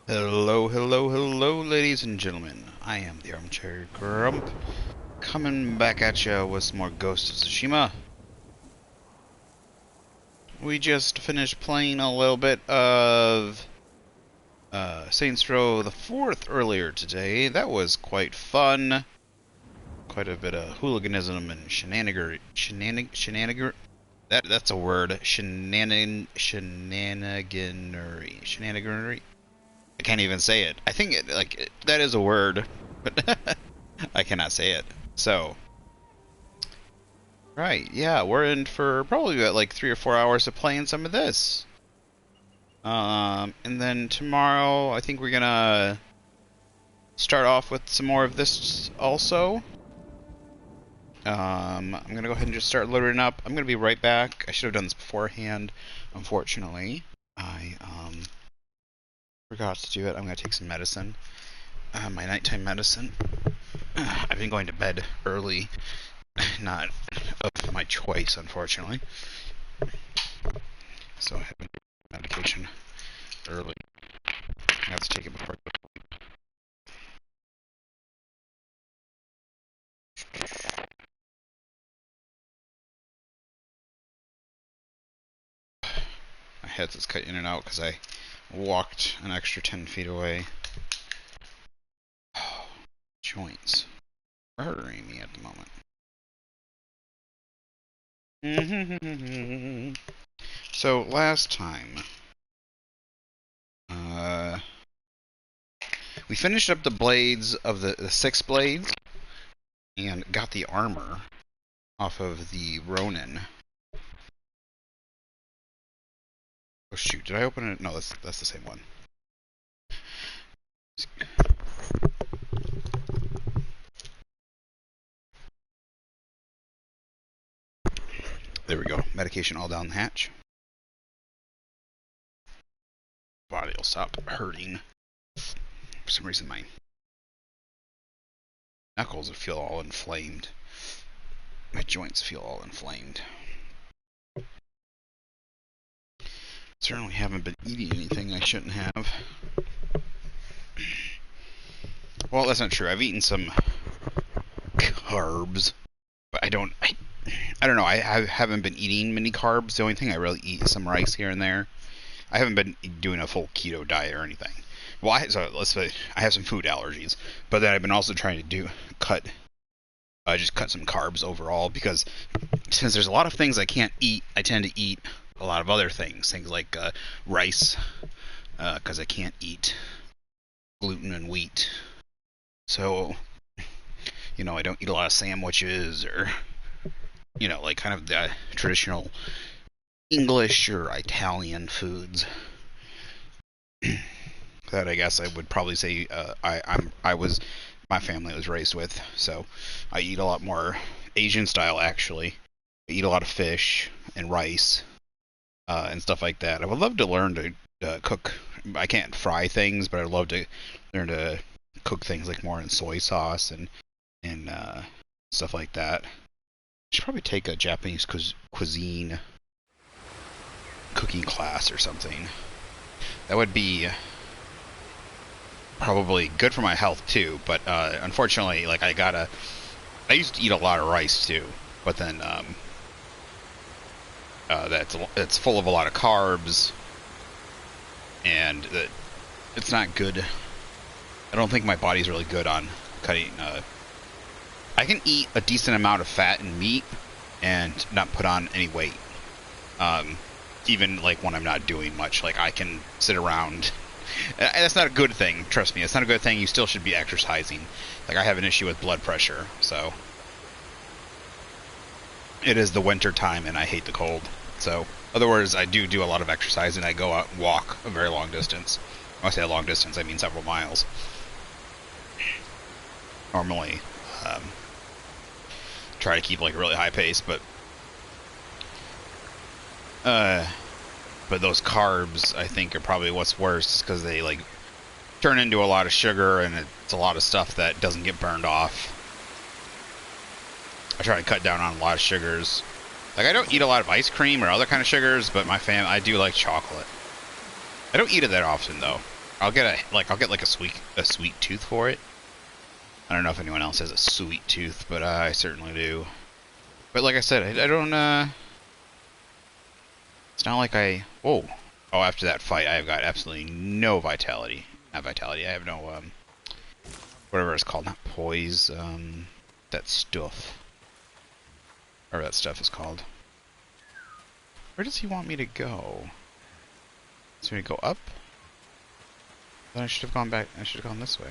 Hello, hello, hello, ladies and gentlemen. I am the Armchair Grump, coming back at ya with some more Ghost of Tsushima. We just finished playing a little bit of Saints Row the 4th earlier today. That was quite fun. Quite a bit of hooliganism and shenanigan. That's a word. Shenaniganery. I can't even say it. I think that is a word, but I cannot say it. So, right, yeah, we're in for probably about like 3 or 4 hours of playing some of this. And then tomorrow, I think we're gonna start off with some more of this also. I'm gonna go ahead and just start loading up. I'm gonna be right back. I should have done this beforehand. Unfortunately, I forgot to do it. I'm gonna take some medicine. My nighttime medicine. I've been going to bed early, not of my choice, unfortunately. So I have been taking medication early. I have to take it before I go. My head's just cut in and out because I walked an extra 10 feet away. Oh, joints are hurting me at the moment. So last time, we finished up the blades of the 6 blades and got the armor off of the Ronin. Oh shoot, did I open it? No, that's the same one. There we go. Medication all down the hatch. Body will stop hurting. For some reason my knuckles feel all inflamed. My joints feel all inflamed. Certainly haven't been eating anything I shouldn't have. Well, that's not true. I've eaten some carbs, but I don't know. I haven't been eating many carbs. The only thing I really eat is some rice here and there. I haven't been doing a full keto diet or anything. Well, let's say I have some food allergies, but then I've been also trying to cut some carbs overall, because since there's a lot of things I can't eat, I tend to eat a lot of other things like rice, because I can't eat gluten and wheat. So, I don't eat a lot of sandwiches or, like kind of the traditional English or Italian foods. That I guess I would probably say my family was raised with. So I eat a lot more Asian style, actually. I eat a lot of fish and rice and stuff like that. I would love to learn to cook. I can't fry things, but I'd love to learn to cook things like more in soy sauce and stuff like that. I should probably take a Japanese cuisine cooking class or something. That would be probably good for my health too, but unfortunately, like I used to eat a lot of rice too, but then it's full of a lot of carbs, and it's not good. I don't think my body's really good on cutting. I can eat a decent amount of fat and meat and not put on any weight. Even like when I'm not doing much, like I can sit around. That's not a good thing, trust me. It's not a good thing. You still should be exercising. Like, I have an issue with blood pressure, so it is the winter time and I hate the cold. So, in other words, I do a lot of exercise and I go out and walk a very long distance. When I say a long distance, I mean several miles. Normally, try to keep like a really high pace, but those carbs, I think, are probably what's worse, because they like turn into a lot of sugar, and it's a lot of stuff that doesn't get burned off. I try to cut down on a lot of sugars. Like, I don't eat a lot of ice cream or other kind of sugars, but I do like chocolate. I don't eat it that often, though. I'll get like a sweet tooth for it. I don't know if anyone else has a sweet tooth, but I certainly do. But like I said, I don't. It's not like I. Whoa. Oh, after that fight, I've got absolutely no vitality. Not vitality. I have no whatever it's called, not poise. That stuff. Whatever that stuff is called. Where does he want me to go? Does he want me to go up? Then I should have gone back. I should have gone this way.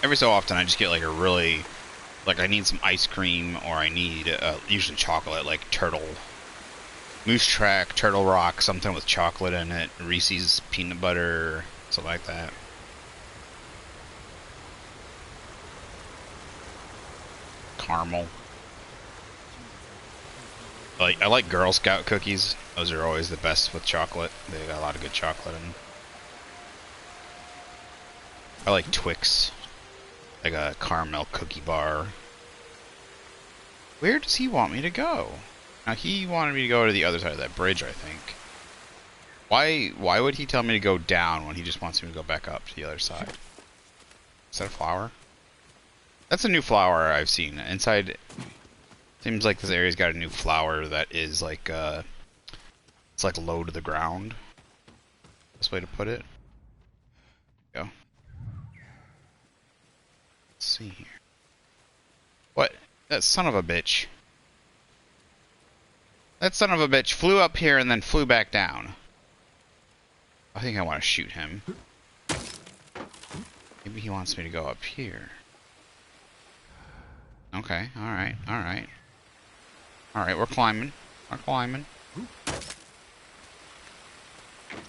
Every so often, I just get like a really, like I need some ice cream, or I need usually chocolate, like turtle, Moose Track, Turtle Rock, something with chocolate in it, Reese's peanut butter, something like that. Caramel. I like Girl Scout cookies. Those are always the best with chocolate. They got a lot of good chocolate in them. I like Twix. Like a caramel cookie bar. Where does he want me to go? Now he wanted me to go to the other side of that bridge, I think. Why would he tell me to go down when he just wants me to go back up to the other side? Is that a flower? That's a new flower I've seen. Inside, seems like this area's got a new flower that is like, it's like low to the ground. Best way to put it. Go. Let's see here. What? That son of a bitch. That son of a bitch flew up here and then flew back down. I think I want to shoot him. Maybe he wants me to go up here. Okay, alright, alright. Alright, we're climbing. We're climbing.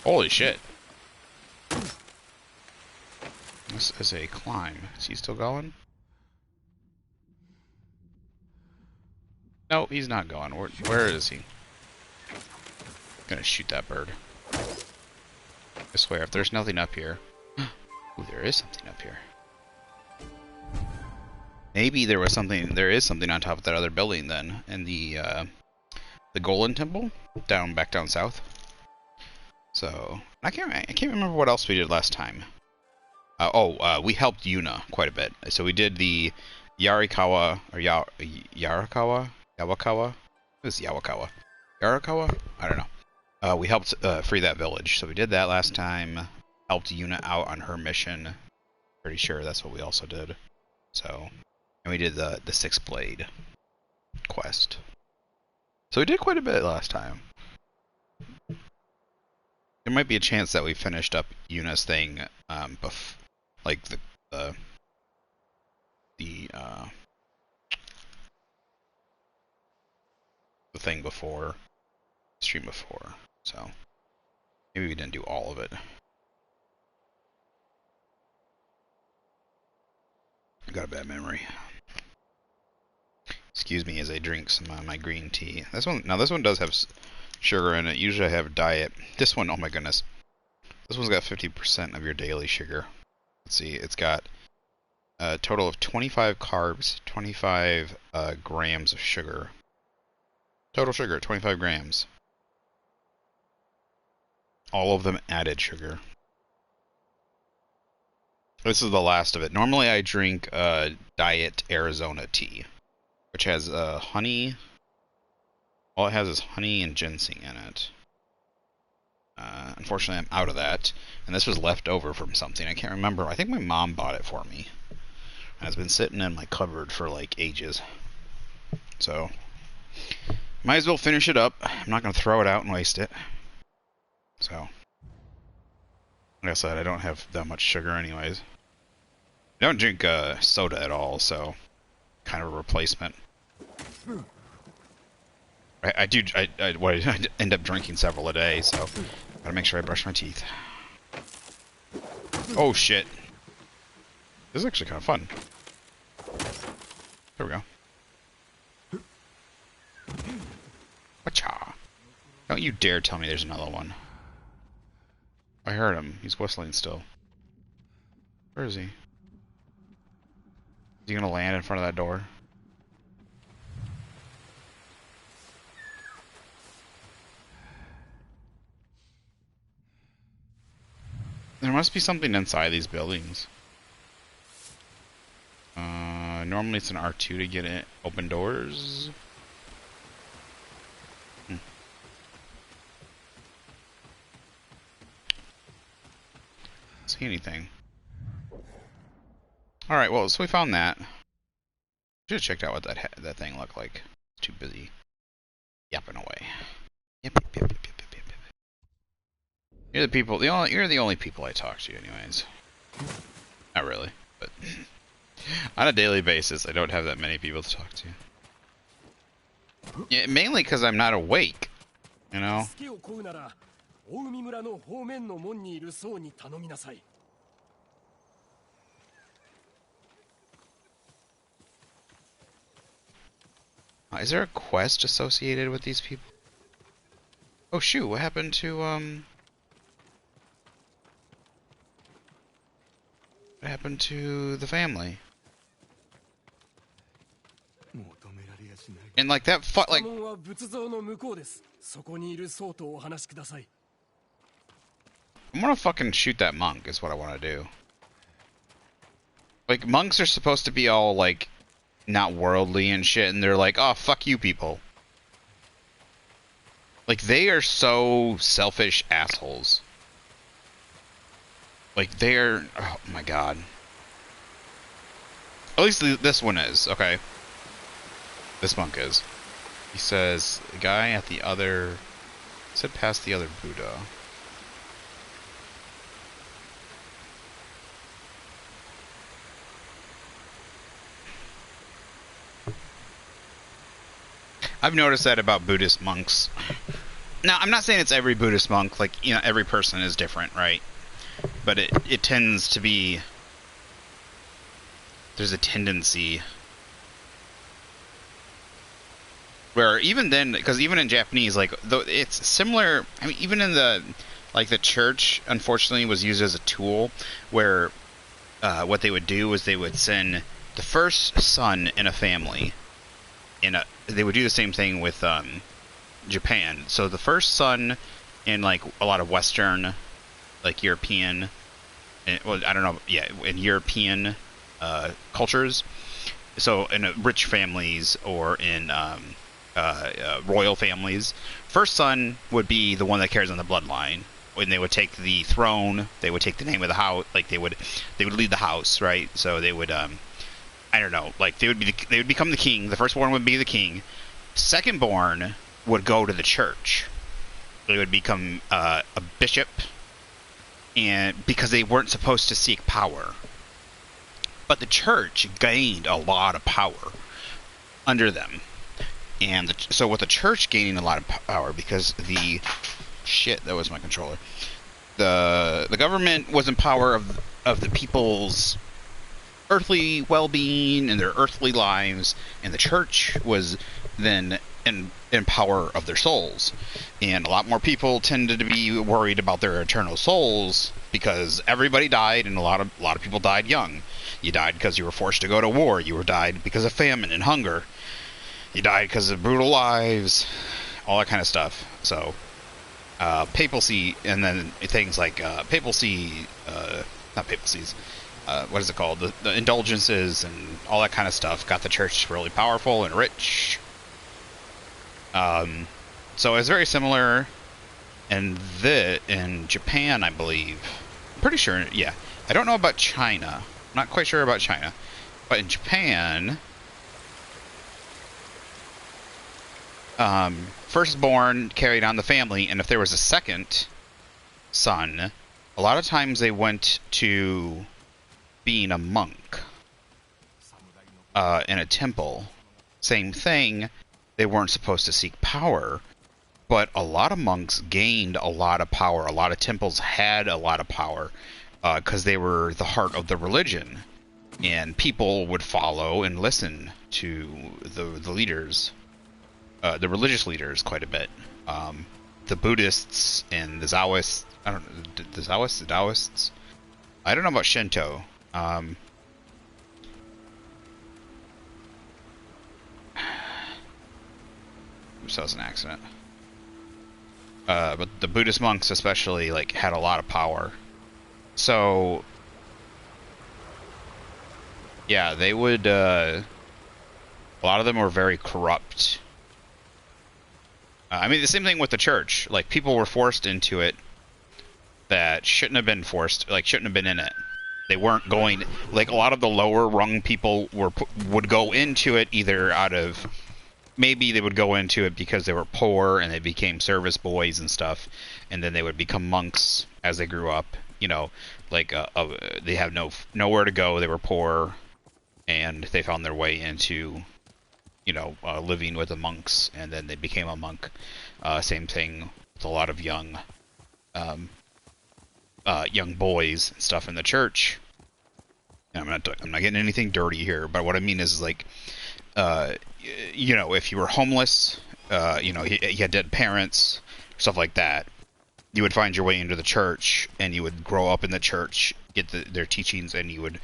Holy shit. This is a climb. Is he still going? No, he's not going. Where is he? I'm gonna shoot that bird. I swear, if there's nothing up here... Ooh, there is something up here. Maybe there was something... There is something on top of that other building, then. In the Golden Temple? Back down south. So... I can't remember what else we did last time. We helped Yuna quite a bit. So we did the Yarikawa... Or Yarakawa? Yawakawa? It was Yawakawa. Yarakawa? I don't know. We helped free that village. So we did that last time. Helped Yuna out on her mission. Pretty sure that's what we also did. So, and we did the Six Blade quest. So we did quite a bit last time. There might be a chance that we finished up Yuna's thing, like the thing before, stream before. So maybe we didn't do all of it. I got a bad memory. Excuse me as I drink some of my green tea. This one does have sugar in it. Usually I have diet. This one, oh my goodness. This one's got 50% of your daily sugar. Let's see, it's got a total of 25 carbs, 25 grams of sugar. Total sugar, 25 grams. All of them added sugar. This is the last of it. Normally I drink diet Arizona tea, which has honey. All it has is honey and ginseng in it. Unfortunately, I'm out of that. And this was left over from something. I can't remember. I think my mom bought it for me. And it's been sitting in my cupboard for like ages. So, might as well finish it up. I'm not going to throw it out and waste it. So, like I said, I don't have that much sugar anyways. I don't drink soda at all, so kind of a replacement. I end up drinking several a day, so gotta make sure I brush my teeth. Oh shit. This is actually kind of fun. There we go. Wacha. Don't you dare tell me there's another one. I heard him. He's whistling still. Where is he? Is he gonna land in front of that door? There must be something inside these buildings. Normally it's an R2 to get it. Open doors. See anything? All right. Well, so we found that. Should have checked out what that thing looked like. Too busy yapping away. Yep. You're the people. You're the only people I talk to, anyways. Not really, but on a daily basis, I don't have that many people to talk to. Yeah, mainly because I'm not awake. You know. Is there a quest associated with these people? Oh shoot! What happened to What happened to the family? And like that, like. I'm gonna fucking shoot that monk. Is what I want to do. Like monks are supposed to be all like, not worldly and shit, and they're like, oh fuck you people. Like they are so selfish assholes. Like they're, oh my god. At least this one is, okay. This monk is. He says, the guy at the other, said past the other Buddha. I've noticed that about Buddhist monks. Now, I'm not saying it's every Buddhist monk, like, you know, every person is different, right? But it tends to be, there's a tendency where even then, because even in Japanese, like, though it's similar, I mean, even in the, like, the church, unfortunately, was used as a tool where what they would do is they would send the first son in a family, they would do the same thing with Japan. So the first son in, like, a lot of Western, like, European, well, I don't know, yeah, in European cultures, so in rich families or in royal families, first son would be the one that carries on the bloodline. When they would take the throne, they would take the name of the house, like they would lead the house, right? So they would, I don't know, like they would become the king. The firstborn would be the king. Secondborn would go to the church. They would become a bishop, and because they weren't supposed to seek power. But the church gained a lot of power under them. And so with the church gaining a lot of power, because the... Shit, that was my controller. The government was in power of the people's earthly well-being and their earthly lives, and the church was then in power of their souls. And a lot more people tended to be worried about their eternal souls because everybody died, and a lot of people died young. You died because you were forced to go to war. You died because of famine and hunger. You died because of brutal lives, all that kind of stuff. So, papacy, and then things like not papacies, what is it called? The indulgences and all that kind of stuff got the church really powerful and rich. So it's very similar in Japan, I believe. I'm pretty sure, yeah. I don't know about China. I'm not quite sure about China. But in Japan, firstborn carried on the family, and if there was a second son, a lot of times they went to being a monk in a temple. Same thing, they weren't supposed to seek power, but a lot of monks gained a lot of power. A lot of temples had a lot of power because they were the heart of the religion, and people would follow and listen to the leaders. The religious leaders quite a bit. The Buddhists and the Taoists. The Taoists. I don't know about Shinto. Oops, that was an accident. But the Buddhist monks especially, like, had a lot of power. So yeah, they would. A lot of them were very corrupt. I mean, the same thing with the church. Like people were forced into it that shouldn't have been forced. Like shouldn't have been in it. They weren't going. Like a lot of the lower rung people would go into it either out of maybe they would go into it because they were poor and they became service boys and stuff, and then they would become monks as they grew up. You know, like they have nowhere to go. They were poor, and they found their way into living with the monks, and then they became a monk. Same thing with a lot of um, young boys and stuff in the church. And I'm not getting anything dirty here, but what I mean is like, if you were homeless, you had dead parents, stuff like that, you would find your way into the church, and you would grow up in the church, get their teachings, and you would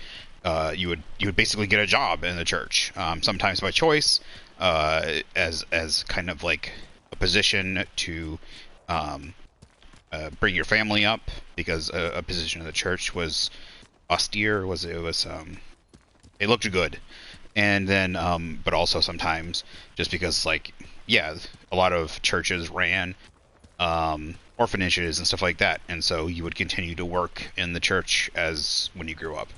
basically get a job in the church, sometimes by choice, as kind of like a position to bring your family up, because a position in the church was austere, it looked good, and then but also sometimes just because yeah, a lot of churches ran orphanages and stuff like that, and so you would continue to work in the church as when you grew up.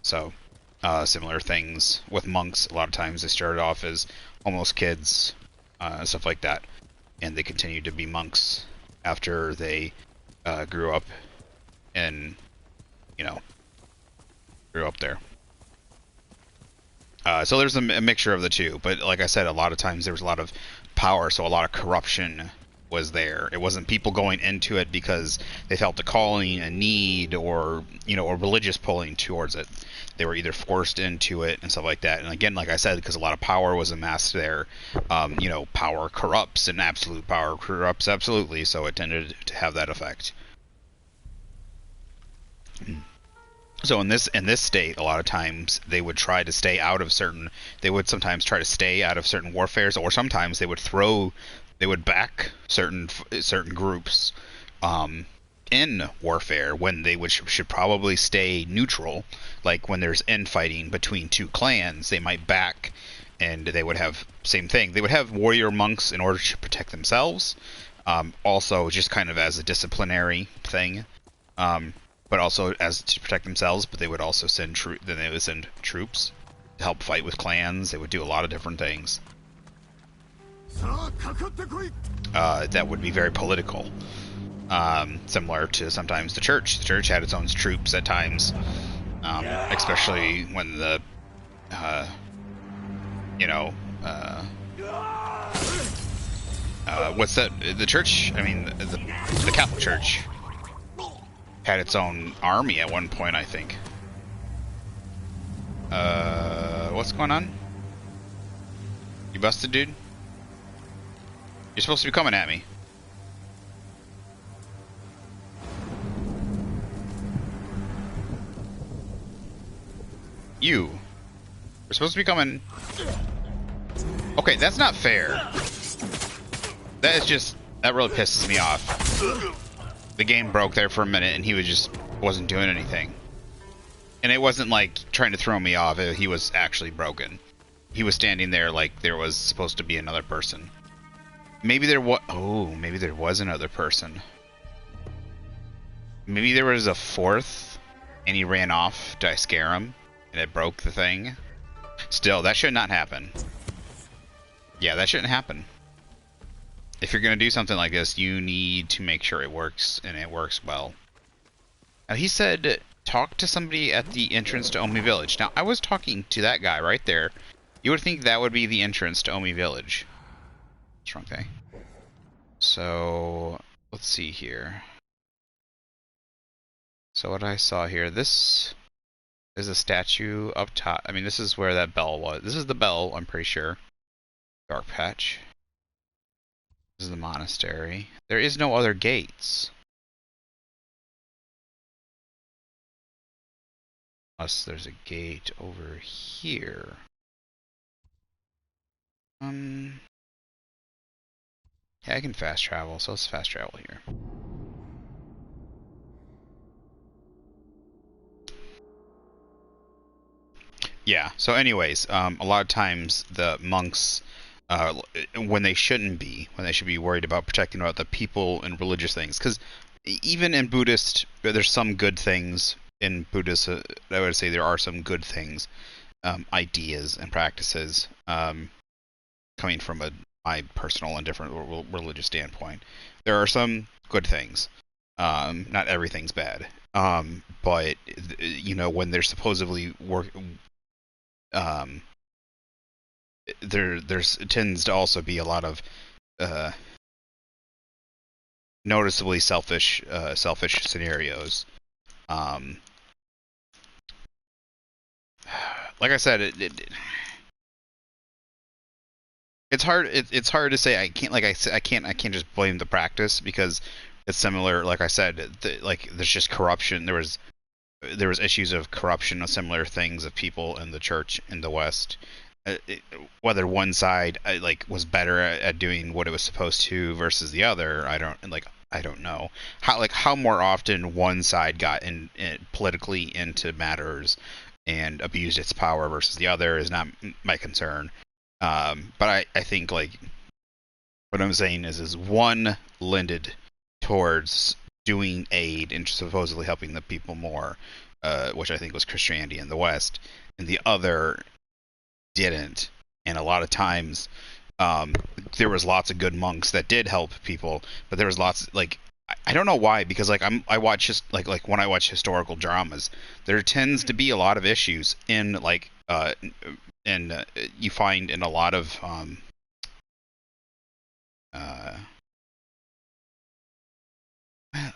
So similar things with monks. A lot of times they started off as homeless kids, stuff like that, and they continued to be monks after they grew up and grew up there. So there's a mixture of the two, but like I said, a lot of times there was a lot of power, so a lot of corruption was there. It wasn't people going into it because they felt a calling, a need, or a religious pulling towards it. They were either forced into it and stuff like that. And again, like I said, because a lot of power was amassed there, power corrupts, and absolute power corrupts absolutely. So it tended to have that effect. So in this state, a lot of times they would try to stay out of certain. They would sometimes try to stay out of certain warfares, or sometimes they would back certain groups in warfare when they should probably stay neutral. Like when there's infighting between two clans, they might back, and they would have same thing. They would have warrior monks in order to protect themselves. Also, just kind of as a disciplinary thing. But also as to protect themselves. But they would also send troops to help fight with clans. They would do a lot of different things. That would be very political. Similar to sometimes the church. The church had its own troops at times, especially when what's that? The church. I mean, the Catholic Church had its own army at one point, I think. What's going on? You busted, dude? You're supposed to be coming at me. You're supposed to be coming. Okay, that's not fair. That really pisses me off. The game broke there for a minute, and he wasn't doing anything. And it wasn't like trying to throw me off. He was actually broken. He was standing there like there was supposed to be another person. Maybe there was another person. Maybe there was a fourth, and he ran off. Did I scare him? And it broke the thing? Still, that should not happen. Yeah, that shouldn't happen. If you're going to do something like this, you need to make sure it works, and it works well. Now, he said, talk to somebody at the entrance to Omi Village. Now, I was talking to that guy right there. You would think that would be the entrance to Omi Village. What's wrong thing? So, let's see here. So what I saw here, this is a statue up top. I mean, this is where that bell was. This is the bell, I'm pretty sure. Dark patch. This is the monastery. There is no other gates. Unless there's a gate over here. Yeah, I can fast travel, so let's fast travel here. Yeah. So, anyways, a lot of times the monks, when they shouldn't be, when they should be worried about protecting about the people and religious things, because even in Buddhist, there's some good things in Buddhist. I would say there are some good things, ideas and practices, coming from my personal and different religious standpoint. There are some good things. Not everything's bad. But when they're supposedly um, there's it tends to also be a lot of uh, noticeably selfish scenarios. Um, like I said, it's hard. It's hard to say. I can't just blame the practice because it's similar. Like I said, like there's just corruption. There was issues of corruption of similar things of people in the church in the West. Whether one side was better at doing what it was supposed to versus the other, I don't know how more often one side got in politically into matters and abused its power versus the other is not my concern. But I think what I'm saying is one lended towards doing aid and supposedly helping the people more, which I think was Christianity in the West, and the other didn't. And a lot of times, there was lots of good monks that did help people, but there was lots I don't know why, because I watch just when I watch historical dramas, there tends to be a lot of issues in and you find in a lot of uh, well,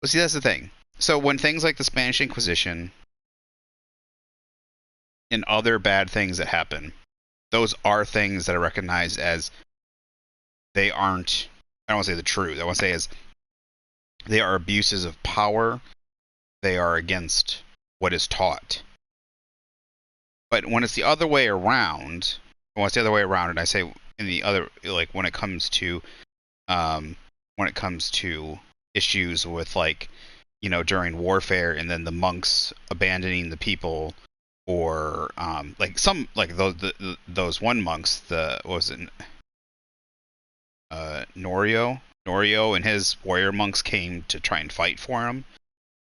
see, that's the thing. So when things like the Spanish Inquisition and other bad things that happen, those are things that are recognized as they aren't. I don't want to say the truth. I want to say as they are abuses of power. They are against what is taught. But when it's the other way around, and I say in the other, when it comes to um, issues with during warfare and then the monks abandoning the people, or those one monks, the what was it, Norio and his warrior monks came to try and fight for him.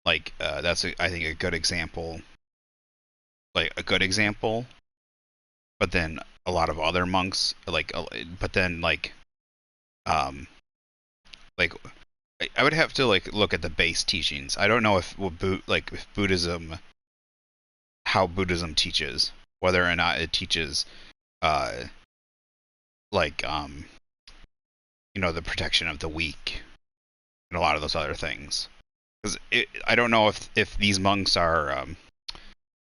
That's I think a good example, but then a lot of other monks but then um like I would have to look at the base teachings. I don't know if Buddhism, how Buddhism teaches, whether or not it teaches uh like the protection of the weak and a lot of those other things. Because I don't know if these monks are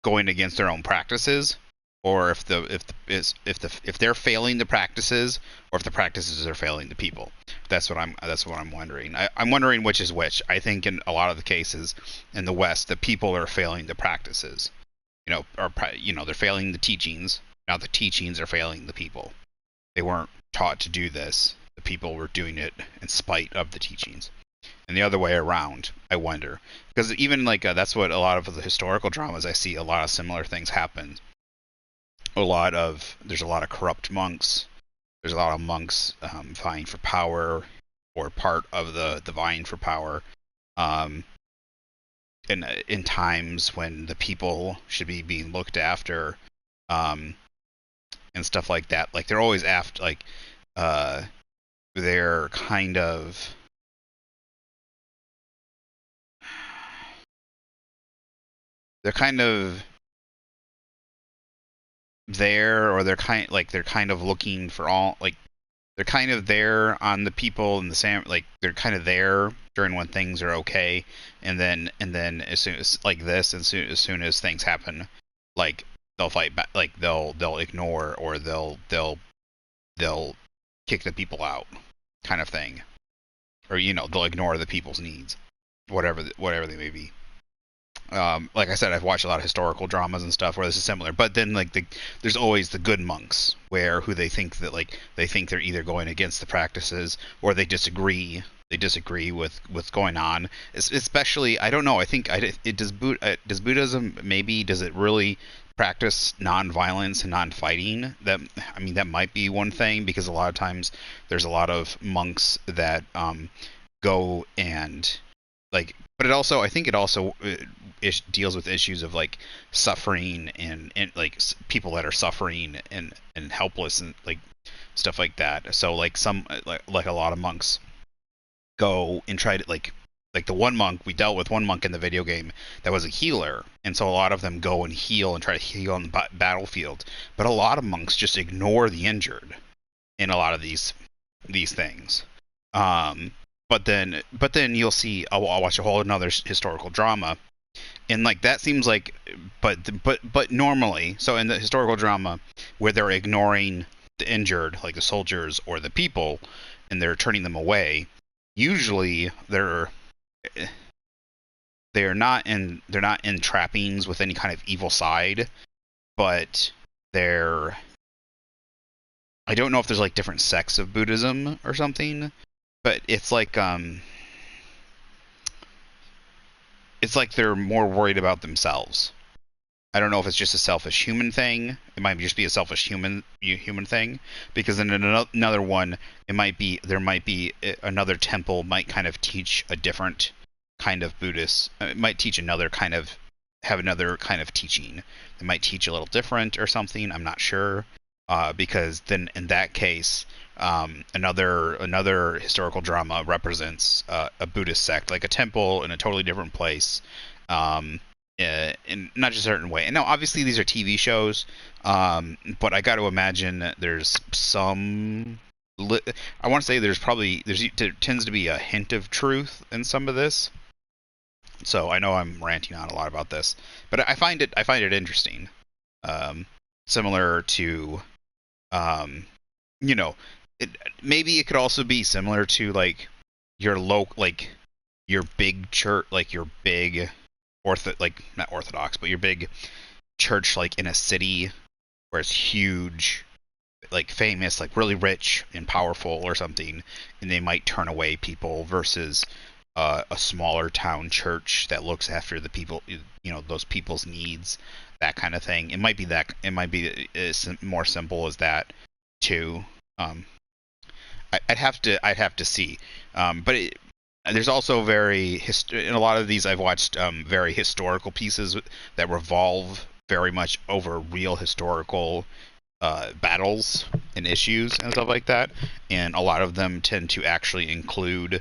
going against their own practices, or if they're failing the practices, or if the practices are failing the people. That's what I'm wondering. I'm wondering which is which. I think in a lot of the cases in the West, the people are failing the practices. They're failing the teachings. Now the teachings are failing the people. They weren't taught to do this. The people were doing it in spite of the teachings. And the other way around, I wonder, because even that's what a lot of the historical dramas I see, a lot of similar things happen. There's a lot of corrupt monks. There's a lot of monks vying for power, or part of the vying for power, um, in times when the people should be being looked after, um, and stuff like that. They're always after uh, they're kind of they're kind of there, or they're kind of looking for all they're kind of there on the people in the same, they're kind of there during when things are okay, and then as soon as as soon as things happen, they'll fight back, they'll ignore, or they'll kick the people out, kind of thing, or they'll ignore the people's needs, whatever they may be. Like I said, I've watched a lot of historical dramas and stuff where this is similar. But then there's always the good monks, who they think that they think they're either going against the practices, or they disagree. disagree with what's going on. Especially, I don't know. I think it does. Does Buddhism, maybe, does it really practice non-violence and non-fighting? That, I mean, that might be one thing, because a lot of times there's a lot of monks that go and, like, but it also, I think it also deals with issues of like suffering, and like people that are suffering and helpless, and like stuff like that. So like some, like a lot of monks go and try to, like the one monk, we dealt with one monk in the video game that was a healer, and so a lot of them go and heal and try to heal on the battlefield, but a lot of monks just ignore the injured in a lot of these things. um but then you'll see, I'll watch a whole another historical drama, and like that seems like, but normally, so in the historical drama where they're ignoring the injured, like the soldiers or the people, and they're turning them away, usually they're not in trappings with any kind of evil side, but they're, I don't know if there's like different sects of Buddhism or something, but it's like they're more worried about themselves. I don't know if it's just a selfish human thing. It might just be a selfish human thing, because in another one, there might be another temple might kind of teach a different kind of Buddhist. It might teach have another kind of teaching. It might teach a little different or something. I'm not sure, because then in that case, another historical drama represents a Buddhist sect, like a temple in a totally different place. In not just a certain way. And now, obviously, these are TV shows, but I got to imagine that there's some. I want to say there tends to be a hint of truth in some of this. So I know I'm ranting on a lot about this, but I find it interesting. Similar to, um, you know, maybe it could also be similar to like your big church, like your big like not Orthodox, but your big church, like in a city where it's huge, like famous, like really rich and powerful or something, and they might turn away people versus a smaller town church that looks after the people, those people's needs, that kind of thing. It might be as more simple as that too. I'd have to see, but there's also in a lot of these I've watched very historical pieces that revolve very much over real historical battles and issues and stuff like that, and a lot of them tend to actually include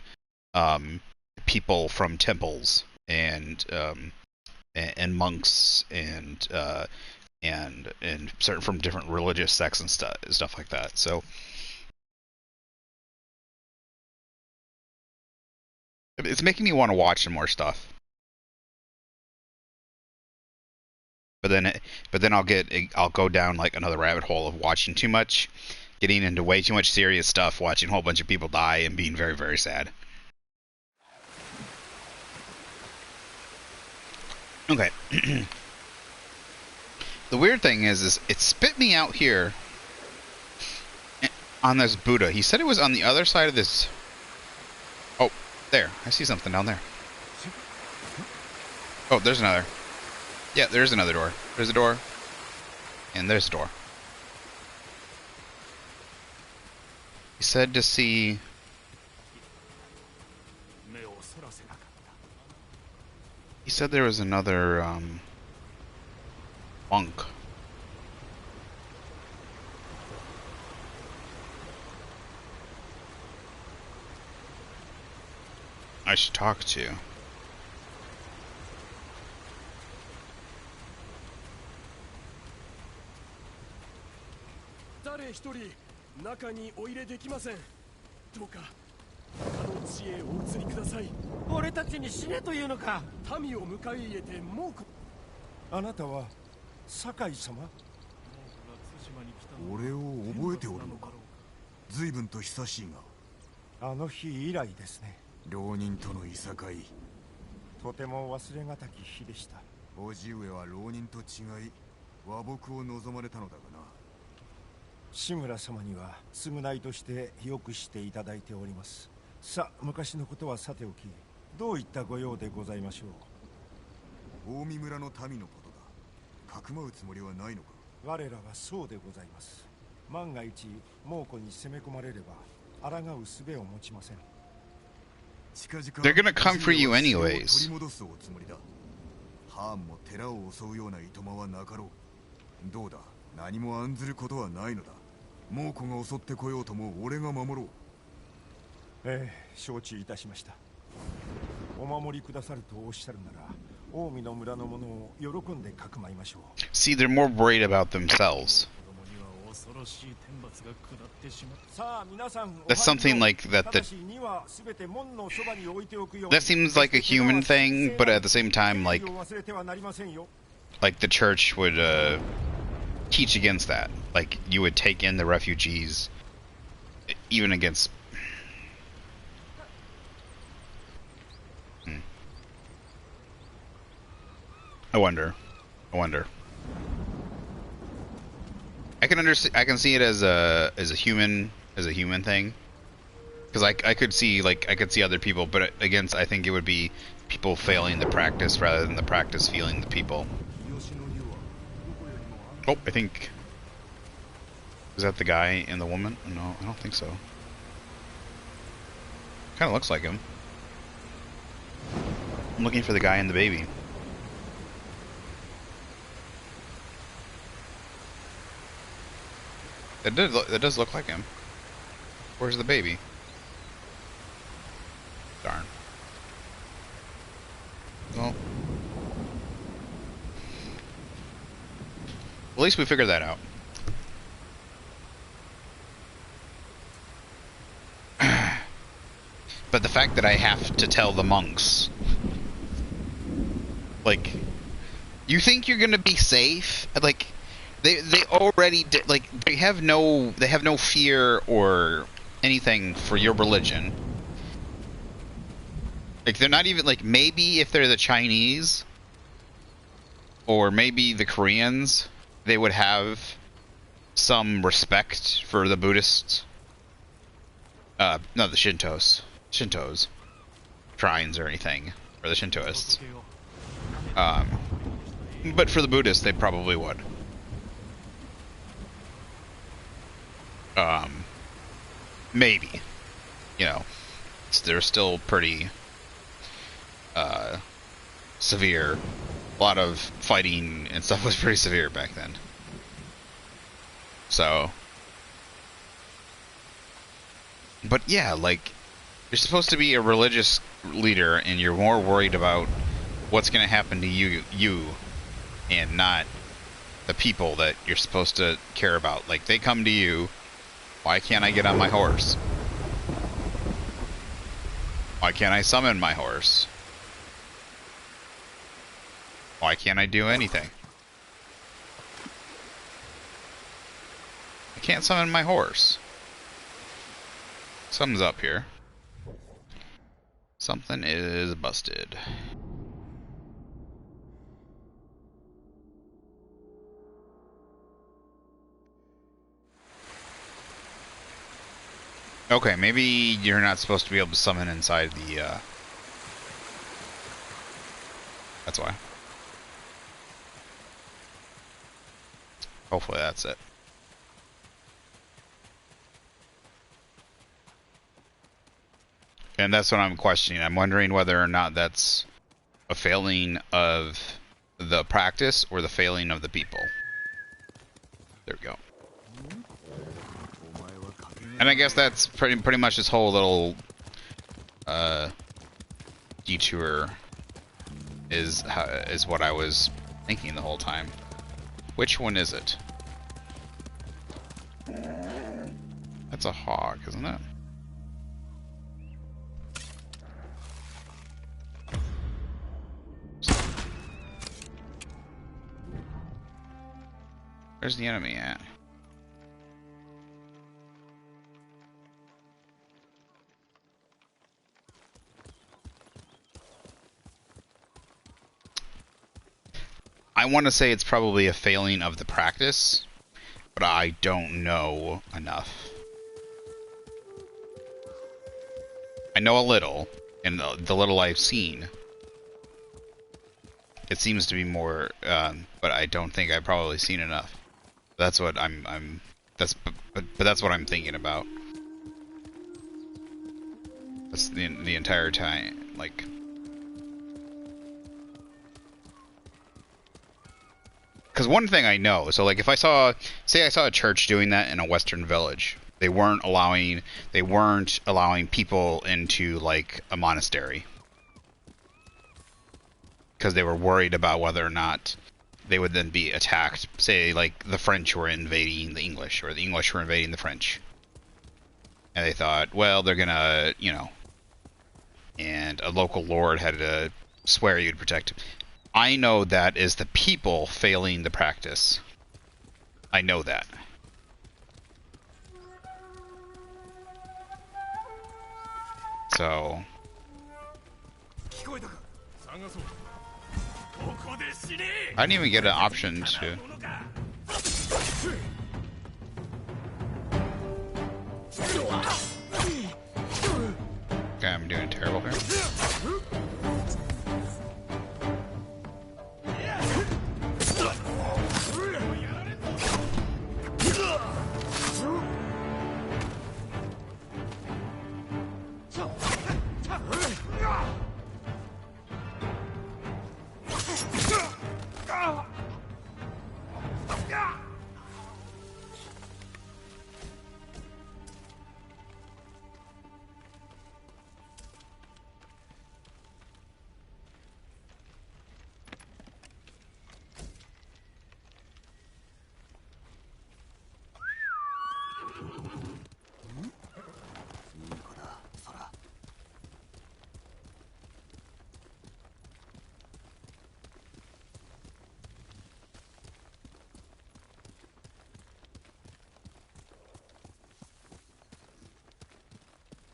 people from temples and monks and certain from different religious sects and stuff like that. So it's making me want to watch some more stuff. But then I'll go down like another rabbit hole of watching too much, getting into way too much serious stuff, watching a whole bunch of people die, and being very, very sad. Okay. The weird thing is it spit me out here on this Buddha. He said it was on the other side of this. Oh, there. I see something down there. Oh, there's another. Yeah, there's another door. There's a door. And there's a door. He said to see... He said there was another, monk. I should talk to. さあ、昔のことはさておき、どういったご用でございましょう。大見村の民のことだ。かくまうつもりはないのか。我らはそうでございます。万が一猛虎に攻め込まれれば抗う術を持ちません。 They're gonna come for you anyways. 取り戻すおつもりだ。ハーンも寺を襲うようないとまはなかろう。どうだ、何も案ずることはないのだ。猛虎が襲ってこようとも俺が守ろう。ええ、承知いたしました。お守りくださるとおっしゃるなら、近江の村の者を喜んでかくまいましょう。 See, they're more worried about themselves. That's something like that. That seems like a human thing, but at the same time, like the church would teach against that. Like you would take in the refugees, even against. I wonder. I can understand. I can see it as a human thing, because I could see other people, but against I think it would be people failing the practice rather than the practice feeling the people. Oh, I think, is that the guy and the woman? No, I don't think so. Kind of looks like him. I'm looking for the guy and the baby. That does look like him. Where's the baby? Darn. Well, at least we figured that out. But the fact that I have to tell the monks, like, you think you're gonna be safe? Like, they already did, like, they have no fear or anything for your religion. Like, they're not even, like, maybe if they're the Chinese or maybe the Koreans, they would have some respect for the Buddhists. No, the Shintos shrines or anything, or the Shintoists. But for the Buddhists, they probably would. Maybe, you know, they're still pretty severe. A lot of fighting and stuff was pretty severe back then. So, but yeah, like, you're supposed to be a religious leader, and you're more worried about what's going to happen to you, and not the people that you're supposed to care about. Like, they come to you. Why can't I get on my horse? Why can't I summon my horse? Why can't I do anything? I can't summon my horse. Something's up here. Something is busted. Okay, maybe you're not supposed to be able to summon inside the, that's why. Hopefully that's it. And that's what I'm questioning. I'm wondering whether or not that's a failing of the practice or the failing of the people. There we go. And I guess that's pretty much this whole little detour is what I was thinking the whole time. Which one is it? That's a hog, isn't it? Where's the enemy at? I want to say it's probably a failing of the practice, but I don't know enough. I know a little, and the little I've seen, it seems to be more. But I don't think I've probably seen enough. That's what but that's what I'm thinking about. That's the entire time, like. Because one thing I know, so like if I saw, say I saw a church doing that in a Western village, they weren't allowing people into like a monastery because they were worried about whether or not they would then be attacked. Say like the French were invading the English, or the English were invading the French, and they thought, well, they're gonna, and a local lord had to swear you'd protect him. I know that is the people failing the practice. I know that. So. I didn't even get an option to. Okay, I'm doing terrible here.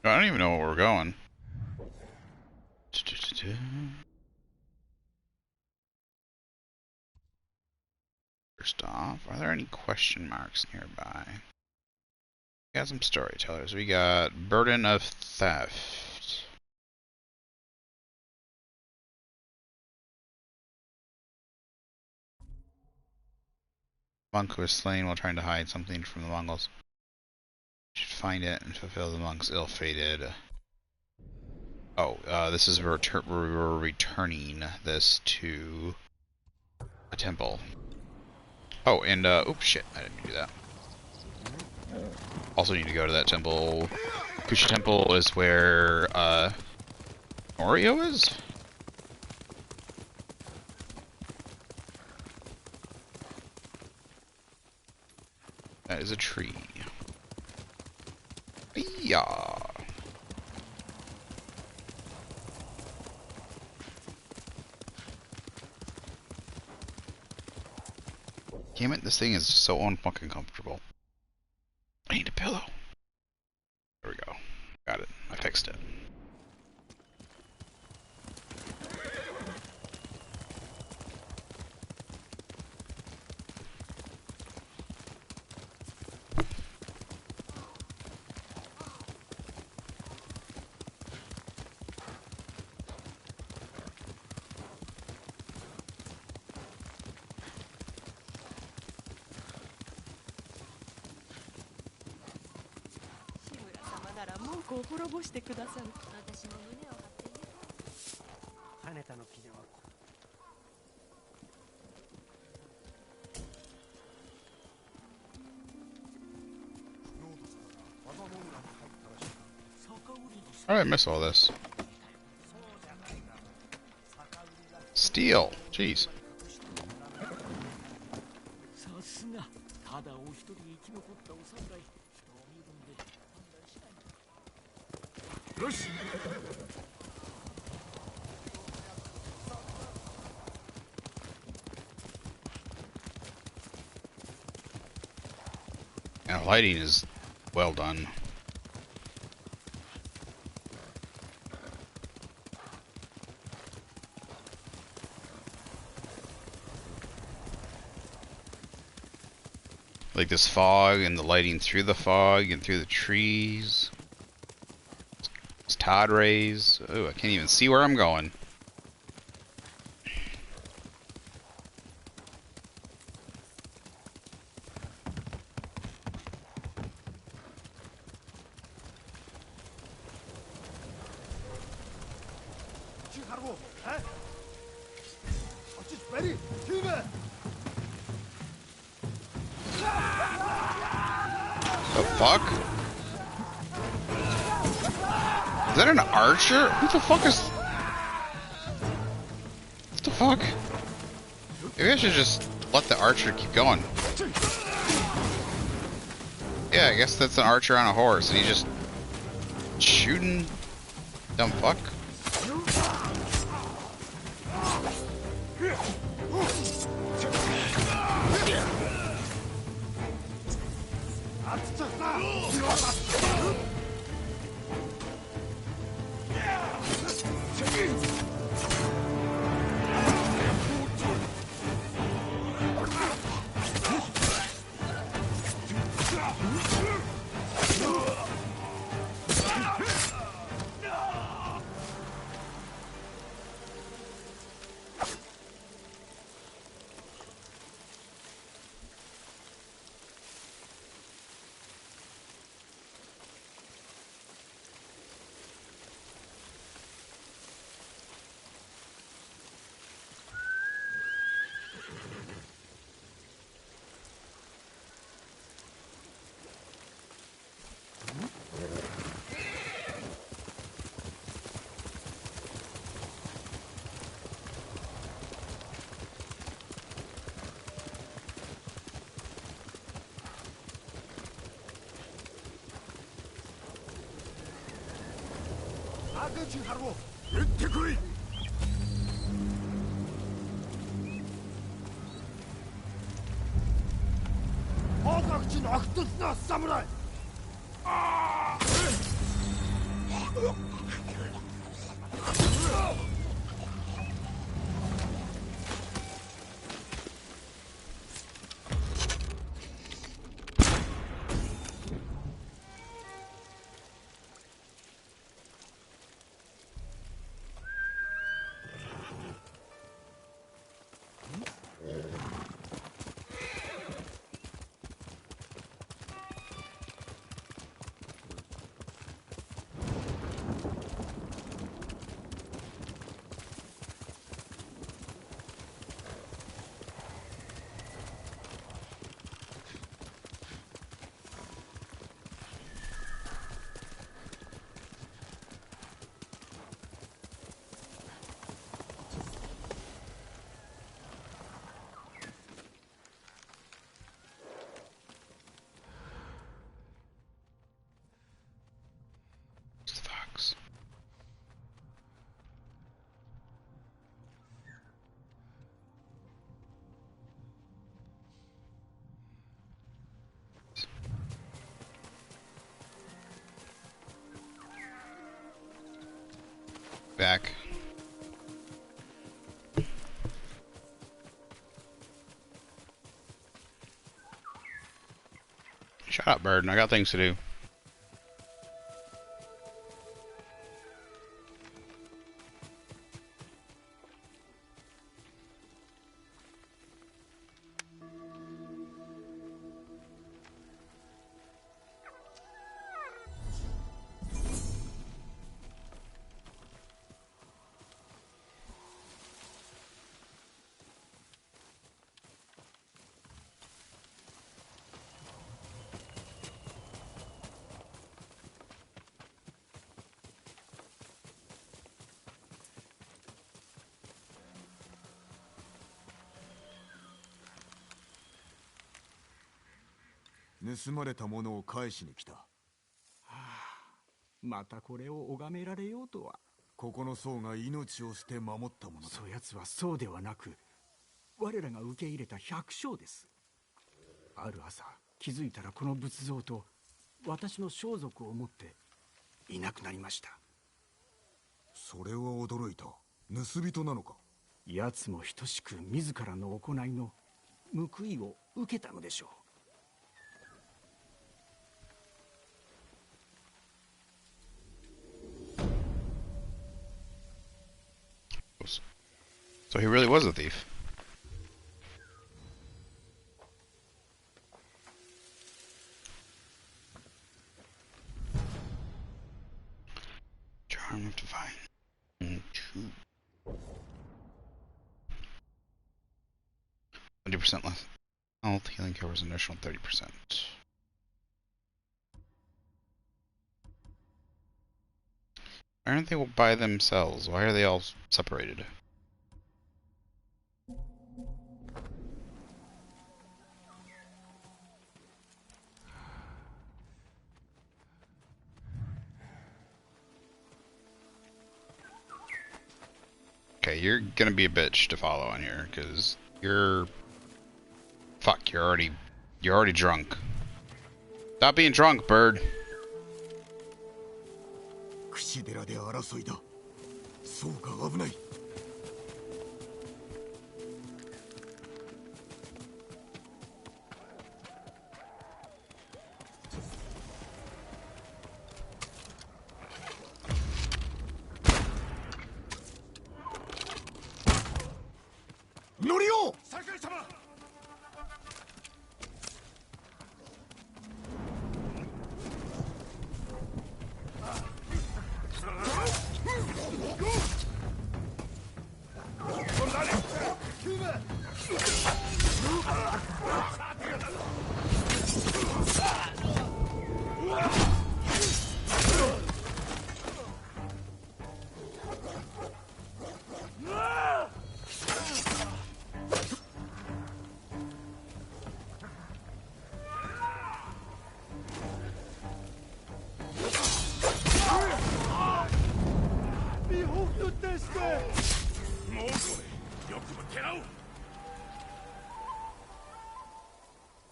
I don't even know where we're going. First off, are there any question marks nearby? We got some storytellers. We got Burden of Theft. Monk who was slain while trying to hide something from the Mongols. Should find it and fulfill the monk's ill-fated. Oh, this is we're returning this to a temple. Oh, and oops, shit, I didn't do that. Also need to go to that temple. Kusha Temple is where Oreo is. That is a tree. Yeah. Damn it, this thing is so unfucking comfortable. I need a pillow. There we go. Got it. I fixed it. How did I miss all this? Steel. Jeez. Now, lighting is well done. Like this fog and the lighting through the fog and through the trees. It's Todd rays. Oh, I can't even see where I'm going. The fuck? Is that an archer? Who the fuck is... What the fuck? Maybe I should just let the archer keep going. Yeah, I guess that's an archer on a horse, and he's just shooting. Dumb fuck. Back. Shut up, bird. I got things to do.盗まれたものを返しに来た。またこれを拝められようとは。ここの僧が命を捨て守ったものだ。そやつはそうではなく、我らが受け入れた百姓です。ある朝気づいたらこの仏像と私の装束を持っていなくなりました。それは驚いた。盗人なのか。奴も等しく自らの行いの報いを受けたのでしょう。So he really was a thief. Charm of Divine. 20% less health. Healing covers an additional 30%. Why aren't they by themselves? Why are they all separated? Okay, you're gonna be a bitch to follow on here, because you're... Fuck, you're already drunk. Stop being drunk, bird. 櫛寺で争いだ。そうか、危ない。乗りよう。酒井様。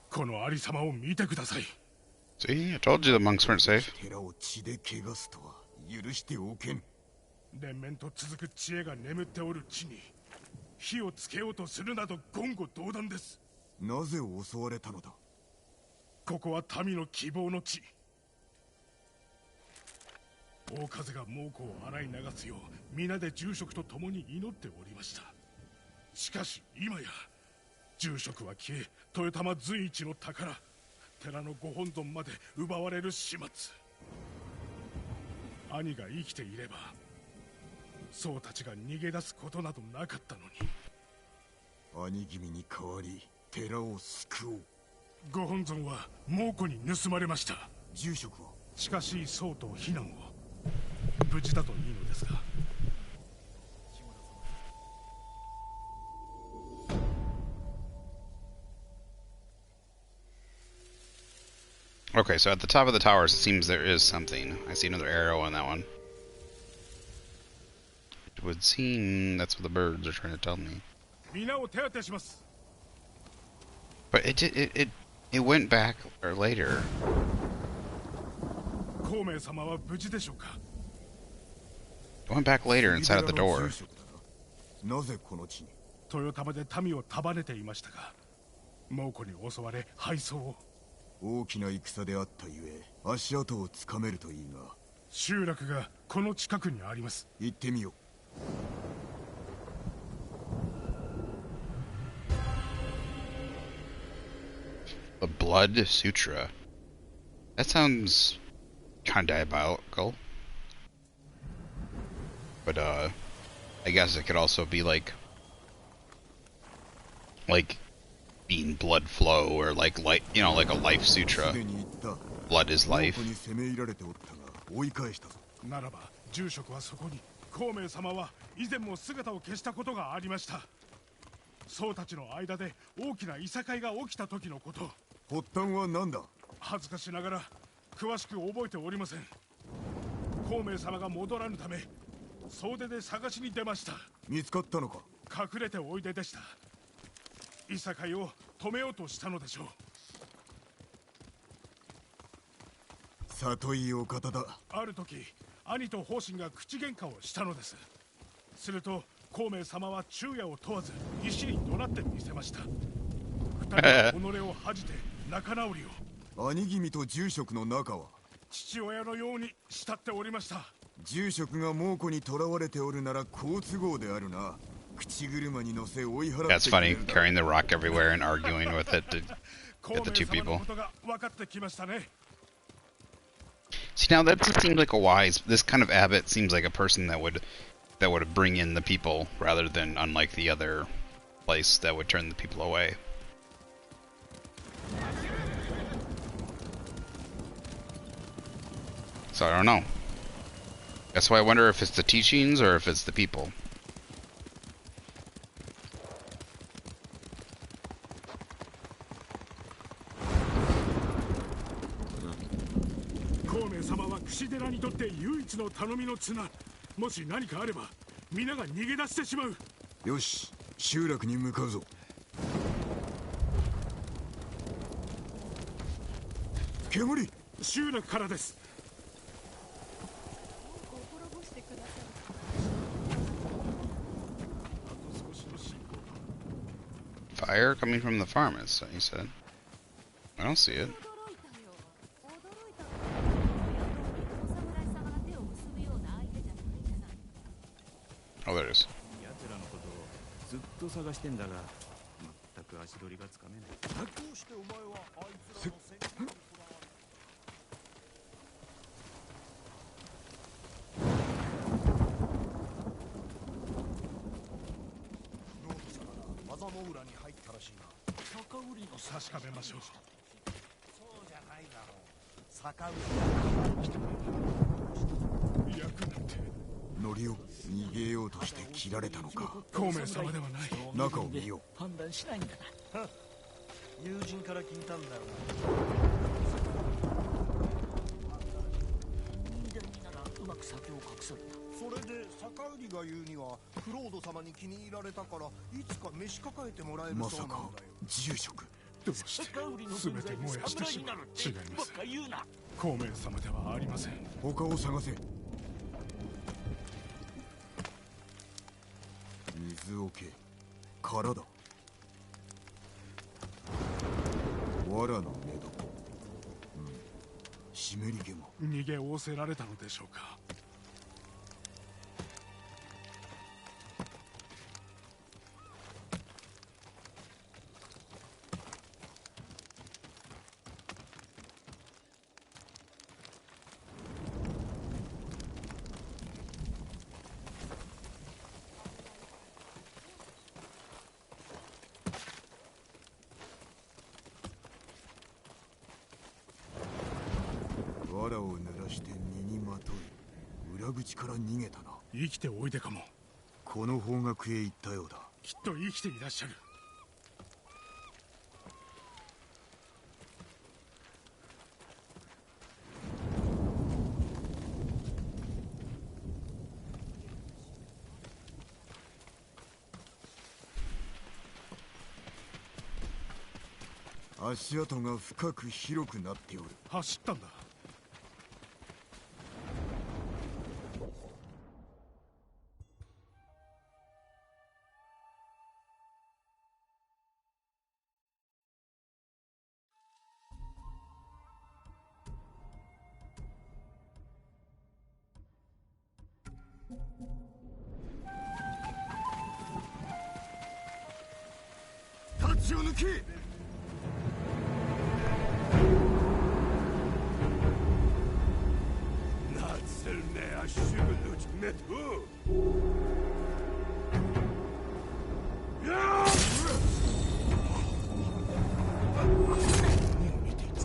このありさまを見てください。 See, I told you the monks weren't safe. 寺を血で汚すとは許しておけん。連綿と続く知恵が眠っておる地に火をつけようとするなど言語道断です。なぜ襲われたのだ。ここは民の希望の地。大風が猛虎を洗い流すよう皆で住職と共に祈っておりました。しかし今や住職は消え、豊玉随一の宝寺のご本尊まで奪われる始末。兄が生きていれば僧たちが逃げ出すことなどなかったのに。兄君に代わり寺を救おう。ご本尊は猛虎に盗まれました。住職は近しい僧と避難を。無事だといいのですが。Okay, so at the top of the towers, it seems there is something. I see another arrow on that one. It would seem that's what the birds are trying to tell me. But it went back or later. It went back later and sat at the door. なぜこの地に。豊玉で民を束ねていましたが、猛虎に襲われ敗走を。大きな戦であったゆえ足跡をつかめるといいが。集落がこの近くにあります。行ってみよう。The Blood Sutra. That sounds kind of diabolical. But I guess it could also be like being blood flow or like you know, like a life sutra. Blood is life. ならば住職はそこに孔明様は以前も姿を消したことがありました。僧たちの間で大きないさかいが起きた時のこと。発端は何だ。恥ずかしながら詳しく覚えておりません。孔明様が戻らぬため総出で探しに出ました。見つかったのか。隠れておいででした。いさかいを止めようとしたのでしょう。里いお方だ。ある時兄と方針が口喧嘩をしたのです。すると孔明様は昼夜を問わず石に怒鳴ってみせました。二人は己を恥じて仲直りを。兄君と住職の仲は。父親のように慕っておりました。住職が猛虎に囚われておるなら好都合であるな。That's funny, carrying the rock everywhere and arguing with it to get the two people. See, now that just seems like a wise. This kind of abbot seems like a person that would bring in the people rather than, unlike the other place, that would turn the people away. So I don't know. That's why I wonder if it's the teachings or if it's the people.よし、集落に向かうぞ。煙、集落からです。Fire coming from the farm, he said. I don't see it. Oh, there it is.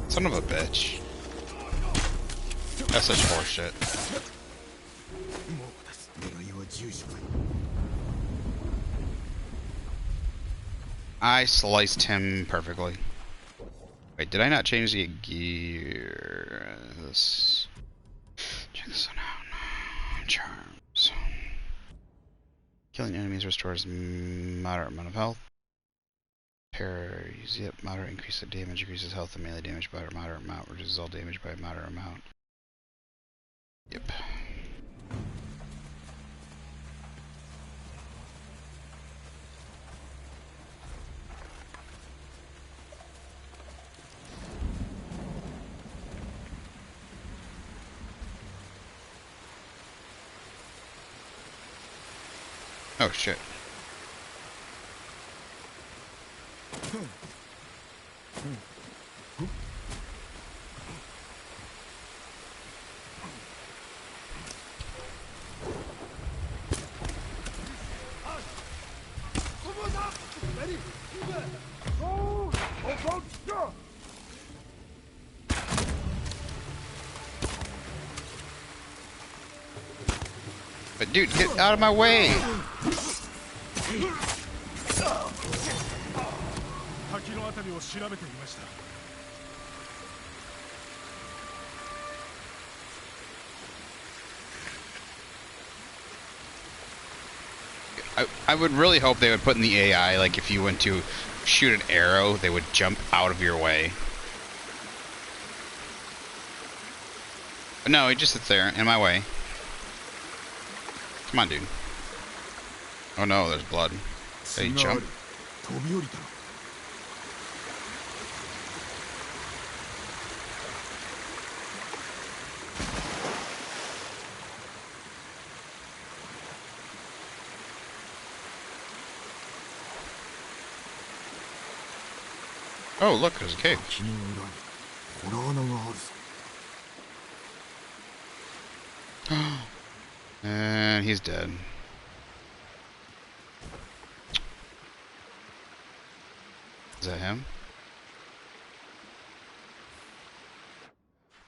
Son of a bitch. That's such horseshit. I sliced him perfectly. Wait, did I not change the gear? Check this one out. Charms. Killing enemies restores moderate amount of health. Parries, yep, moderate increase of damage, increases health and melee damage by a moderate amount, reduces all damage by a moderate amount. Yep. Oh shit. But dude, get out of my way! 滝のあたりを調べていました。 I would really hope they would put in the AI, like if you went to shoot an arrow, they would jump out of your way. But no, he just sits there in my way. Come on, dude. Oh no, there's blood. Hey, jump. Oh, look, there's a cave. And he's dead. Is that him?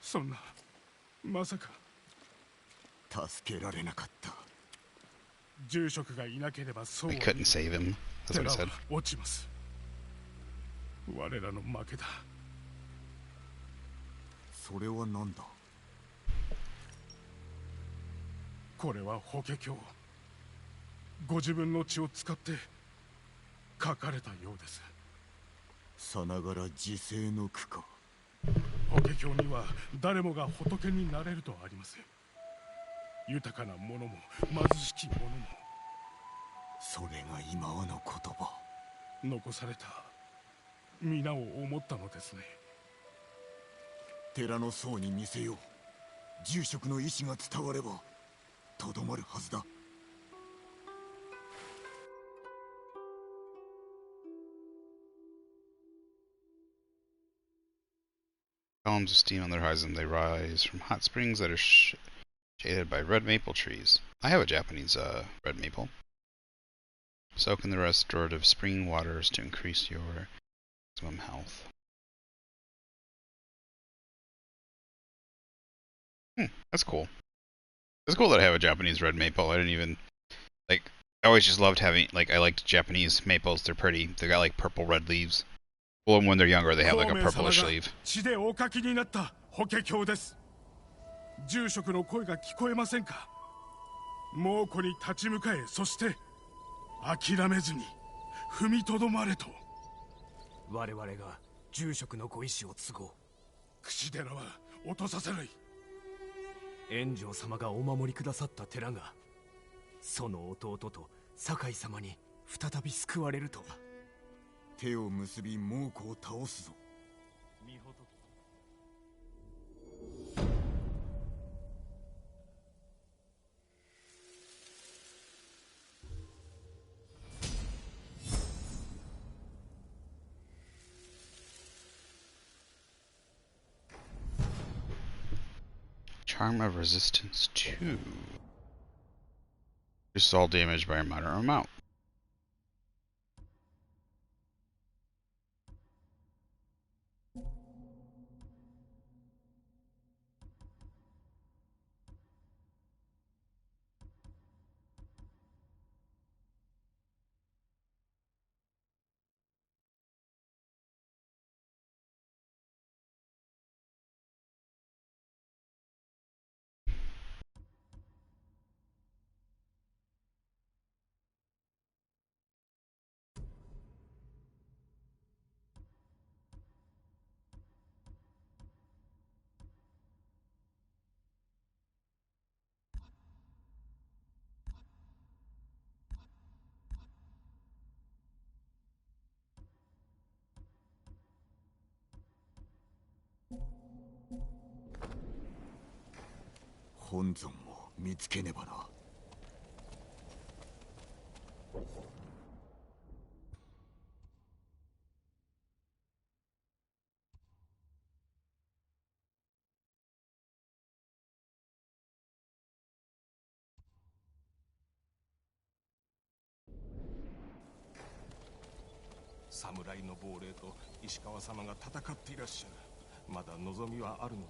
そんな、まさか。助けられなかった。住職がいなければそう。 We couldn't save him. That's what he said. 落ちます。我らの負けだ。それは何だ。これは法華経。ご自分の血を使って書かれたようです。さながら自世の苦か。法華経には誰もが仏になれるとあります。豊かな者も貧しき者も。それが今はの言葉。残された皆を思ったのですね。寺の僧に見せよう。住職の意志が伝わればとどまるはずだ。Columns of steam on the horizon. They rise from hot springs that are shaded by red maple trees. I have a Japanese red maple. Soak in the restorative spring waters to increase your maximum health. That's cool. It's cool that I have a Japanese red maple. I didn't even like. I always just loved having I liked Japanese maples. They're pretty. They got like purple red leaves. Well, when they're younger, they have like a purplish leaf. 血でお書きになった法華経です。住職の声が聞こえませんか。猛虎に立ち向かえ、そして諦めずに踏みとどまれと。我々が住職のご意志を継ごう。口寺は落とさせない。炎上様がお守りくださった寺が、その弟と酒井様に再び救われるとは。手を結び猛虎を倒すぞ。Charm of resistance 2. Reduces all damage by a moderate amount.「本尊も見つけねばな。侍の亡霊と石川様が戦っていらっしゃる。まだ望みはあるのだ。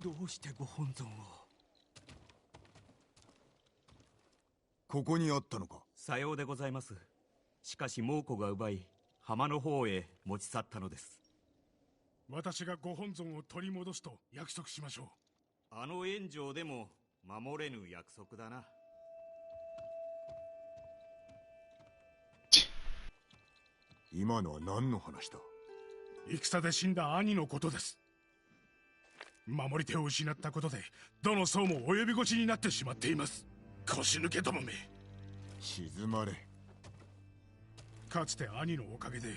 どうしてご本尊を。ここにあったのか。さようでございます。しかし猛虎が奪い浜の方へ持ち去ったのです。私がご本尊を取り戻すと約束しましょう。あの炎上でも守れぬ約束だな。今のは何の話だ。戦で死んだ兄のことです。守り手を失ったことでどの層も及び腰になってしまっています。腰抜けどもめ。静まれ。かつて兄のおかげで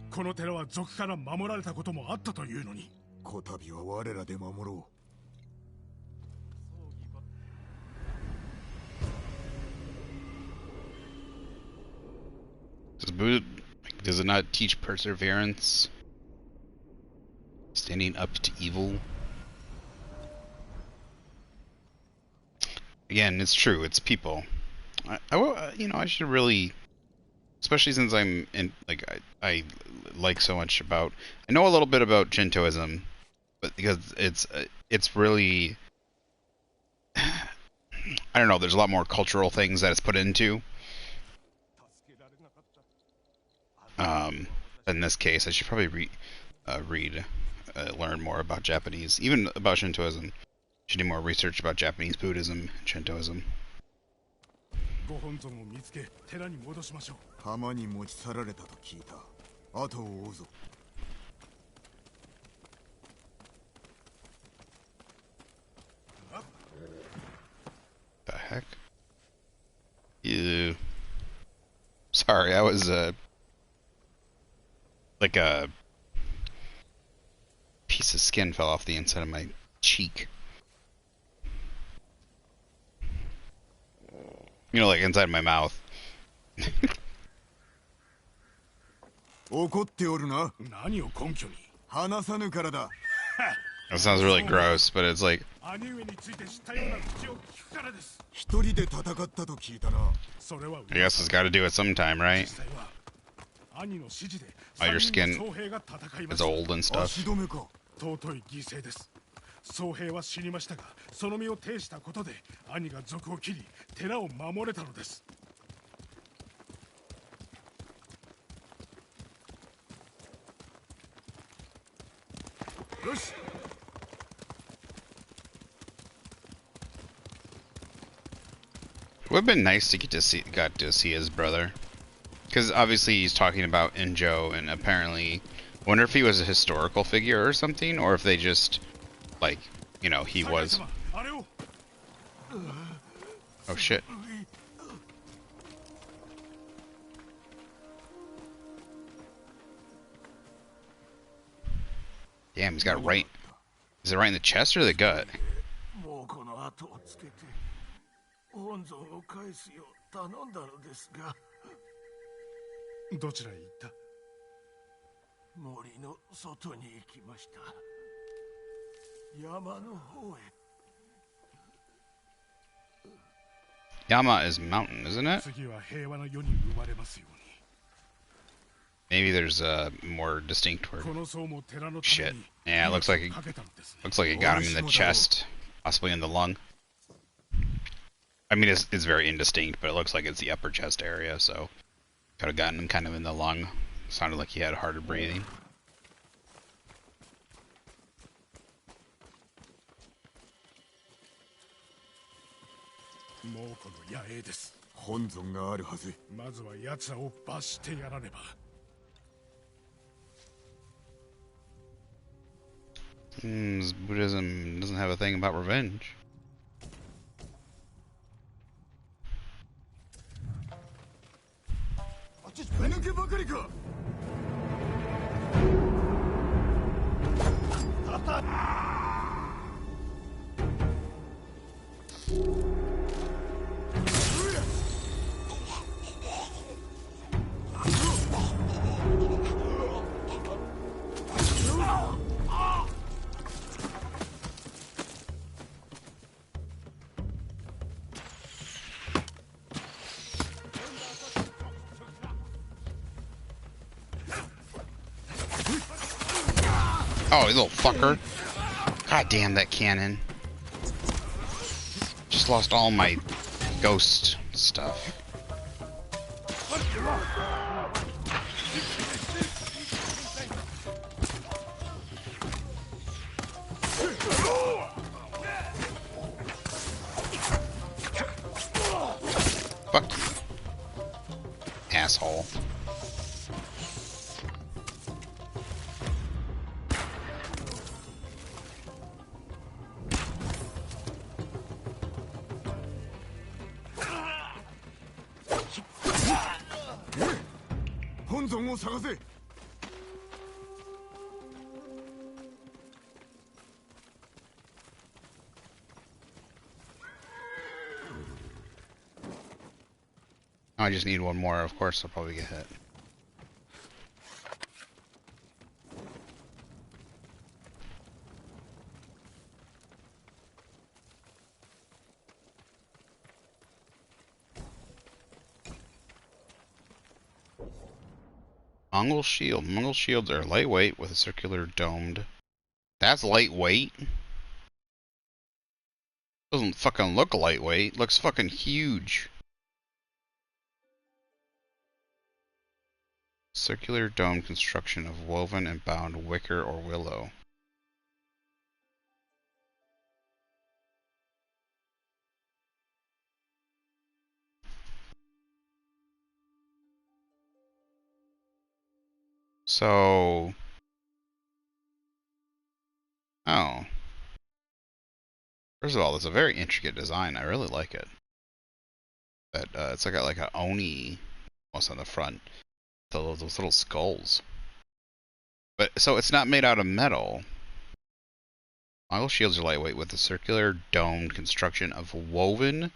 この寺は賊から守られたこともあったというのに。こたびは我らで守ろう。Does it not teach perseverance? Standing up to evil? Again, it's true. It's people. I should really, especially since I'm in, I like so much about. I know a little bit about Shintoism, but because it's really, I don't know. There's a lot more cultural things that it's put into. In this case, I should probably learn more about Japanese, even about Shintoism. Should do more research about Japanese Buddhism and Shintoism. ご本尊を見つけ寺に戻しましょう。浜に持ち去られたと聞いた。後を追うぞ。The heck? Ew. Sorry, I was like a piece of skin fell off the inside of my cheek. You know, like inside my mouth. 怒っておるな。何を根拠に。話さぬからだ。That sounds really gross, but it's like. 兄上について知ったような口を聞くからです。一人で戦ったと聞いたな。それは I guess it's got to do it sometime, right? 実際は兄の指示で Oh, your 三人 skin の僧兵が戦いま is した。 old and 足 stuff. 止めか。尊い犠牲です。僧兵は死にましたが、その身を挺したことで兄が賊を切り寺を守れたのです。よし。It would have been nice to got to see his brother, because obviously he's talking about Injo, and apparently, I wonder if he was a historical figure or something, or if they just, like, you know, he was. Oh shit. Damn, he's got it right. Is it right in the chest or the gut? 本尊を返すよう頼んだのですが。どちらへ行った？森の外に行きました。山の方へ。Yama is mountain, isn't it? 次は平和な世に生まれますように。 Maybe there's a more distinct word. この層も寺のために Shit. Yeah, it looks like it got him in the chest, possibly in the lung. I mean, it's very indistinct, but it looks like it's the upper chest area, so could have gotten him kind of in the lung. Sounded like he had harder breathing. 猛虎の野営です。本尊があるはず。まずは奴らを罰してやらねば。Buddhism doesn't have a thing about revenge. あっちふぬけばかりか。Oh, you little fucker. God damn that cannon. Just lost all my ghost stuff. Fuck you, asshole. I just need one more. Of course, I'll probably get hit. Mongol shield. Mongol shields are lightweight with a circular domed. That's lightweight. Doesn't fucking look lightweight. Looks fucking huge. Circular dome construction of woven and bound wicker or willow. So, oh. First of all, it's a very intricate design. I really like it. But it's like a oni almost on the front. Those little skulls. But so it's not made out of metal. Mongol shields are lightweight with a circular domed construction of woven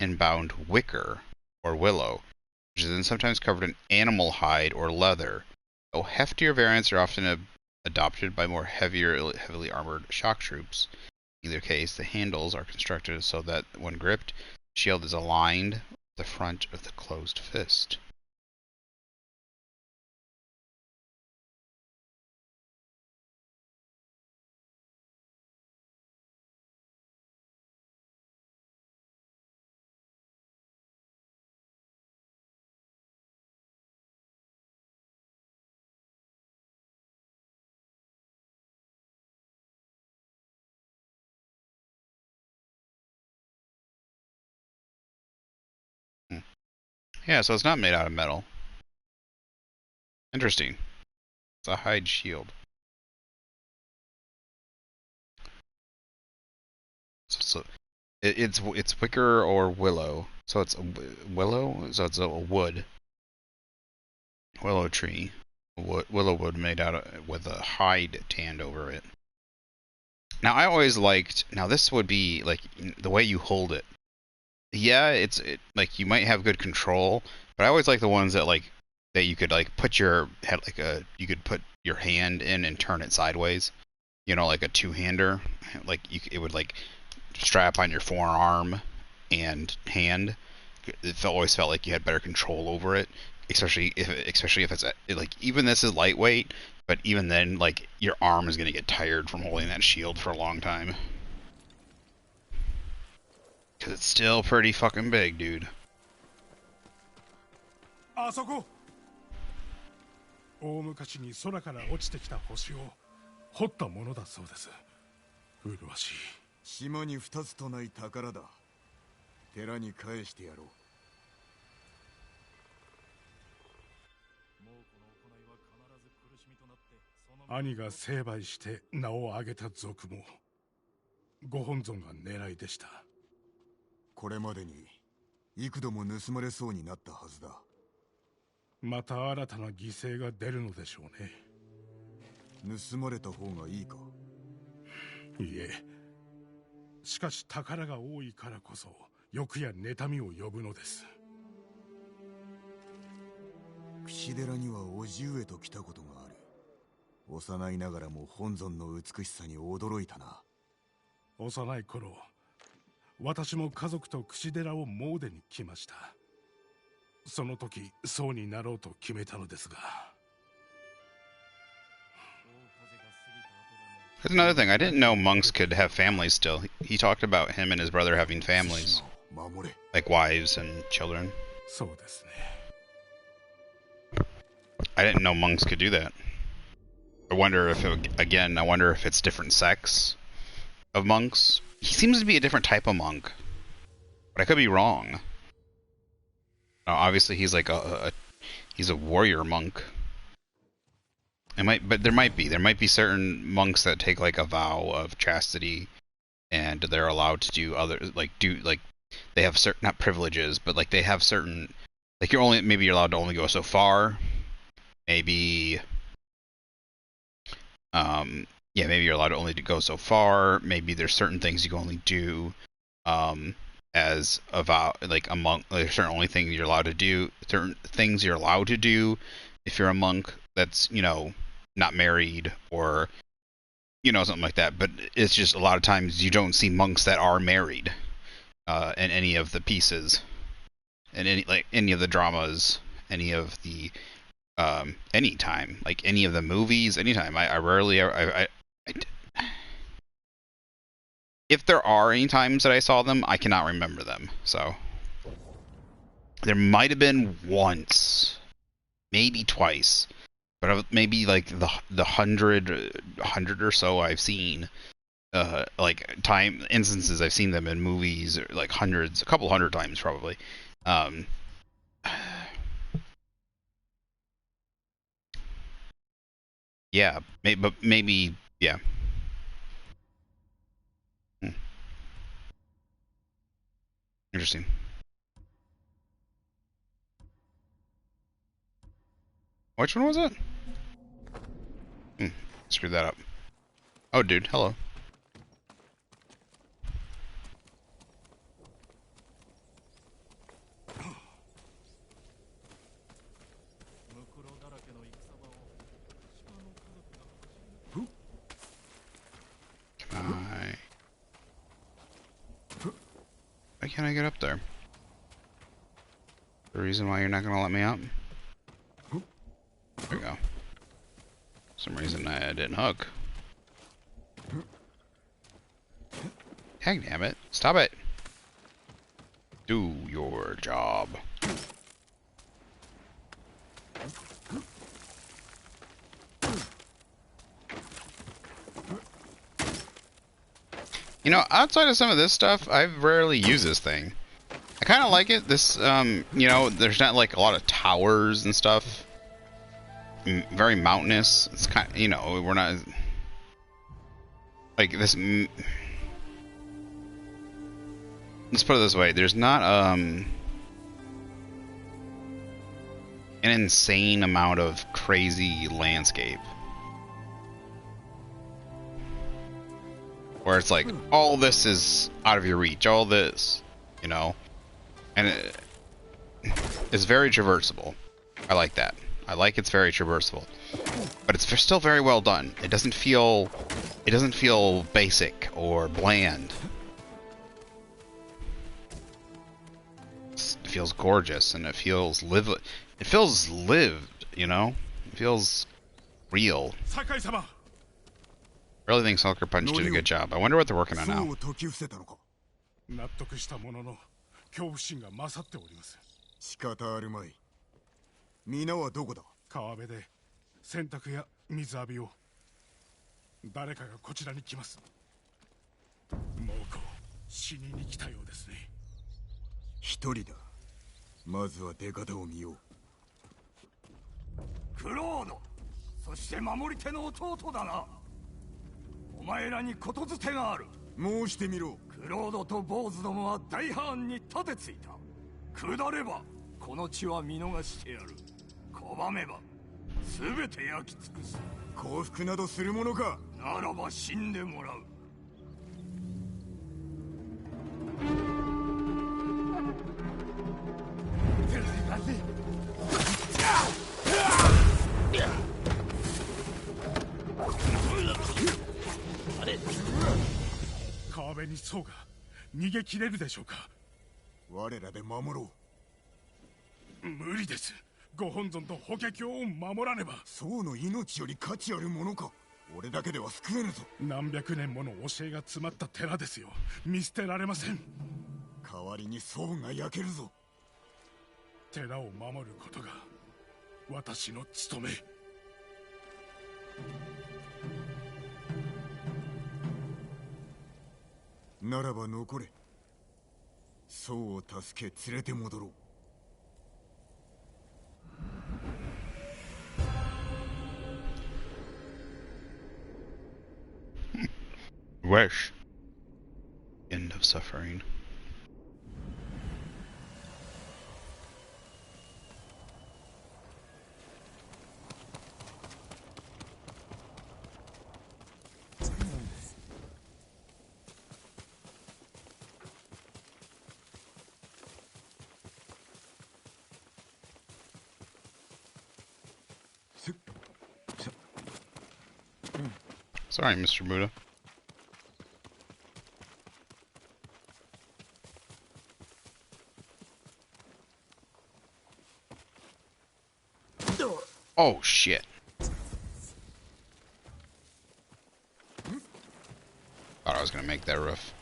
and bound wicker or willow, which is then sometimes covered in animal hide or leather. Though heftier variants are often adopted by more heavily armored shock troops. In either case, the handles are constructed so that when gripped, the shield is aligned with the front of the closed fist. Yeah, so it's not made out of metal. Interesting. It's a hide shield. So it's wicker or willow. So it's a willow. So it's a wood. Willow tree. Willow wood made out of, with a hide tanned over it. Now I always liked. Now this would be like the way you hold it. Yeah, like you might have good control, but I always like the ones that that you could like put your head you could put your hand in and turn it sideways. You know, like a two-hander. Like it would like strap on your forearm and hand. Always felt like you had better control over it, especially if it's like even this is lightweight, but even then like your arm is gonna get tired from holding that shield for a long time. Cause it's still pretty fucking big, dude. あそこ大昔に空から落ちてきた星を掘ったものだそうです。麗しい。島に二つとない宝だ。寺に返してやろう。兄が成敗して名を挙げた族もご本尊が狙いでした。これまでに幾度も盗まれそうになったはずだ。また新たな犠牲が出るのでしょうね。盗まれた方がいいか。いいえ。しかし宝が多いからこそ欲や妬みを呼ぶのです。櫛寺には叔父上と来たことがある。幼いながらも本尊の美しさに驚いたな。幼い頃、私も家族と櫛寺を詣に来ました。その時僧になろうと決めたのですが。That's another thing. I didn't know monks could have families still. He talked about him and his brother having families, 対馬を守れ。 like wives and children. そうですね。 I didn't know monks could do that. I wonder if I wonder if it's different sects of monks. He seems to be a different type of monk, but I could be wrong. Obviously, he's like he's a warrior monk. But there might be certain monks that take like a vow of chastity, and they're allowed to do they have certain, not privileges, but like they have certain, like you're allowed to only go so far. Maybe maybe you're allowed to only go so far. Maybe there's certain things you can only do as a vow, like a monk. There's certain only things you're allowed to do. Certain things you're allowed to do if you're a monk that's, not married, or something like that. But it's just a lot of times you don't see monks that are married in any of the pieces, in any of the dramas, any of the anytime, like any of the movies, anytime. I rarely, if there are any times that I saw them, I cannot remember them. So there might have been once, maybe twice, but maybe like the hundred or so I've seen, like instances I've seen them in movies, or like a couple hundred times probably. Yeah, maybe yeah. Interesting. Which one was it? Screwed that up. Oh, dude, hello. Why can't I get up there? The reason why you're not gonna let me up? There we go. For some reason I didn't hook. Heck damn it. Stop it. Do your job. Outside of some of this stuff, I've rarely used this thing. I kind of like it. This, there's not like a lot of towers and stuff. Very mountainous. It's kind of, we're not like this. Let's put it this way: there's not an insane amount of crazy landscape where it's like all this is out of your reach, all this, and it's very traversable. I like that. I like it's very traversable, but it's still very well done. It doesn't feel basic or bland. It feels gorgeous, and it feels lived. It feels lived, It feels real. Really think Sucker Punch did a good job. I wonder what they're working on now. 納得したものの恐怖心が勝っております。仕方あるまい。皆はどこだ？川辺で洗濯や水浴びを。誰かがこちらに来ます。猛虎、死にに来たようですね。一人だ。まずは出方を見よう。クロード、そして守り手の弟だな。お前らにことづてがある。申してみろ。クロードと坊主どもは大藩に立てついた。下ればこの地は見逃してやる。拒めば全て焼き尽くす。降伏などするものか。ならば死んでもらう。川辺にそうが逃げ切れるでしょうか。我らで守ろう。無理です。ご本尊と法華経を守らねば。宋の命より価値あるものか。俺だけでは救えぬぞ。何百年もの教えが詰まった寺ですよ。見捨てられません。代わりに祖母が焼けるぞ。寺を守ることが私の務め。ならば残れ。僧を助け連れて戻ろう。Wish. End of suffering. Sorry, Mr. Muda. Oh shit. Thought I was gonna make that roof.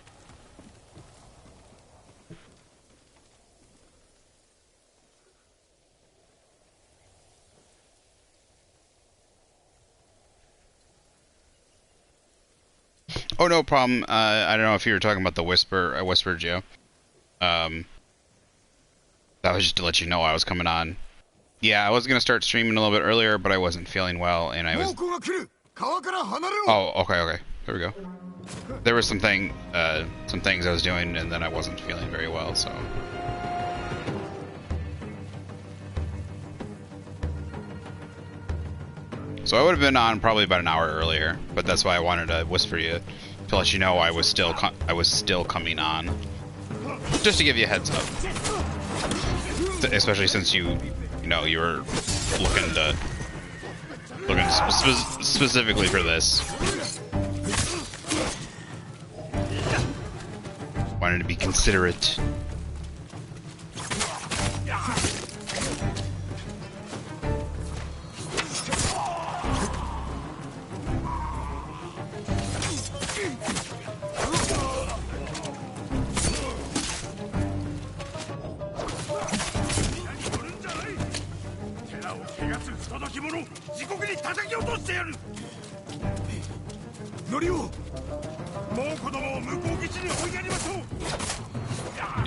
Oh, no problem. I don't know if you were talking about the Whisper, Joe. That was just to let you know I was coming on. Yeah, I was gonna start streaming a little bit earlier, but I wasn't feeling well, and I was... Oh, okay. There we go. There was some things I was doing, and then I wasn't feeling very well, so... So I would have been on probably about an hour earlier, but that's why I wanted to whisper you to let you know I was still coming on, just to give you a heads up. Especially since you were looking specifically for this. Wanted to be considerate.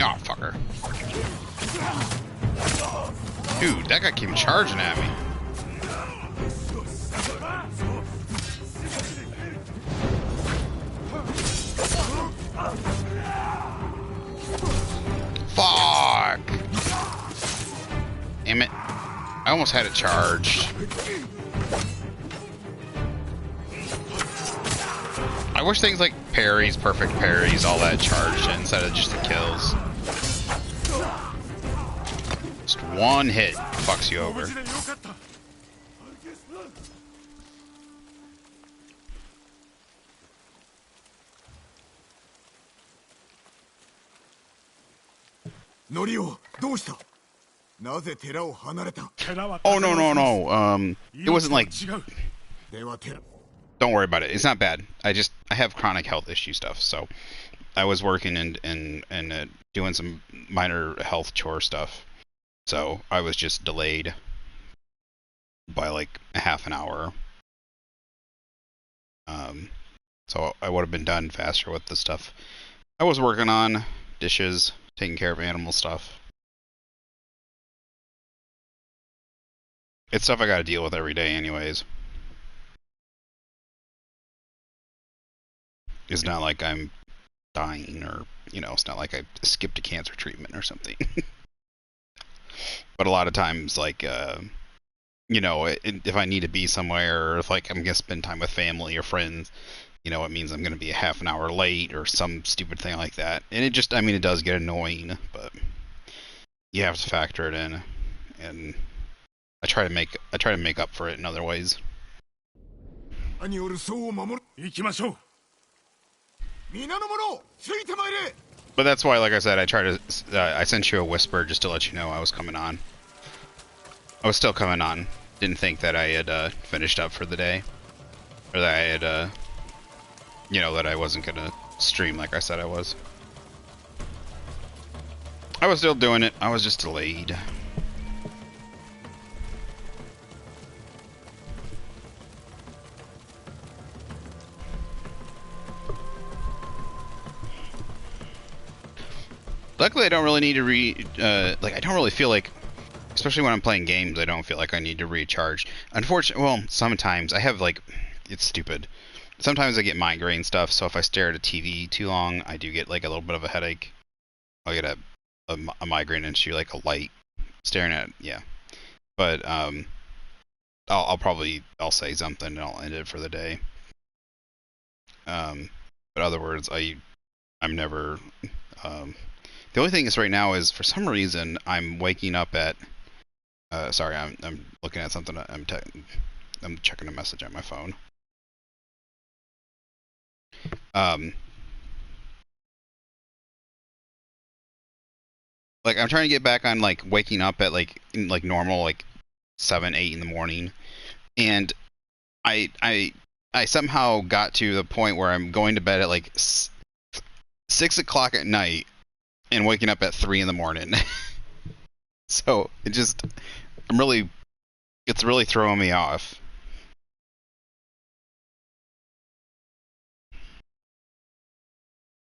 Oh, fucker. Dude, that guy came charging at me. Fuck! Damn it. I almost had it charged. I wish things like parries, perfect parries, all that charged instead of just the kills. Just one hit fucks you over. Oh, no. It wasn't like... Don't worry about it. It's not bad. I have chronic health issue stuff, so I was working and doing some minor health chore stuff. So I was just delayed by like a half an hour. So I would have been done faster with the stuff I was working on, dishes, taking care of animal stuff. It's stuff I gotta deal with every day anyways. It's not like I'm dying or, it's not like I skipped a cancer treatment or something. But a lot of times, like, if I need to be somewhere, or if, like, I'm going to spend time with family or friends, it means I'm going to be a half an hour late or some stupid thing like that. And it just, it does get annoying, but you have to factor it in. And I try to make up for it in other ways. But that's why, like I said, I sent you a whisper just to let you know I was coming on. I was still coming on. Didn't think that I had finished up for the day. or that I had, you know, that I wasn't gonna stream like I said I was. I was still doing it. I was just delayed. Luckily, I don't really need to like, I don't really feel like, especially when I'm playing games, I don't feel like I need to recharge. Unfortunately, well, sometimes I have, like, it's stupid. Sometimes I get migraine stuff, so if I stare at a TV too long, I do get, like, a little bit of a headache. I'll get a migraine issue, like a light staring at it, yeah. But, I'll say something and I'll end it for the day. But other words, I'm never, the only thing is right now is, for some reason, I'm waking up at, sorry, I'm looking at something, I'm checking a message on my phone. Like, I'm trying to get back on, like, waking up at, like, normal, like, 7, 8 in the morning, and I somehow got to the point where I'm going to bed at, like, 6 o'clock at night, and waking up at 3 in the morning. So, it's really throwing me off.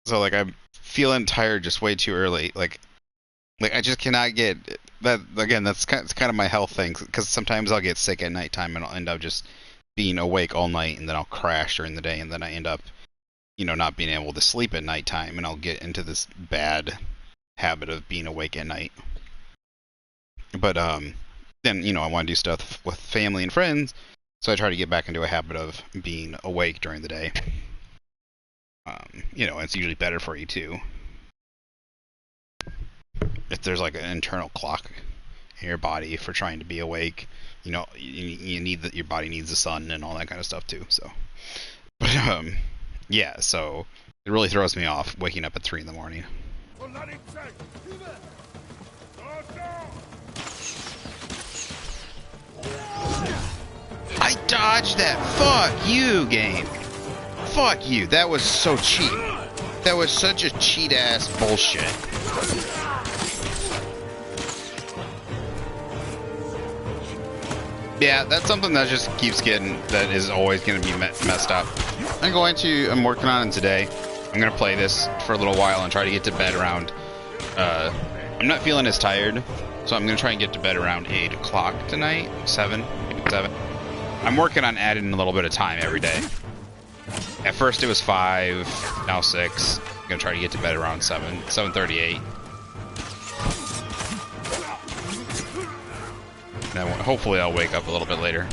So, like, I'm feeling tired just way too early. Like I just cannot get that. Again, it's kind of my health thing, because sometimes I'll get sick at nighttime and I'll end up just being awake all night, and then I'll crash during the day, and then I end up, you know, not being able to sleep at nighttime, and I'll get into this bad habit of being awake at night. But then, you know, I want to do stuff with family and friends, so I try to get back into a habit of being awake during the day. You know, it's usually better for you too. If there's like an internal clock in your body for trying to be awake, you know, you need that, your body needs the sun and all that kind of stuff too. So, but yeah, so it really throws me off waking up at 3 in the morning. I dodged that. Fuck you, game. Fuck you. That was so cheap. That was such a cheat ass bullshit. Yeah, that's something that just keeps getting, that is always going to be messed up. I'm working on it today. I'm going to play this for a little while and try to get to bed around, I'm not feeling as tired, so I'm going to try and get to bed around 8 o'clock tonight, 7, maybe 7. I'm working on adding a little bit of time every day. At first it was 5, now 6. I'm going to try to get to bed around 7, 7:38. And then hopefully I'll wake up a little bit later.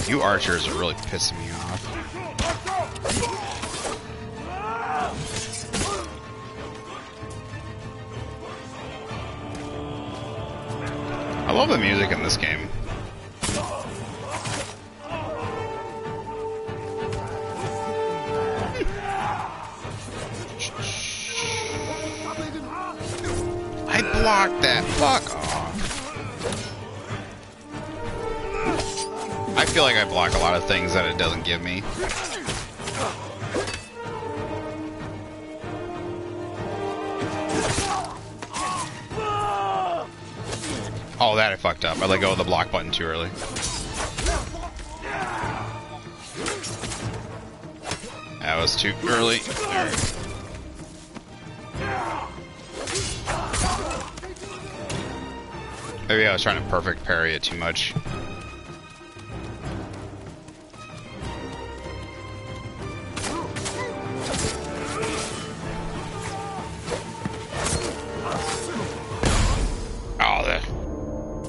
You archers are really pissing me off. I love the music in this game. I blocked that. Fuck off. I feel like I block a lot of things that it doesn't give me. Oh, that I fucked up. I let go of the block button too early. That was too early. Right. Maybe I was trying to perfect parry it too much.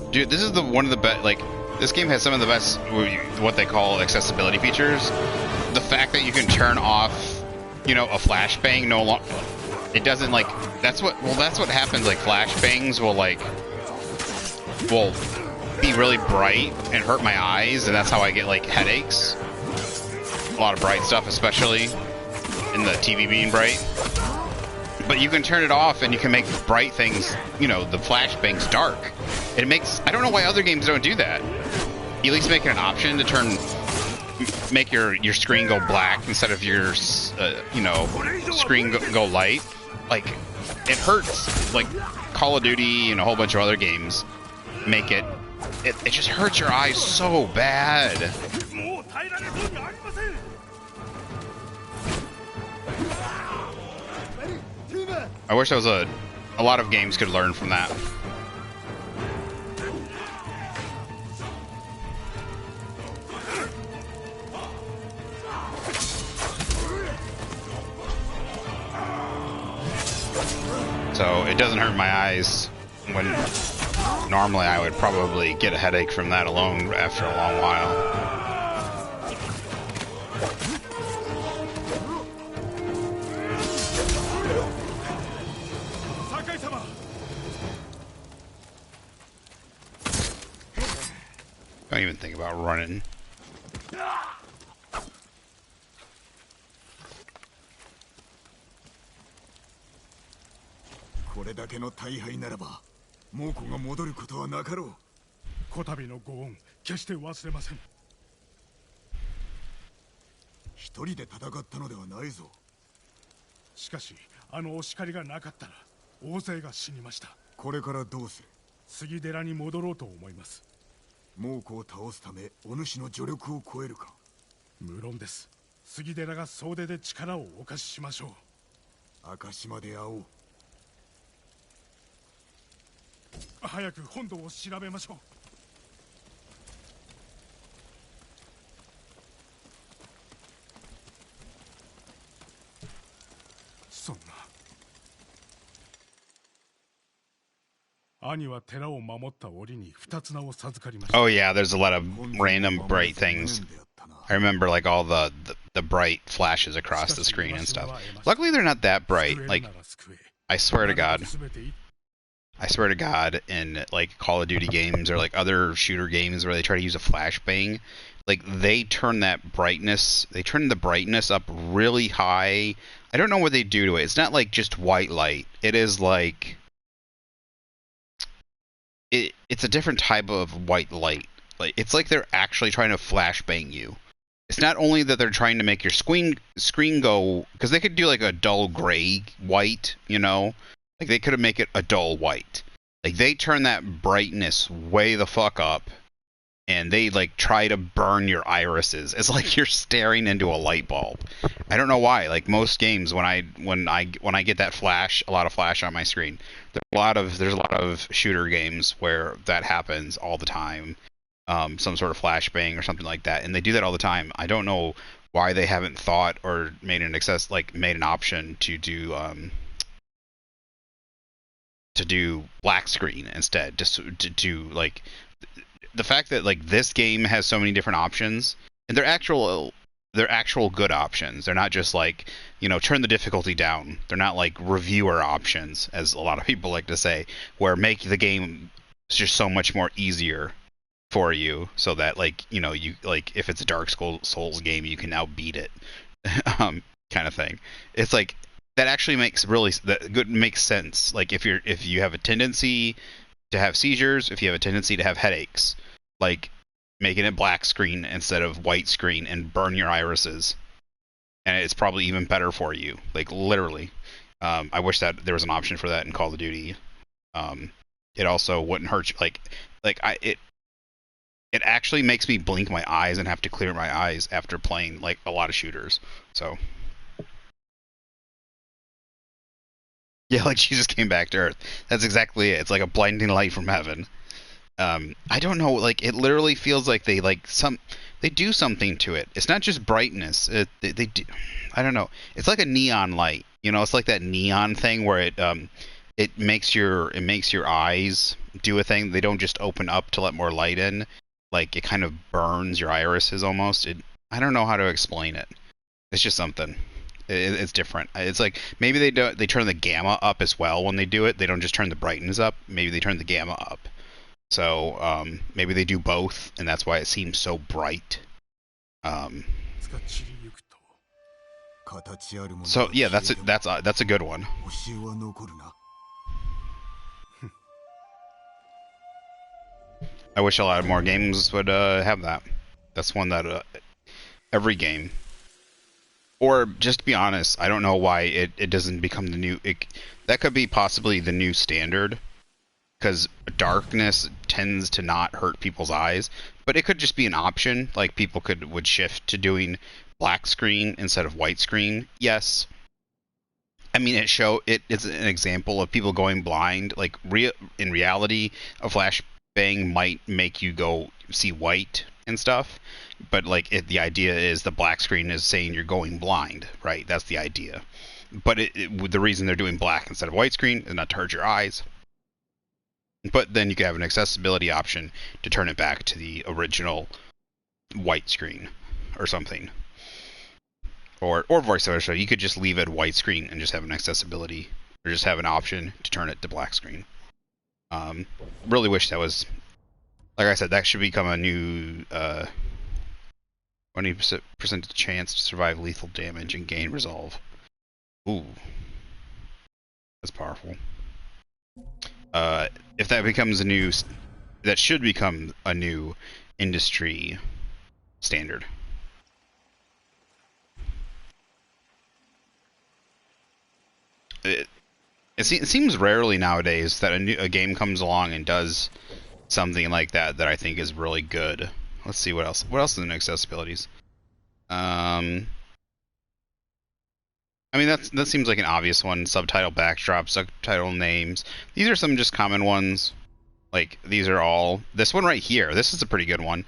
Dude, this is one of the best, like, this game has some of the best, what they call accessibility features. The fact that you can turn off, you know, a flashbang no longer, it doesn't, like, that's what happens, like, flashbangs will be really bright and hurt my eyes, and that's how I get, like, headaches. A lot of bright stuff, especially in the TV being bright. but you can turn it off and you can make bright things, you know, the flashbangs dark. It makes, I don't know why other games don't do that. You at least make it an option to turn, make your screen go black instead of your, you know, screen go light. Like, it hurts. Like, Call of Duty and a whole bunch of other games make it just hurts your eyes so bad. I wish there was a lot of games could learn from that. So it doesn't hurt my eyes when normally I would probably get a headache from that alone after a long while. Don't even think about running. これだけの大敗ならば猛虎が戻ることはなかろう。こたびのご恩決して忘れません。一人で戦ったのではないぞ。しかしあのお叱りがなかったら大勢が死にました。これからどうする？杉寺に戻ろうと思います。猛虎を倒すためお主の助力を超えるか？無論です。杉寺が総出で力をお貸ししましょう。赤島で会おう。早く本土を調べましょう。そんな。兄は寺を守った折に二つ名を授かりました。 Oh yeah, there's a lot of random bright things. I remember like all the bright flashes across the screen and stuff. Luckily they're not that bright. Like, I swear to God, in like Call of Duty games or like other shooter games where they try to use a flashbang, like they turn the brightness up really high. I don't know what they do to it. It's not like just white light. It is like it's a different type of white light. Like it's like they're actually trying to flashbang you. It's not only that they're trying to make your screen go, because they could do like a dull gray white, you know, like they could have make it a dull white. Like they turn that brightness way the fuck up, and they like try to burn your irises. It's like you're staring into a light bulb. I don't know why. Like most games, when I get that flash, a lot of flash on my screen, there's a lot of shooter games where that happens all the time. Some sort of flashbang or something like that, and they do that all the time. I don't know why they haven't thought or made an option to do black screen instead. Just to do like the fact that like this game has so many different options, and they're actual good options. They're not just like, you know, turn the difficulty down. They're not like reviewer options, as a lot of people like to say, where make the game just so much more easier for you, so that like, you know, you like if it's a Dark Souls game, you can now beat it, kind of thing. It's like that actually makes sense. Like if you have a tendency to have seizures, if you have a tendency to have headaches, like making it black screen instead of white screen and burn your irises, and it's probably even better for you. Like literally, I wish that there was an option for that in Call of Duty. It also wouldn't hurt you. It actually makes me blink my eyes and have to clear my eyes after playing like a lot of shooters. So yeah, like Jesus came back to Earth. That's exactly it. It's like a blinding light from heaven. I don't know, like it literally feels like they do something to it. It's not just brightness. They do, I don't know. It's like a neon light. You know, it's like that neon thing where it makes your eyes do a thing. They don't just open up to let more light in. Like it kind of burns your irises almost. I don't know how to explain it. It's just something. It's different. It's like maybe they turn the gamma up as well when they do it. They don't just turn the brightness up. Maybe they turn the gamma up. So maybe they do both, and that's why it seems so bright. 形あるもの So は yeah, 消えても that's a good one. 教えは残るな。 I wish a lot more games would have that. That's one that every game, or just to be honest, I don't know why it doesn't become the new. That could be possibly the new standard, because darkness tends to not hurt people's eyes, but it could just be an option. Like people would shift to doing black screen instead of white screen. Yes, I mean it's an example of people going blind. Like in reality, a flashbang might make you go see white and stuff, but like the idea is the black screen is saying you're going blind, right? That's the idea. But the reason they're doing black instead of white screen is not to hurt your eyes. But then you could have an accessibility option to turn it back to the original white screen or something. Or vice versa. You could just leave it white screen and just have an accessibility, or just have an option to turn it to black screen. Really wish that was, like I said, that should become a new 20% chance to survive lethal damage and gain resolve. Ooh, that's powerful. If that becomes that should become a new industry standard. It seems rarely nowadays that a game comes along and does something like that I think is really good. Let's see what else. What else is in accessibilities? I mean that seems like an obvious one. Subtitle backdrop, subtitle names. These are some just common ones. Like these are all. This one right here. This is a pretty good one.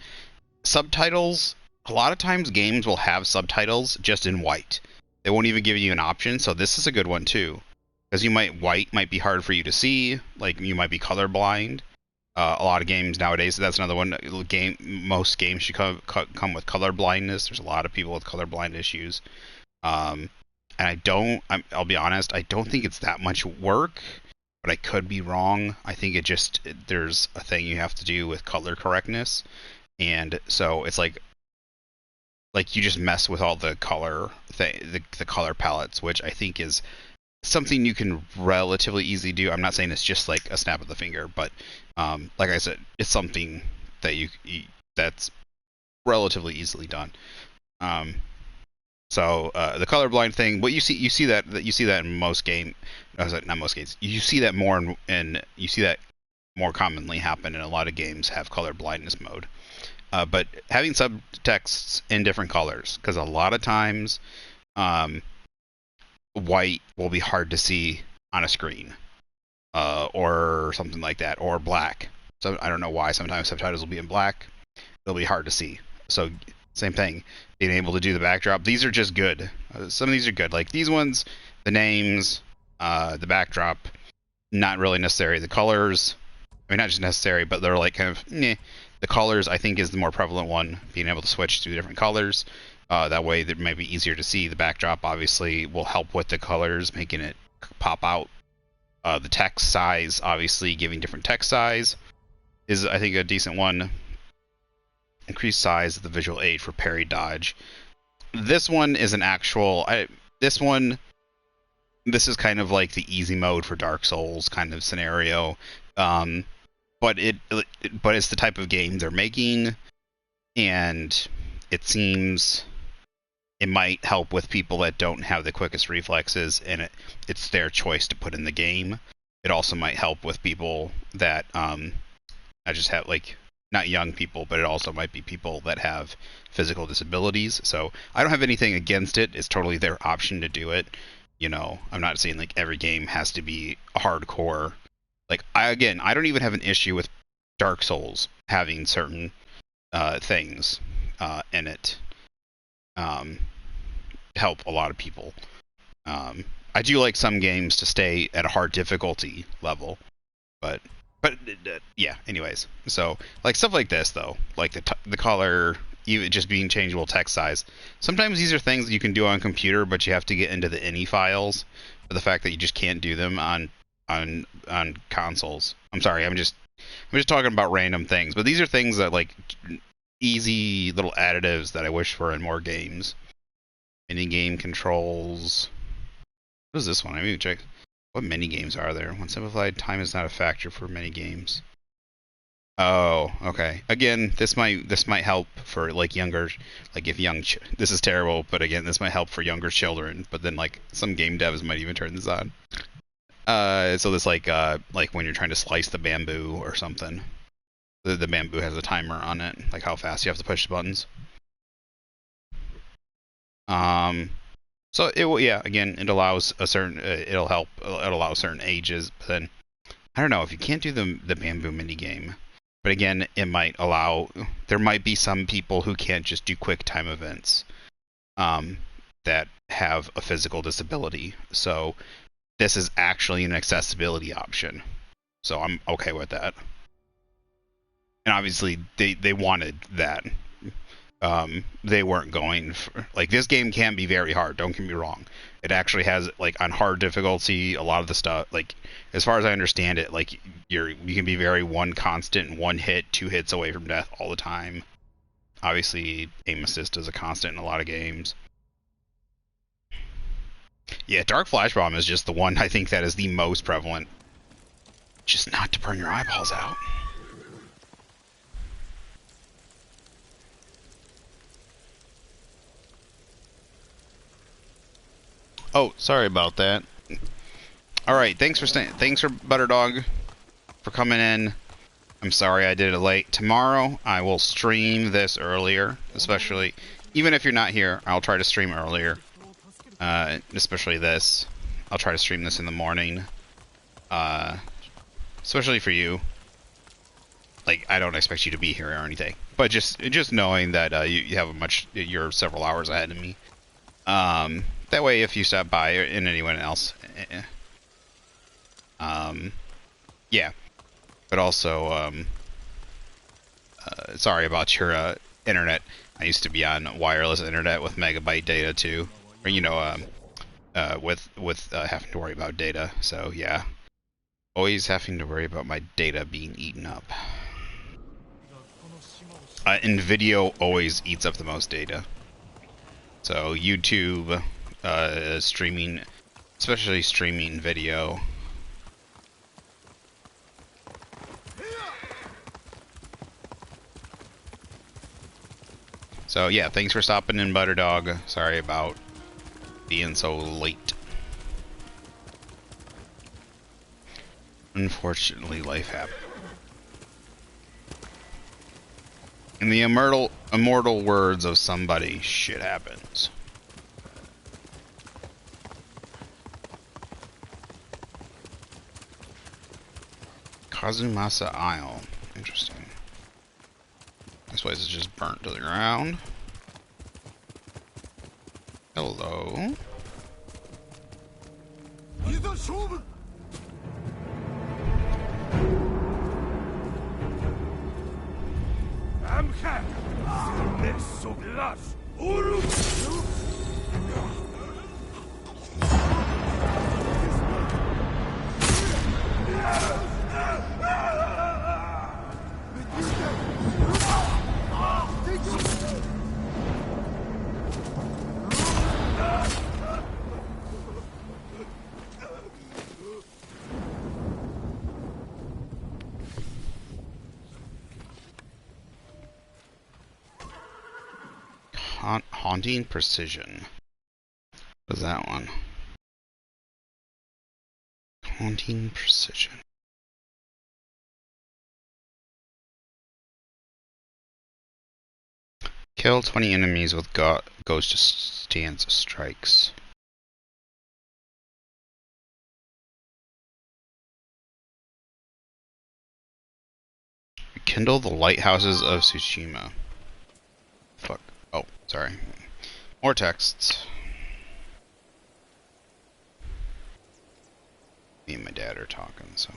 Subtitles. A lot of times games will have subtitles just in white. They won't even give you an option. So this is a good one too. Because white might be hard for you to see, like you might be colorblind. A lot of games nowadays, so that's another one. Most games should come with color blindness. There's a lot of people with colorblind issues, and I'll be honest, I don't think it's that much work, but I could be wrong. I think there's a thing you have to do with color correctness, and so it's like you just mess with all the color the color palettes, which I think is something you can relatively easily do. I'm not saying it's just like a snap of the finger, but like I said, it's something that that's relatively easily done. So the colorblind thing, but you see that in most games. Not most games. You see that more you see that more commonly happen in a lot of games have color blindness mode. But having subtexts in different colors, because a lot of times white will be hard to see on a screen, or something like that, or black. So I don't know why. Sometimes subtitles will be in black. They'll be hard to see. So same thing. Being able to do the backdrop. These are just good. Some of these are good. Like these ones, the names, the backdrop, not really necessary. The colors, I mean, not just necessary, but they're like kind of, The colors, I think, is the more prevalent one. Being able to switch to different colors. That way, it may be easier to see. The backdrop, obviously, will help with the colors, making it pop out. The text size, obviously, giving different text size is, I think, a decent one. Increased size of the visual aid for parry dodge. This one is an actual. This is kind of like the easy mode for Dark Souls kind of scenario. But it's the type of game they're making, and it seems it might help with people that don't have the quickest reflexes, and it's their choice to put in the game. It also might help with people that I just have, like, not young people, but it also might be people that have physical disabilities. So I don't have anything against it. It's totally their option to do it. I'm not saying like every game has to be hardcore. Like I don't even have an issue with Dark Souls having certain things in it. Help a lot of people. I do like some games to stay at a hard difficulty level, but yeah. Anyways, so like stuff like this though, like the color, even just being changeable text size. Sometimes these are things that you can do on computer, but you have to get into the INI files. But the fact that you just can't do them on consoles. I'm sorry. I'm just talking about random things, but these are things that like easy little additives that I wish were in more games. Mini game controls. What is this one? I need to check. What mini games are there? When simplified, time is not a factor for mini games. Oh, okay. Again, this might help for like younger, like if young. This is terrible, but again, this might help for younger children. But then like some game devs might even turn this on. So this like when you're trying to slice the bamboo or something, the bamboo has a timer on it, like how fast you have to push the buttons. So it will, yeah. Again, it allows a certain, it'll help. It'll allow certain ages. But then I don't know if you can't do the bamboo mini game. But again, it might allow. There might be some people who can't just do quick time events, that have a physical disability. So this is actually an accessibility option. So I'm okay with that. And obviously they wanted that. They weren't going for, like, this game can be very hard, don't get me wrong. It actually has, like, on hard difficulty, a lot of the stuff, like, as far as I understand it, like, you can be very one constant, one hit, 2 hits away from death all the time. Obviously aim assist is a constant in a lot of games. Yeah, Dark Flash Bomb is just the one I think that is the most prevalent. Just not to burn your eyeballs out. Oh, sorry about that. All right, thanks for Butterdog for coming in. I'm sorry I did it late. Tomorrow I will stream this earlier, especially even if you're not here. I'll try to stream earlier, especially this. I'll try to stream this in the morning, especially for you. Like, I don't expect you to be here or anything, but just knowing that you have you're several hours ahead of me. That way, if you stop by, and anyone else, yeah. But also, sorry about your internet. I used to be on wireless internet with megabyte data too, or with having to worry about data. So yeah, always having to worry about my data being eaten up. And video always eats up the most data. So YouTube, streaming, especially streaming video. So yeah, thanks for stopping in, Butterdog. Sorry about being so late. Unfortunately, life happened. In the immortal words of somebody, shit happens. Kazumasa Isle. Interesting. This place is just burnt to the ground. Hello. Haunting Precision. What is that one? Haunting Precision. Kill 20 enemies with Ghost Stance Strikes. Rekindle the lighthouses of Tsushima. Fuck. Oh, sorry. More texts. Me and my dad are talking, so.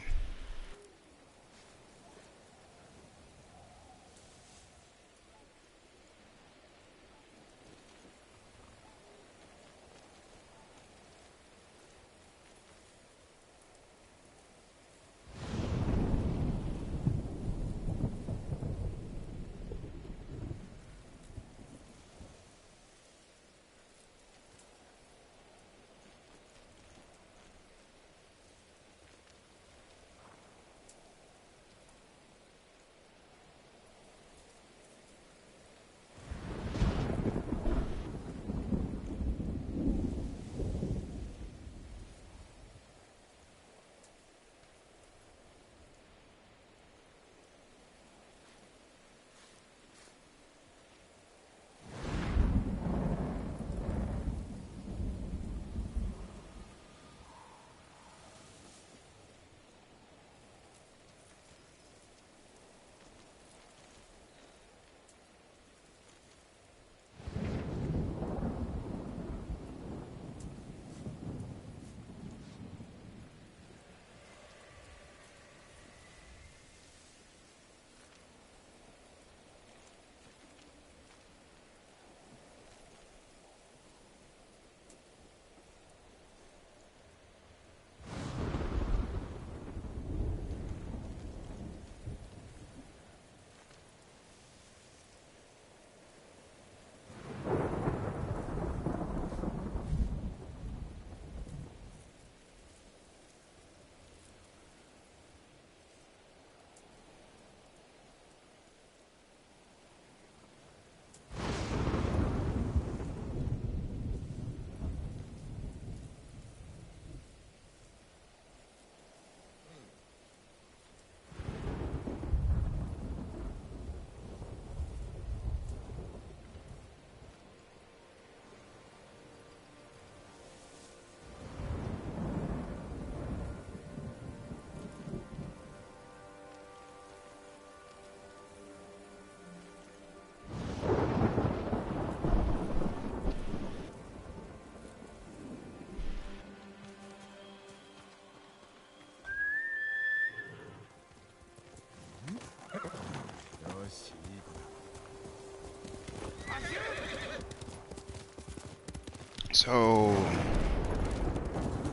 So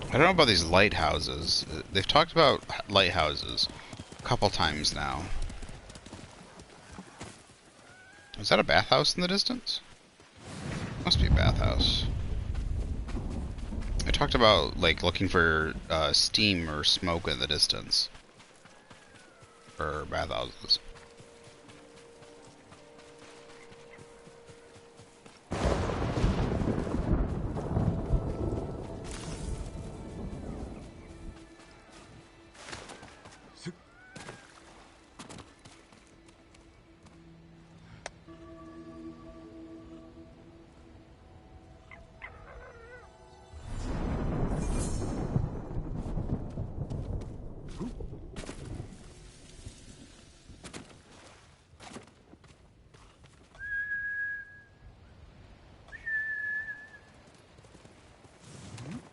I don't know about these lighthouses. They've talked about lighthouses a couple times now. Is that a bathhouse in the distance? Must be a bathhouse. I talked about like looking for steam or smoke in the distance for bathhouses.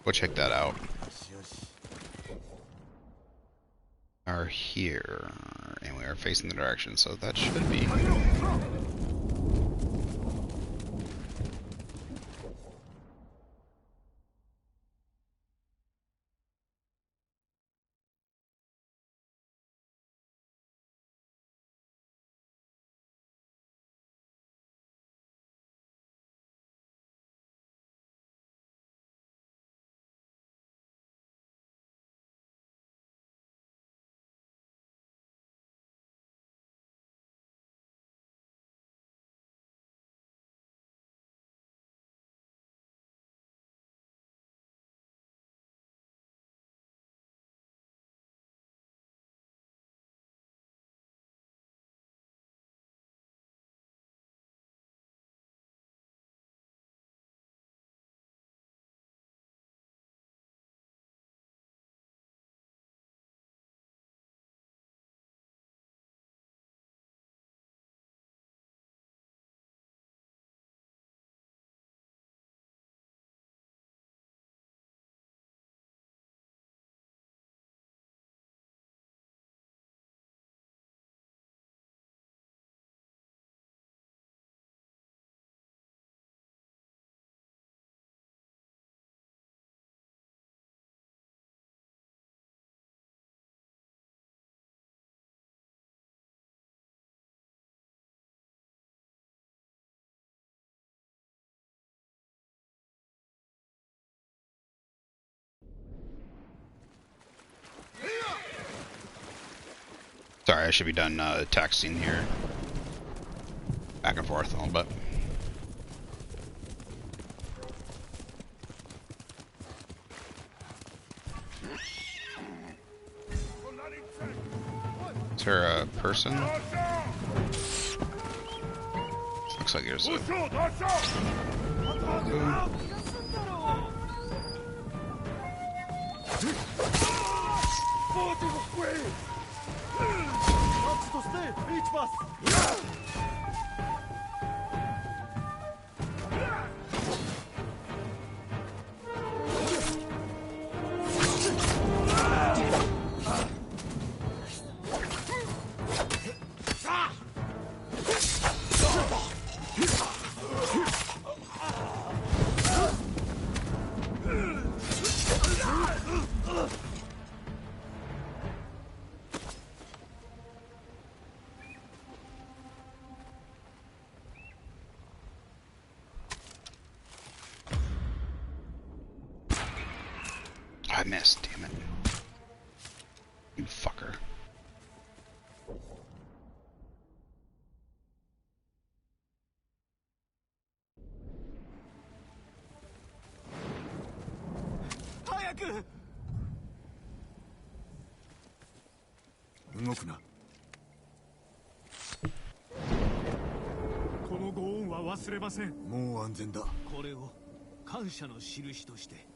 We'll check that out. Are here, and we are facing the direction, so that should be. Sorry, I should be done texting here. Back and forth a little bit. Is there a person? Looks like there's a... I missed, damn it. You fucker.もう安全だ。これを感謝の印として。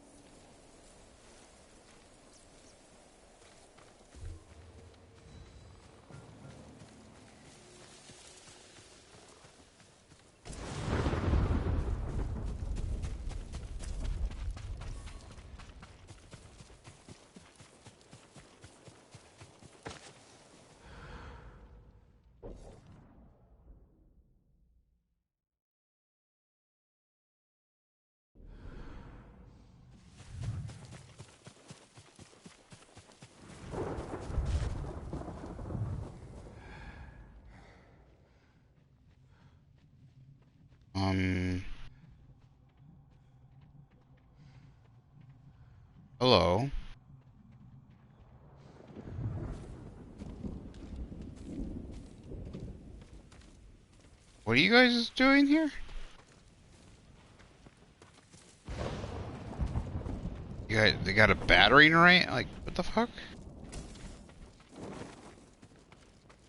Hello. What are you guys doing here? You guys, they got a battery right? Like, what the fuck?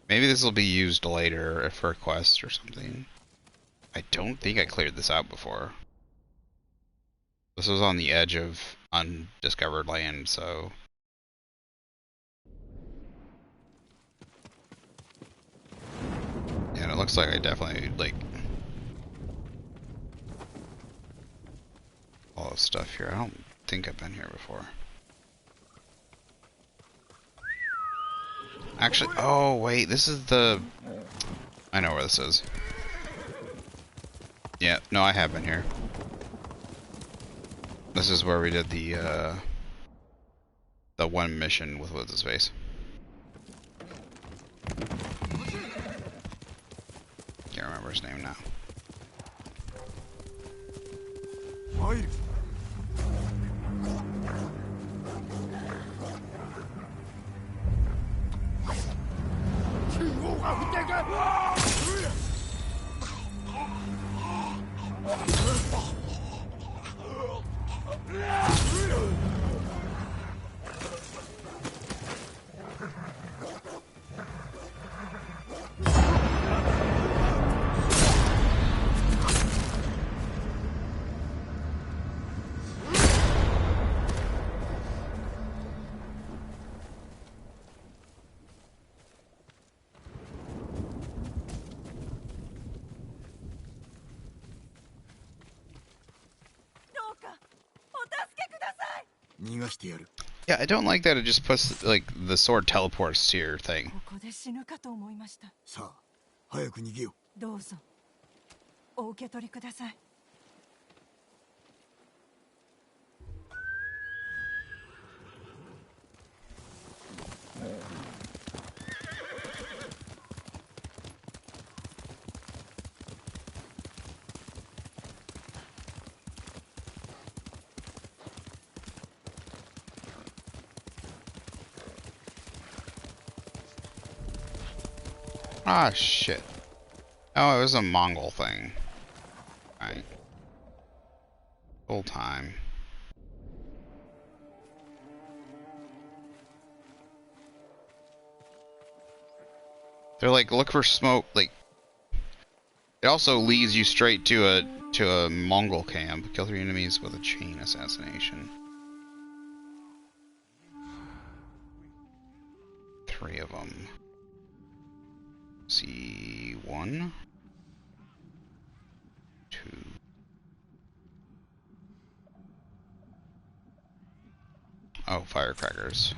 Maybe this will be used later for a quest or something. I don't think I cleared this out before. This was on the edge of undiscovered land, so... Yeah, it looks like I definitely, like... all this stuff here. I don't think I've been here before. Actually, oh wait, this is the... I know where this is. Yeah, no, I have been here. This is where we did the one mission with what's his face. Can't remember his name now. Yeah, I don't like that it just puts, like, the sword teleports to your thing. ここで死ぬかと思いました。さあ早く逃げよどうぞお受け取りください。Ah, shit. Oh, it was a Mongol thing. Right. Full time. They're like, look for smoke, like... It also leads you straight to a Mongol camp. Kill 3 enemies with a chain assassination. 3 of them. See, 1, 2. Oh, firecrackers.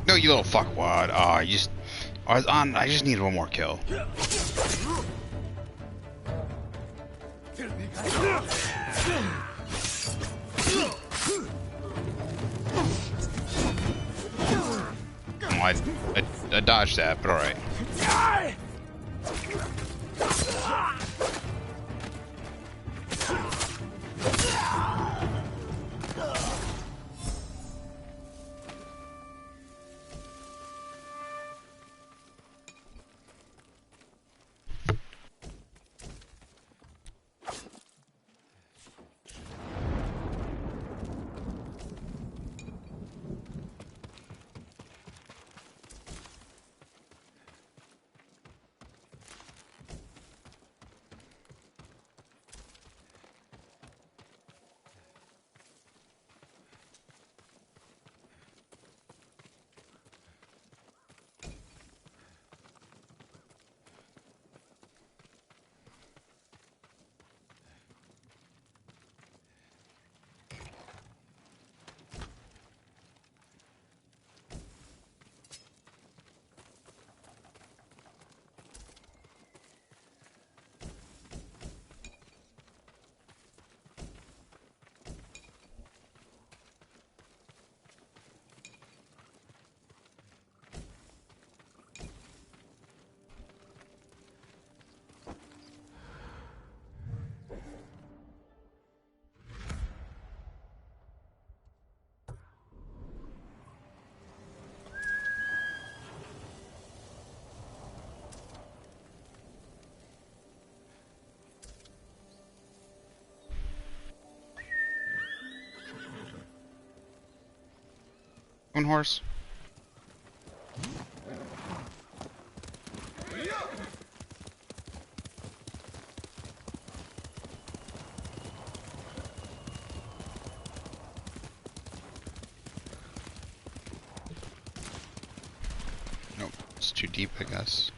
No, you little fuckwad. Oh, you just... I just need one more kill. I dodged that, but alright. One horse. Nope, it's too deep, I guess.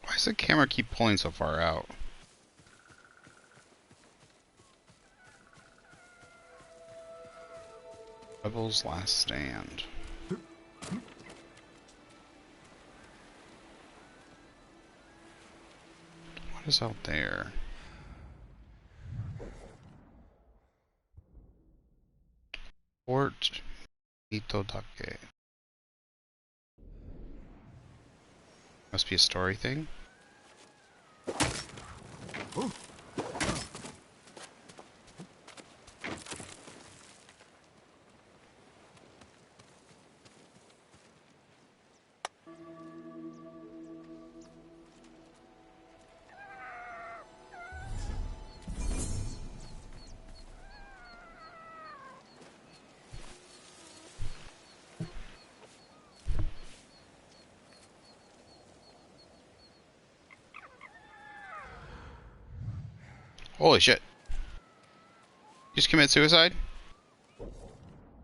Why does the camera keep pulling so far out? Rebel's Last Stand. What is out there? Fort Itodake. Must be a story thing. Holy shit. Just commit suicide?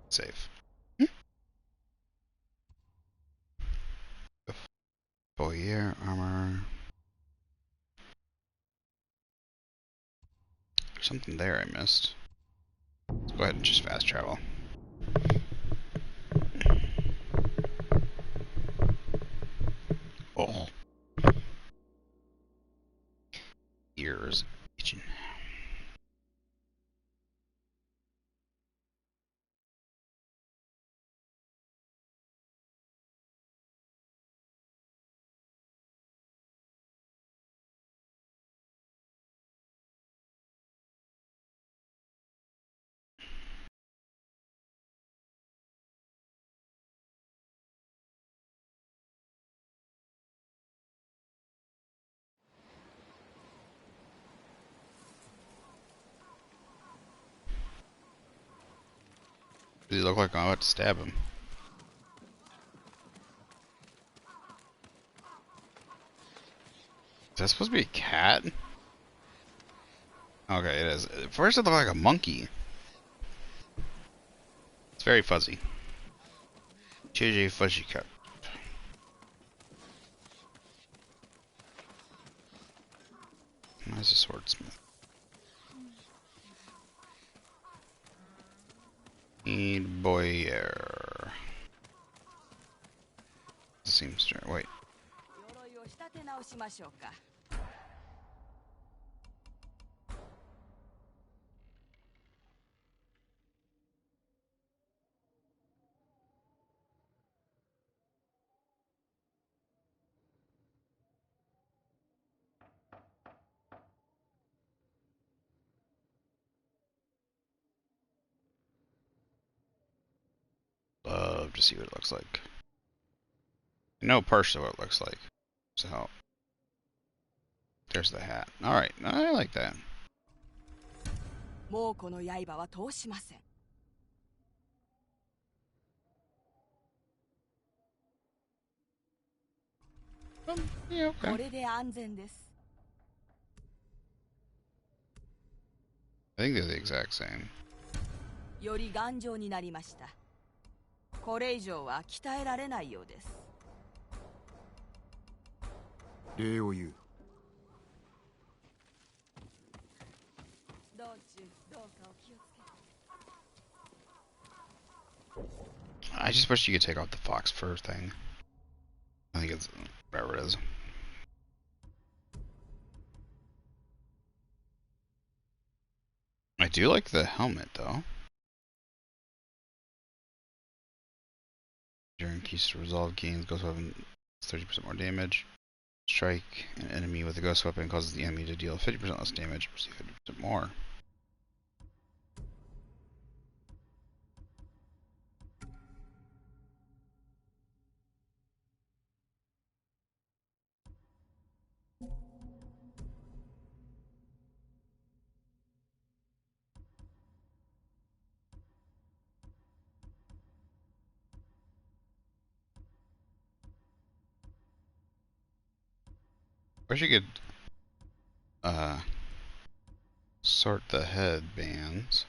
Save. Boyer armor. There's something there I missed. Let's go ahead and just fast travel. Oh. Ears itching. Does he look like I'm about to stab him? Is that supposed to be a cat? Okay, it is. At first it looked like a monkey. It's very fuzzy. JJ Fuzzy Cat. Where's the swordsmith? Need Boyer. Seamster. Wait. Love to see what it looks like. I know partially what it looks like. So there's the hat. Alright, I like that. Yeah, okay. I think they're the exact same. より頑丈になりました。これ以上は鍛えられないようです。礼を言う。道中どうかお気をつけて。 I just wish you could take out the fox fur thing. I think it's whatever it is. I do like the helmet though. During keys to resolve gains ghost weapon 30% more damage. Strike an enemy with a ghost weapon causes the enemy to deal 50% less damage, receive 50% more. Wish you could sort the headbands.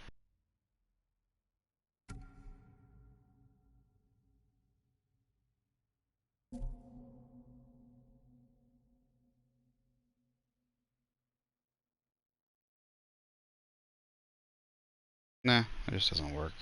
Nah, it just doesn't work.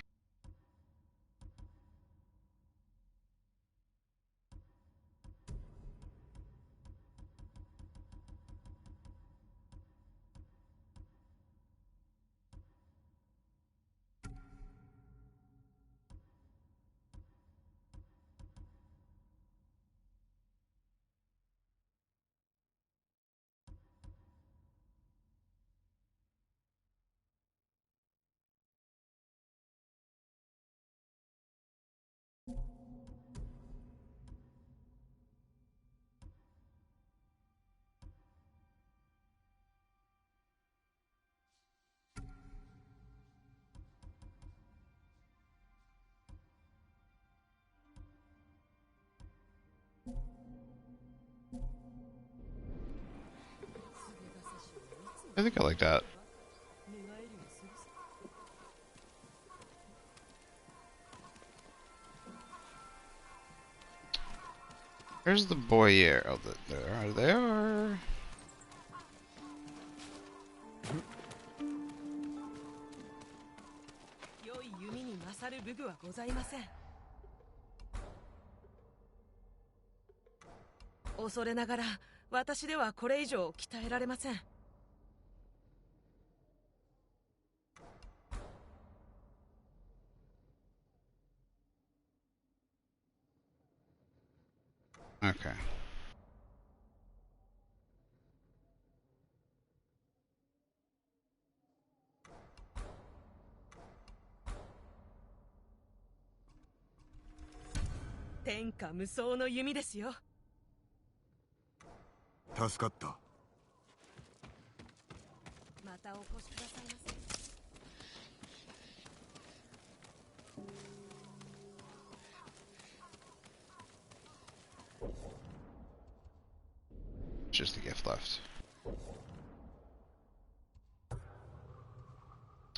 I think I like that. Where's the boyer? Oh, there they are. Okay. Just a gift left.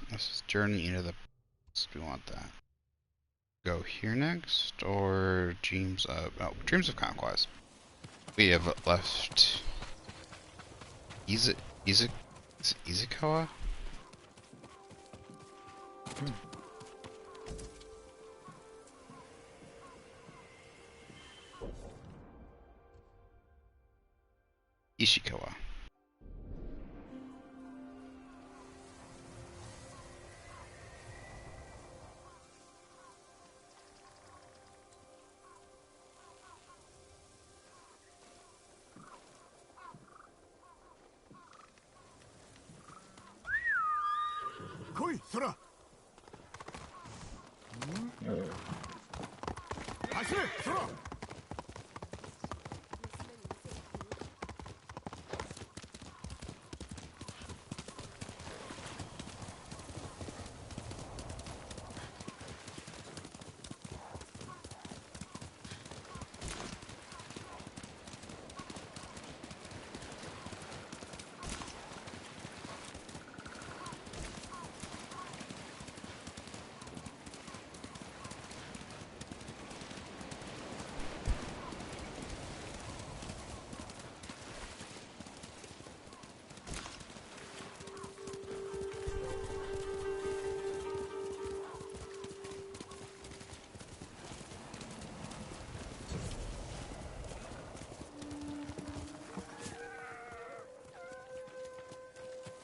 This is journey into the. Do we want that? Go here next, or Dreams of Dreams of Conquest. We have left. Izukawa? Ishikawa.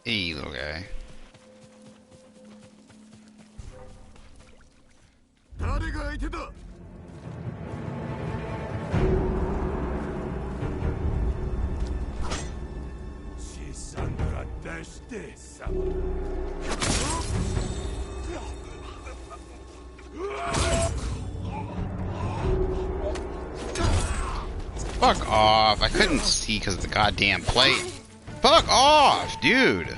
Hey, little guy. Fuck off. I couldn't see because of the goddamn plate. Fuck off, dude.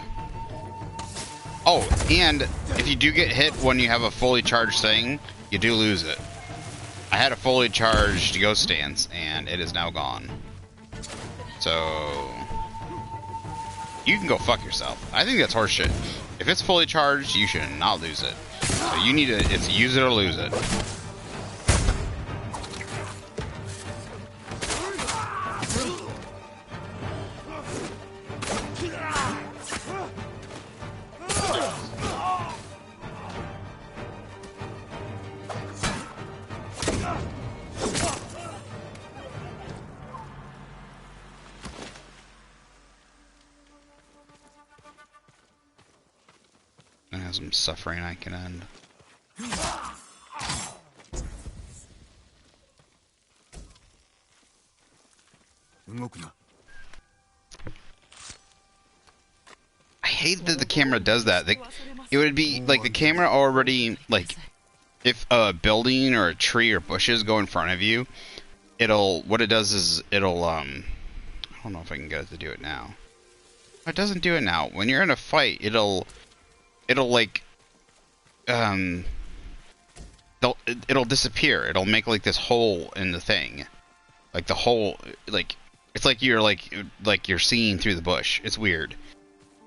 Oh, and if you do get hit when you have a fully charged thing, you do lose it. I had a fully charged ghost stance, and it is now gone. So you can go fuck yourself. I think that's horseshit. If it's fully charged, you should not lose it. So you need to, it's use it or lose it. I have some suffering I can end. I hate that the camera does that. It would be like the camera already, like, if a building or a tree or bushes go in front of you, what it does is it'll, I don't know if I can get it to do it now. It doesn't do it now. When you're in a fight, it'll like, it'll disappear. It'll make like this hole in the thing. Like the hole, like, it's like you're seeing through the bush. It's weird.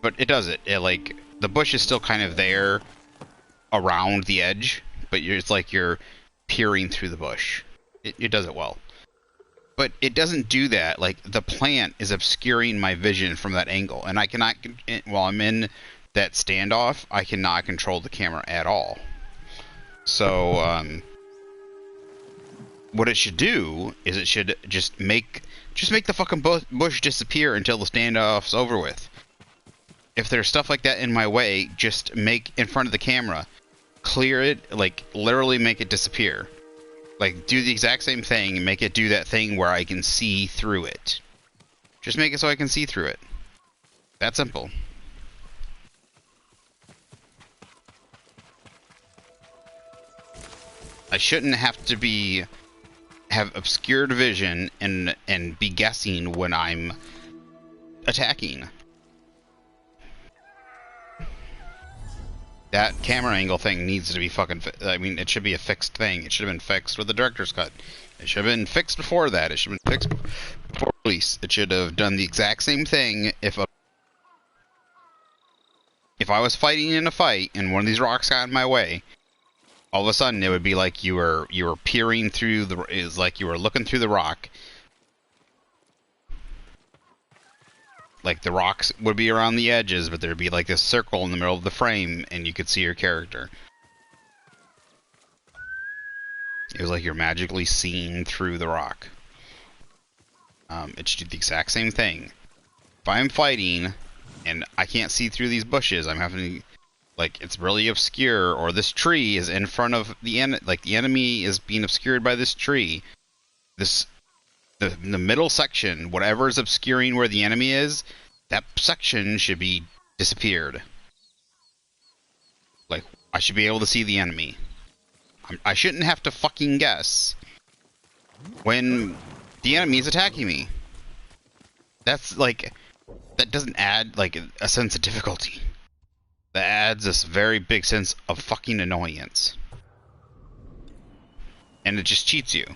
But it does it. It like, the bush is still kind of there around the edge, but it's like you're peering through the bush. It does it well. But it doesn't do that. Like, the plant is obscuring my vision from that angle, and I cannot, while I'm in that standoff, I cannot control the camera at all. So, what it should do is it should just make the fucking bush disappear until the standoff's over with. If there's stuff like that in my way, just make in front of the camera, clear it, like literally make it disappear. Like, do the exact same thing and make it do that thing where I can see through it. Just make it so I can see through it. That simple. I shouldn't have to have obscured vision and be guessing when I'm attacking. That camera angle thing needs to be fucking... I mean, it should be a fixed thing. It should have been fixed with the director's cut. It should have been fixed before that. It should have been fixed before release. It should have done the exact same thing if I was fighting in a fight and one of these rocks got in my way. All of a sudden, it would be like you were peering through the... It's like you were looking through the rock. Like, the rocks would be around the edges, but there'd be like this circle in the middle of the frame, and you could see your character. It was like you're magically seeing through the rock. It should do the exact same thing. If I'm fighting, and I can't see through these bushes, I'm having to... Like, it's really obscure, or this tree is in front of the the enemy is being obscured by this tree. The middle section, whatever is obscuring where the enemy is, that section should be disappeared. Like, I should be able to see the enemy. I shouldn't have to fucking guess when the enemy is attacking me. That's like, that doesn't add like a sense of difficulty. That adds this very big sense of fucking annoyance. And it just cheats you.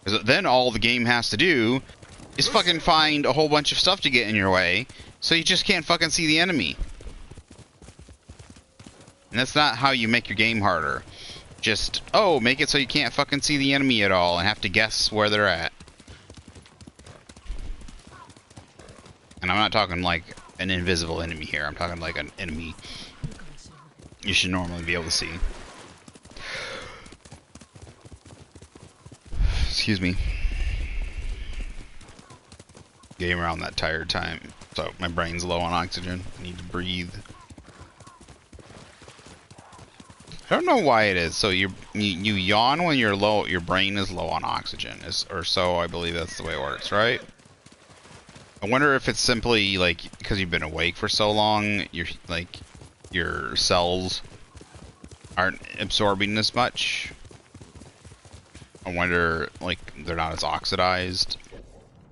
Because then all the game has to do is fucking find a whole bunch of stuff to get in your way, so you just can't fucking see the enemy. And that's not how you make your game harder. Just, oh, make it so you can't fucking see the enemy at all and have to guess where they're at. And I'm not talking like an invisible enemy here. I'm talking like an enemy you should normally be able to see. Excuse me. Getting around that tired time. So my brain's low on oxygen. I need to breathe. I don't know why it is. So you yawn when you're low. Your brain is low on oxygen, or so I believe that's the way it works, right? I wonder if it's simply like because you've been awake for so long, your cells aren't absorbing as much. I wonder, like, they're not as oxidized.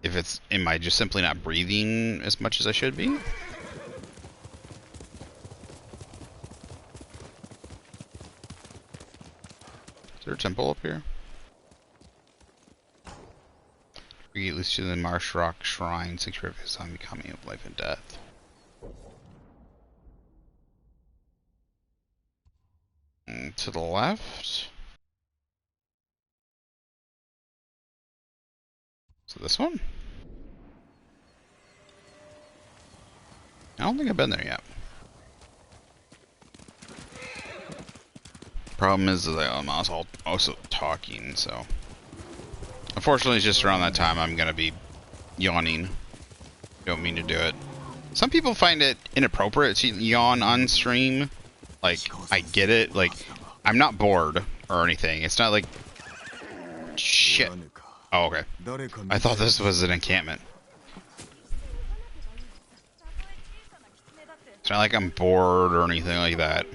If it's, am I just simply not breathing as much as I should be? Is there a temple up here? We leads to the Marsh Rock Shrine, 6 rivers on becoming of life and death. And to the left. So this one? I don't think I've been there yet. Problem is that I'm also talking, so... Unfortunately, it's just around that time I'm gonna be yawning. Don't mean to do it. Some people find it inappropriate to yawn on stream. Like, I get it. Like, I'm not bored or anything. It's not like... Shit. Oh, okay. I thought this was an encampment. It's not like I'm bored or anything like that.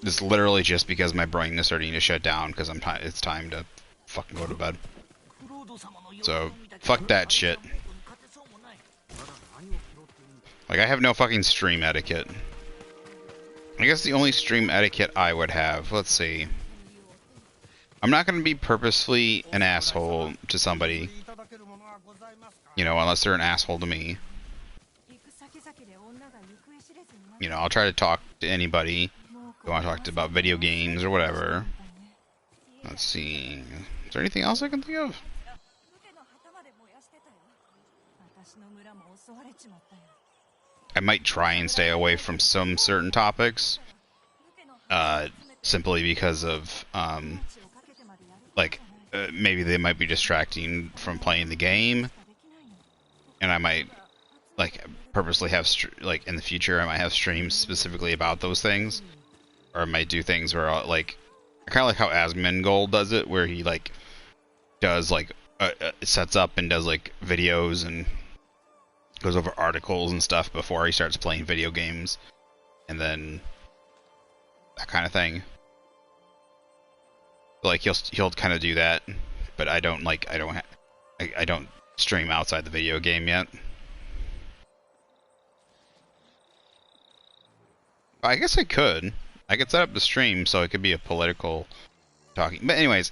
It's literally just because my brain is starting to shut down because it's time to fucking go to bed. So, fuck that shit. Like, I have no fucking stream etiquette. I guess the only stream etiquette I would have, let's see. I'm not going to be purposefully an asshole to somebody. You know, unless they're an asshole to me. You know, I'll try to talk to anybody who want to talk about video games or whatever. Let's see. Is there anything else I can think of? I might try and stay away from some certain topics, simply because of like maybe they might be distracting from playing the game, and I might like purposely have like in the future I might have streams specifically about those things, or I might do things where I'll, like kind of like how Asmongold does it, where he like does like sets up and does like videos and goes over articles and stuff before he starts playing video games, and that kind of thing. Like he'll kind of do that, but I don't stream outside the video game yet. I guess I could set up the stream so it could be a political talking. But anyways,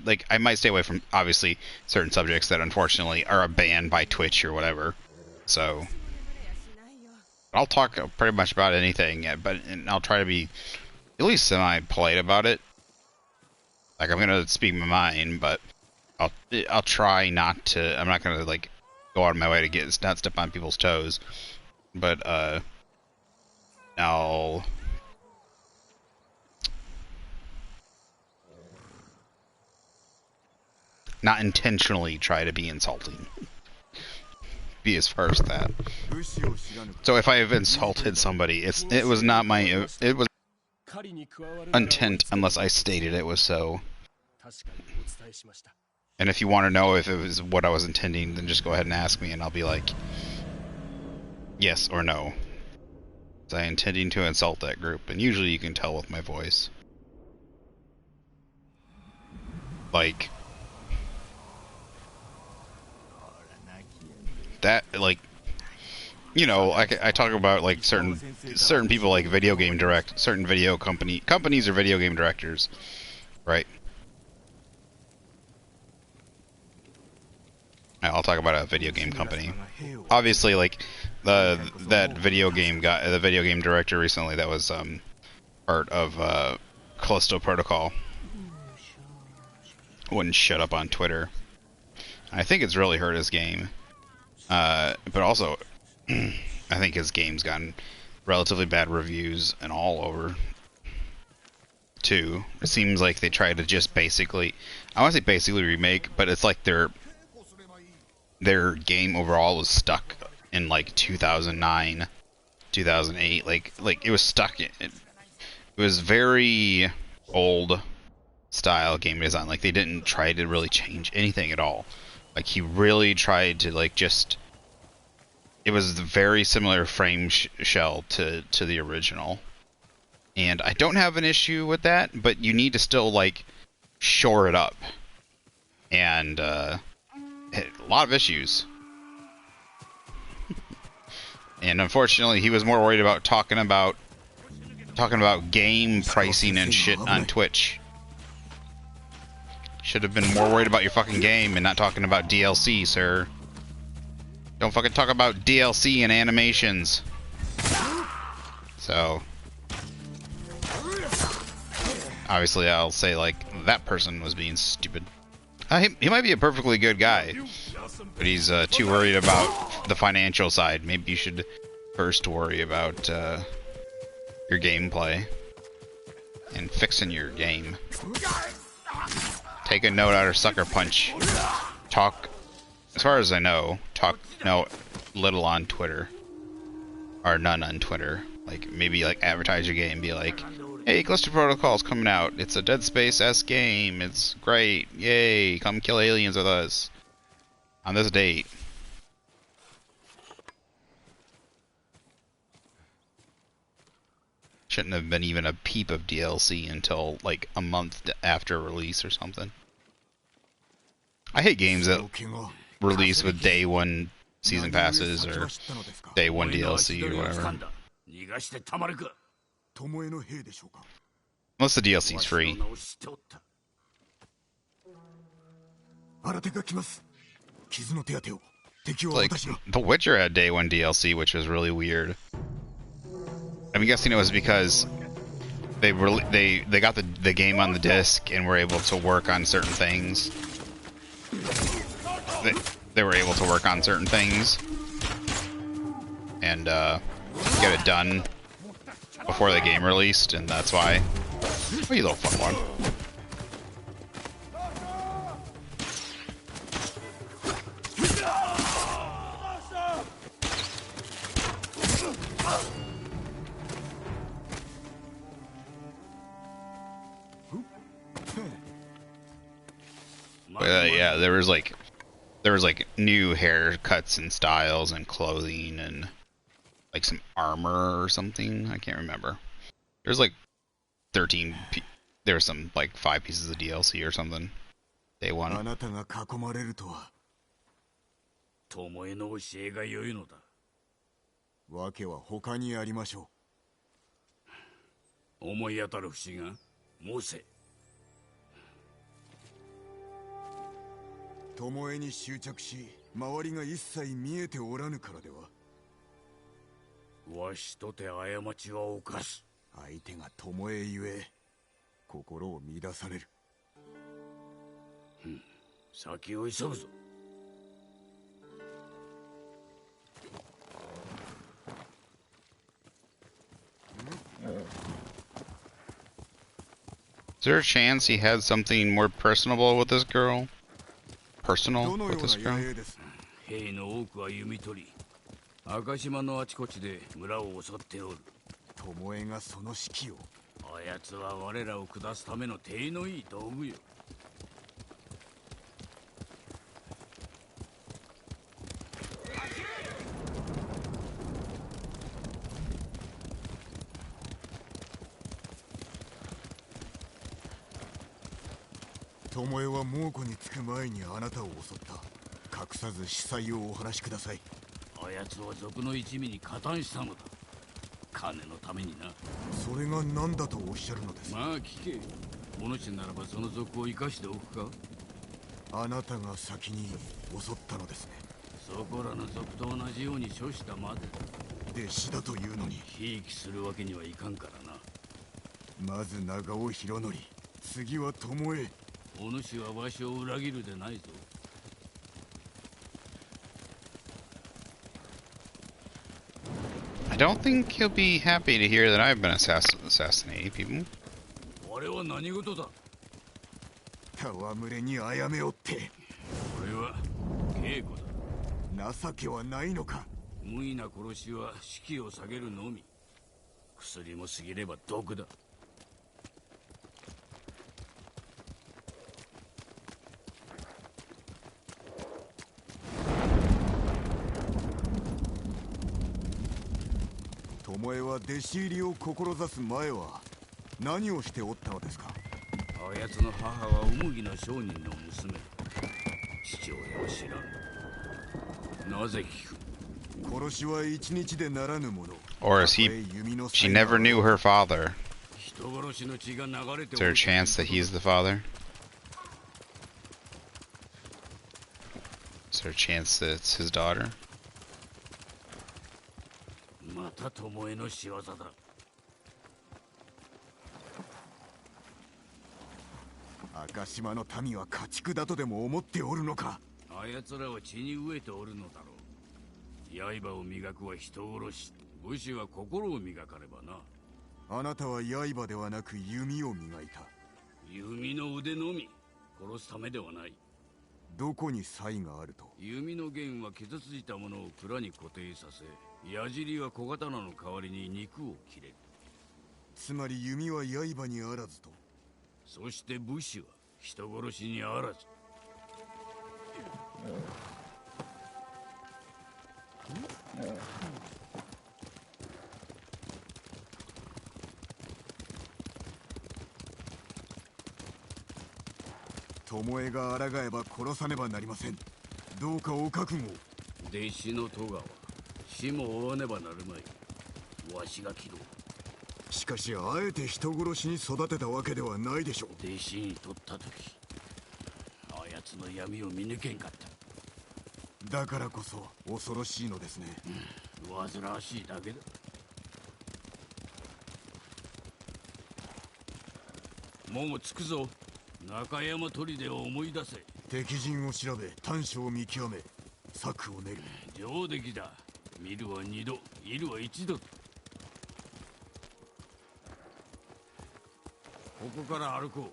like I might stay away from obviously certain subjects that unfortunately are banned by Twitch or whatever. So I'll talk pretty much about anything, and I'll try to be at least semi-polite about it. Like I'm gonna speak my mind, but I'll try not to. I'm not gonna like go out of my way to not step on people's toes. But I'll not intentionally try to be insulting. Be as far as that. So if I have insulted somebody, it was not my intent unless I stated it was so. And if you want to know if it was what I was intending, then just go ahead and ask me, and I'll be like, yes or no. Was I intending to insult that group? And usually you can tell with my voice. Like that, like, you know, I talk about like certain people, like certain video companies or video game directors, right? I'll talk about a video game company. Obviously, like that video game guy, the video game director recently that was part of Callisto Protocol, wouldn't shut up on Twitter. I think it's really hurt his game. But also, I think his game's gotten relatively bad reviews and all over, too. It seems like they tried to just basically, I want to say basically remake, but it's like their game overall was stuck in like 2009, 2008. Like it was stuck in, it was very old style game design. Like they didn't try to really change anything at all. Like he really tried to like just. It was a very similar frame shell to the original, and I don't have an issue with that. But you need to still like shore it up, and a lot of issues. And unfortunately, he was more worried about talking about game pricing and shit on Twitch. Should have been more worried about your fucking game and not talking about DLC, sir. Don't fucking talk about DLC and animations. So, obviously I'll say, like, that person was being stupid. He might be a perfectly good guy, but he's too worried about the financial side. Maybe you should first worry about your gameplay and fixing your game. Take a note out of Sucker Punch. Talk, as far as I know, little on Twitter. Or none on Twitter. Like, maybe, like, advertise your game. Be like, hey, Callisto Protocol's coming out. It's a Dead Space-esque game. It's great. Yay. Come kill aliens with us. On this date. Shouldn't have been even a peep of DLC until, like, a month after release or something. I hate games that release with day one season passes or day one DLC or whatever. Unless the DLC's free. Like, The Witcher had day one DLC, which was really weird. I'm guessing it was because they got the game on the disc and were able to work on certain things. They were able to work on certain things and get it done before the game released, and that's why. Oh, you little fuck one. Yeah, there was like new haircuts and styles and clothing and like some armor or something. I can't remember. There's like 13. There was some like 5 pieces of DLC or something. Day one. あなたが囲まれるとは。巴の教えが良いのだ。わけは他にありましょ思い当たる節が申せ。巴に執着し、周りが一切見えておらぬからでは。わしとて過ちは犯す。相手が巴ゆえ、心を乱される。先を急ぐぞ。Is there a chance he had something more personable with this girl? Personal どの with よう this な girl? 野営です。兵の多くは弓取り、赤島のあちこちで村を襲っておる。巴がその指揮を。あやつは我らを下すための手のいい道具よ。巴は猛虎につく前にあなたを襲った。隠さず司祭をお話しください。あやつは賊の一味に加担したのだ。金のためにな。それが何だとおっしゃるのです。まあ聞け。お主ならばその賊を生かしておくか。あなたが先に襲ったのですね。そこらの賊と同じように処したまで。弟子だというのに。ひいきするわけにはいかんからな。まず長尾博則、次は巴。お主はわしを裏切るでないぞ。I don't think he'll be happy to hear that I've been assassinating people. あれは何事だ。戯れに殺めおって。これは稽古だ。情けはないのか。無意な殺しは士気を下げるのみ。薬も過ぎれば毒だ。巴は弟子入りを志す前は何をしておったのですか。あやつの母はお麦の商人の娘。父親は知らん。なぜ聞く。殺しは一日でならぬもの。 Or is he? She never knew her father. 人殺しの血が流れて Is there a chance that he's the father? Is there a chance that it's his daughter? また巴の仕業だ。赤島の民は家畜だとでも思っておるのか。あやつらは血に飢えておるのだろう。刃を磨くは人殺し、武士は心を磨かねばな。あなたは刃ではなく弓を磨いた。弓の腕のみ、殺すためではない。どこに差異があると。弓の弦は傷ついたものを蔵に固定させ、矢尻は小刀の代わりに肉を切れる。つまり弓は刃にあらずと。そして武士は人殺しにあらず。巴が抗えば殺さねばなりません。どうかお覚悟を。弟子の戸川、死も負わねばなるまい。わしが切ろう。しかしあえて人殺しに育てたわけではないでしょう。弟子に取った時、あやつの闇を見抜けんかった。だからこそ恐ろしいのですね。煩わしいだけだ。もう着くぞ。中山砦を思い出せ。敵陣を調べ短所を見極め策を練る。上出来だ。見るは二度、いるは一度だ。ここから歩こう。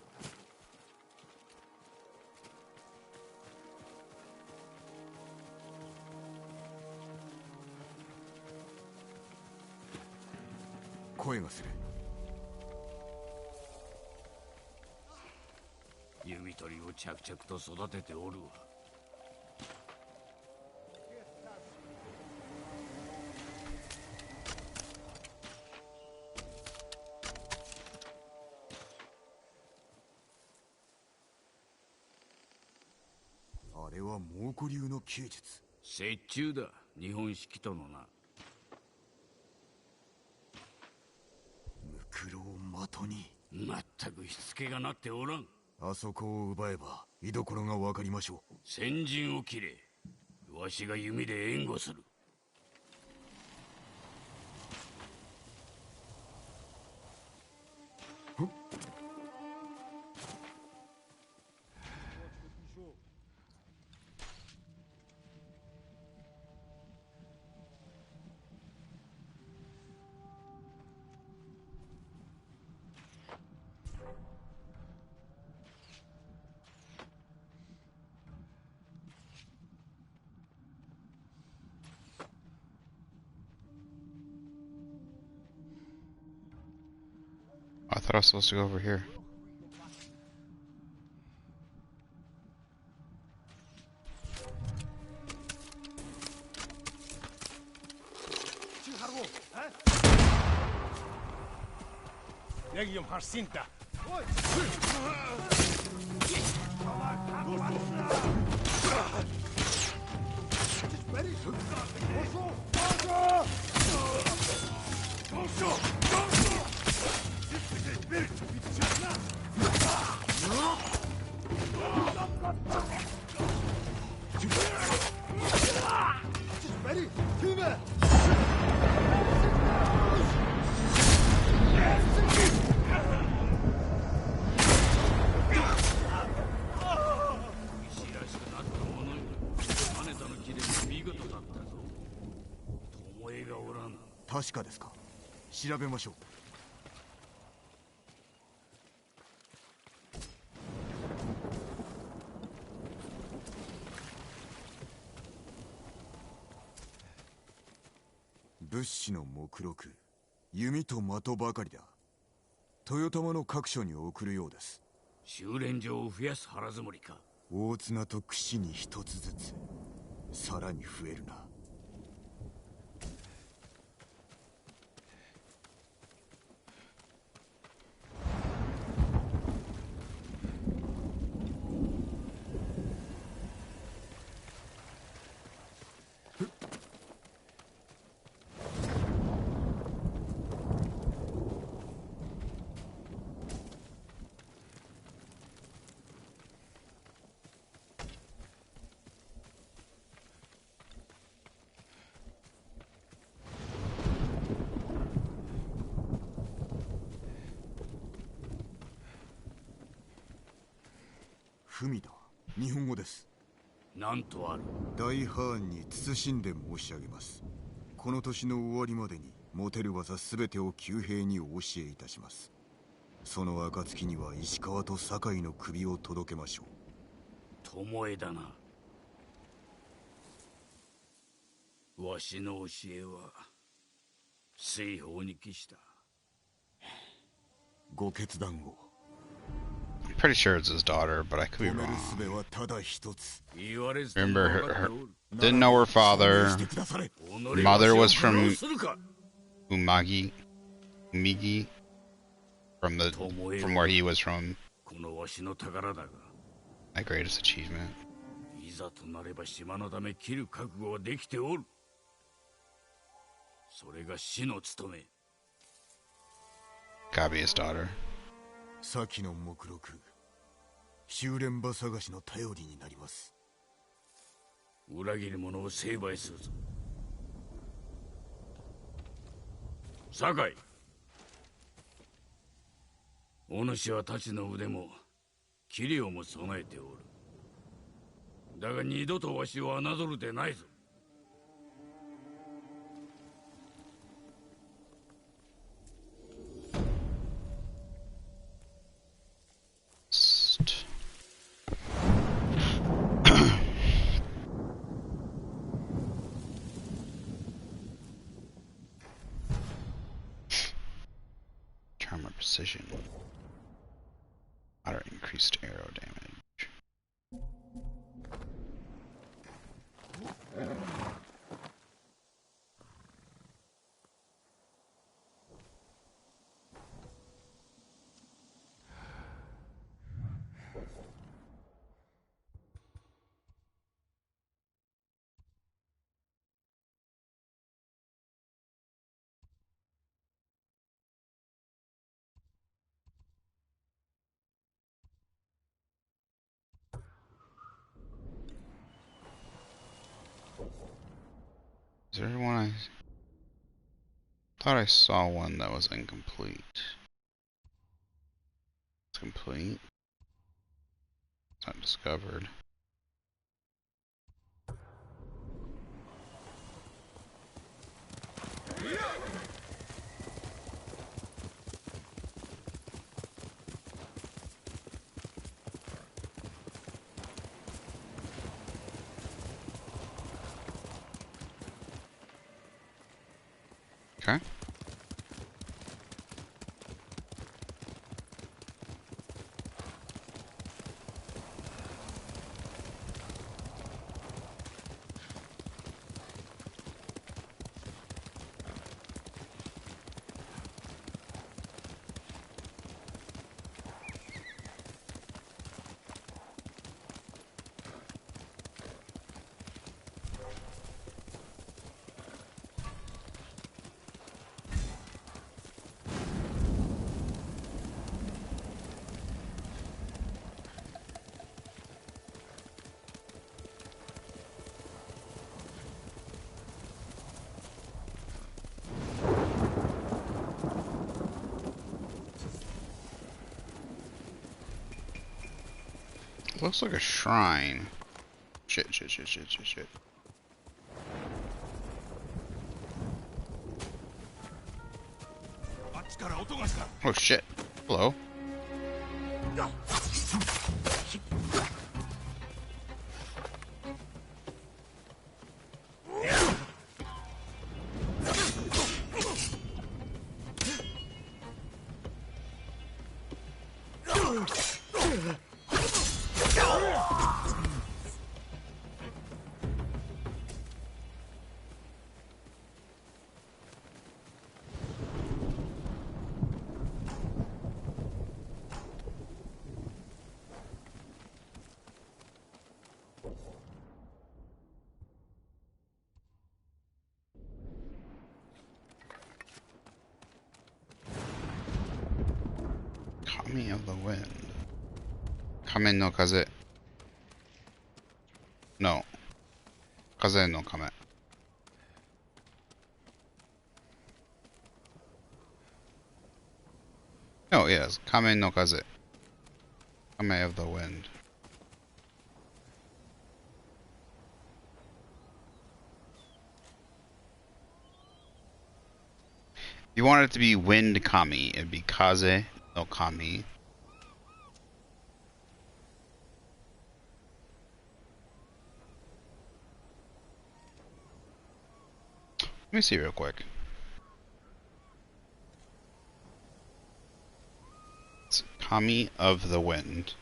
声がする。弓取りを着々と育てておるわ。あれは猛虎流の弓術。折衷だ、日本式とのな。ムクロを的に。まったくしつけがなっておらん。あそこを奪えば居所が分かりましょう。先陣を切れ。わしが弓で援護する。I thought I was supposed to go over here. Legium har sinta.確かですか。調べましょう。物資の目録、弓と的ばかりだ。豊玉の各所に送るようです。修練場を増やす腹積もりか。大綱と櫛に一つずつ、さらに増えるな。文だ。日本語です。なんとある。大ハーンに慎んで申し上げます。この年の終わりまでに持てる技すべてを旧兵にお教えいたします。その暁には石川と酒の首を届けましょう。巴だな。わしの教えは西方に帰した。ご決断を。I'm pretty sure it's his daughter, but I could be 止め wrong. る術はただ一つ。 Remember, didn't know her father. Mother was from Umagi, from where he was from. このわしの宝だが、 My greatest achievement. いざとなれば島のため切る覚悟はできておる。それが死の務め。Gotta be his daughter. 先の目録、修練場探しの頼りになります。裏切り者を成敗するぞ。酒井、お主は太刀の腕も器量も備えておる。だが二度とわしを侮るでないぞ。Hammer precision. Moderate increased arrow damage. Is there one I thought I saw one that was incomplete? It's complete. It's not discovered. Okay. Looks like a shrine. Shit. Oh shit. Hello. Kami of the Wind. Kame no Kaze. No. Kaze no Kame. Oh, yes. Kame no Kaze. Kame of the Wind. If you want it to be Wind Kami, it'd be Kaze no Kami. Let me see real quick. It's Kami of the Wind.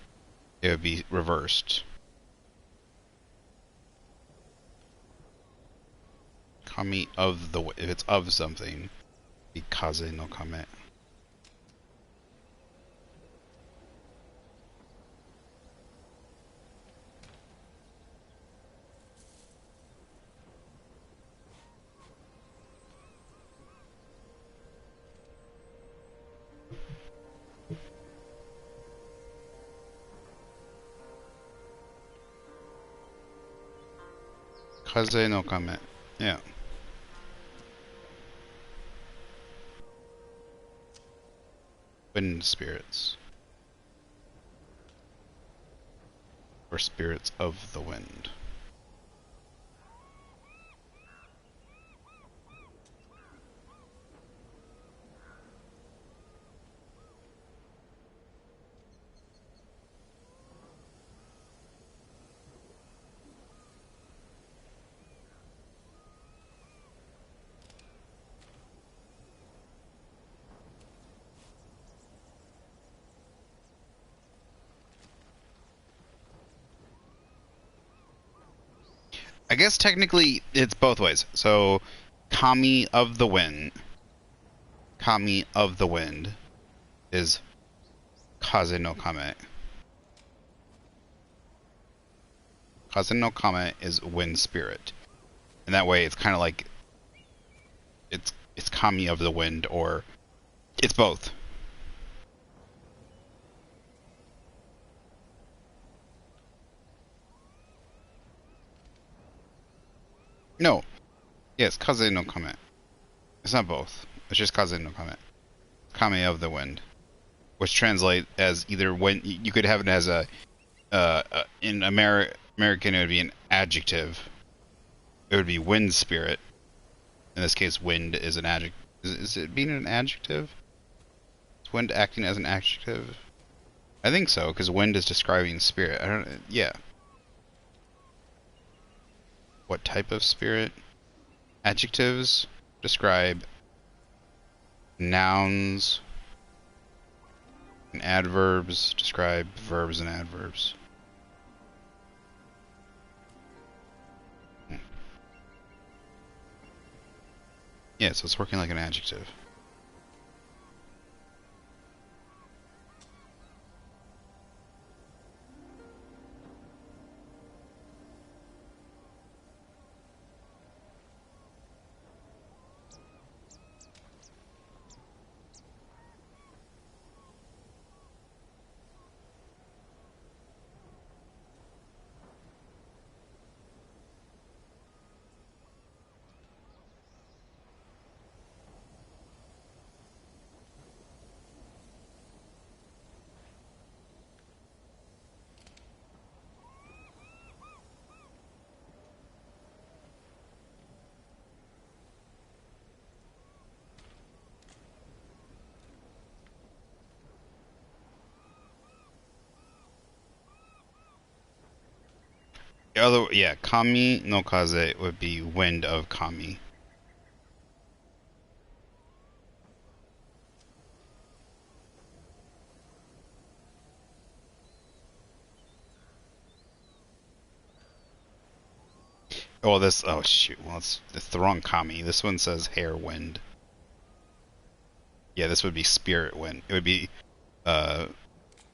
It would be reversed. Kami of the Wind. If it's of something, it'd be Kaze no Kame. Kaze no Kame. Yeah. Wind spirits. Or spirits of the wind. guess technically it's both ways. So, Kami of the Wind. Kami of the Wind is Kaze no Kame. Kaze no Kame is Wind Spirit. And that way it's kind of like it's Kami of the Wind, or it's both. No. Yes, Kaze no Kame. It's not both. It's just Kaze no Kame. Kame of the Wind. Which translate as either when you could have it as a in American it would be an adjective. It would be wind spirit. In this case, wind is an adjective. Is it being an adjective? Is wind acting as an adjective? I think so, because wind is describing spirit. I don't. Yeah. What type of spirit? Adjectives describe nouns, and adverbs describe verbs and adverbs. Yeah, so it's working like an adjective. Yeah, Kami no Kaze would be wind of Kami. Oh, oh shoot, well, it's the wrong Kami. This one says hair wind. Yeah, this would be spirit wind. It would be,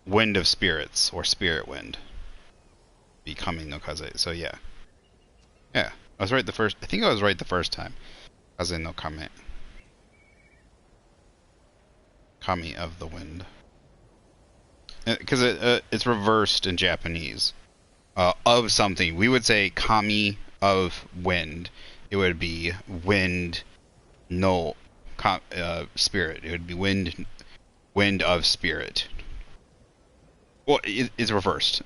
wind of spirits, or spirit wind. Be Kami no Kaze, so yeah. Yeah, I was right I think I was right the first time. Kaze no Kame. Kami of the wind. Because it's reversed in Japanese. Of something. We would say Kami of wind. It would be wind no spirit. It would be wind of spirit. Well, it's reversed.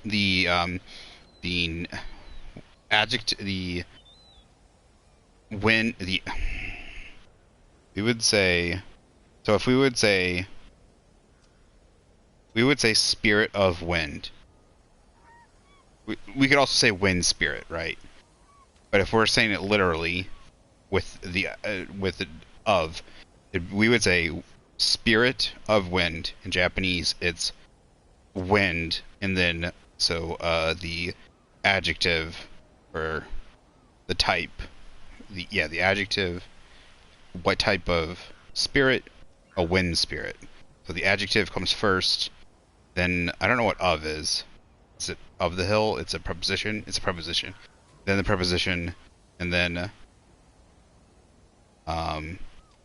The adjective, the wind, we would say, so if we would say spirit of wind. We could also say wind spirit, right? But if we're saying it literally with the of, we would say spirit of wind. In Japanese, it's wind, and then so the adjective or the type, the adjective, what type of spirit? A wind spirit. So the adjective comes first, then I don't know what of is. Is it of the hill? It's a preposition. It's a preposition. Then the preposition, and then I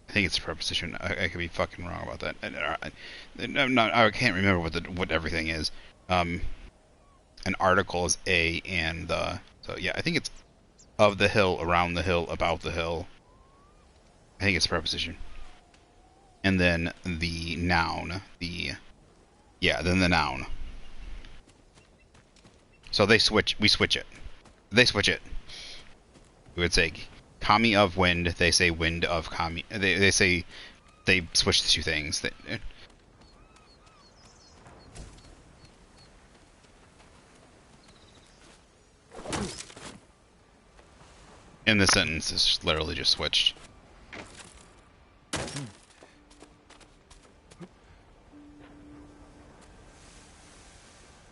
think it's a preposition. I could be fucking wrong about that. I can't remember what everything is. An article is a and the. So yeah, I think it's of the hill, around the hill, about the hill. I think it's a preposition. And then the noun, then the noun. So we switch it. They switch it. We would say Kami of wind, they say wind of Kami. They say they switch the two things. In the sentence, it's literally just switched.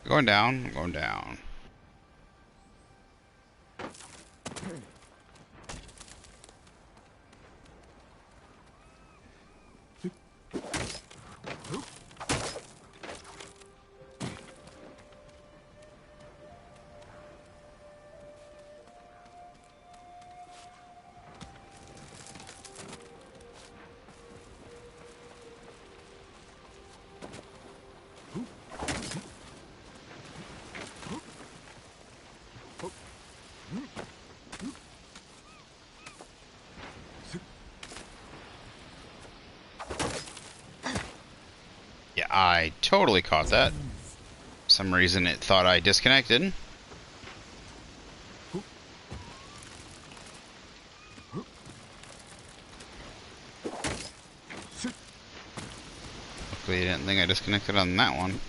Going down, going down. Yeah, I totally caught that. For some reason it thought I disconnected. Luckily I didn't think I disconnected on that one.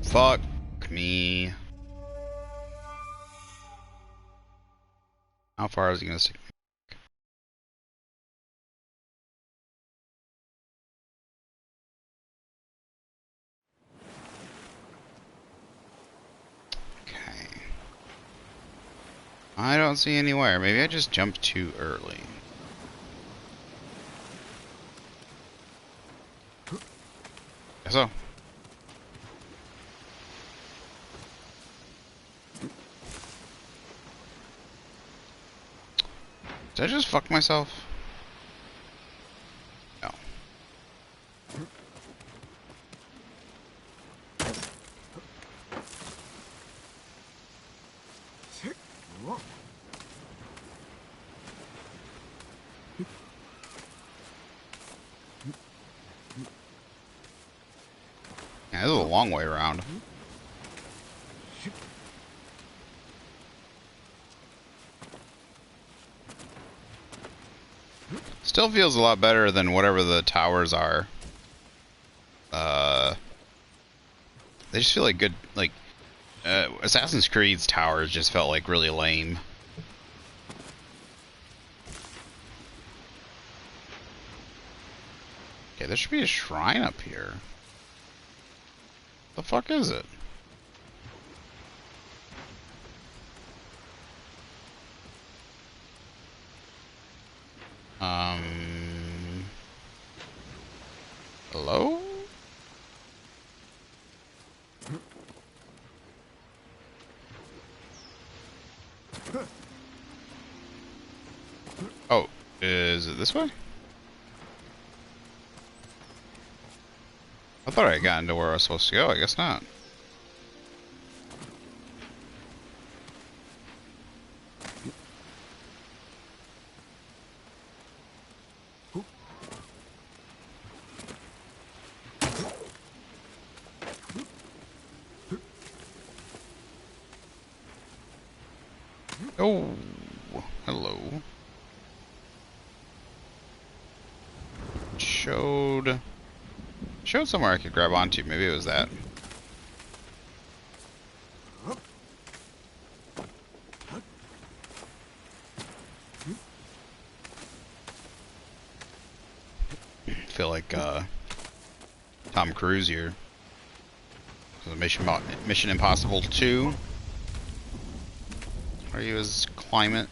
Fuck me. How far is he gonna stick? Okay. I don't see anywhere. Maybe I just jumped too early. Guess so. Did I just fuck myself? No. Yeah, this is a long way around. Still feels a lot better than whatever the towers are. They just feel like good, like, Assassin's Creed's towers just felt like really lame. Okay, there should be a shrine up here. The fuck is it? Hello? Oh, is it this way? I thought I had gotten to where I was supposed to go. I guess not. Oh, hello. Showed somewhere I could grab onto. Maybe it was that. Feel like Tom Cruise here. Mission Impossible 2. Where he was climbing.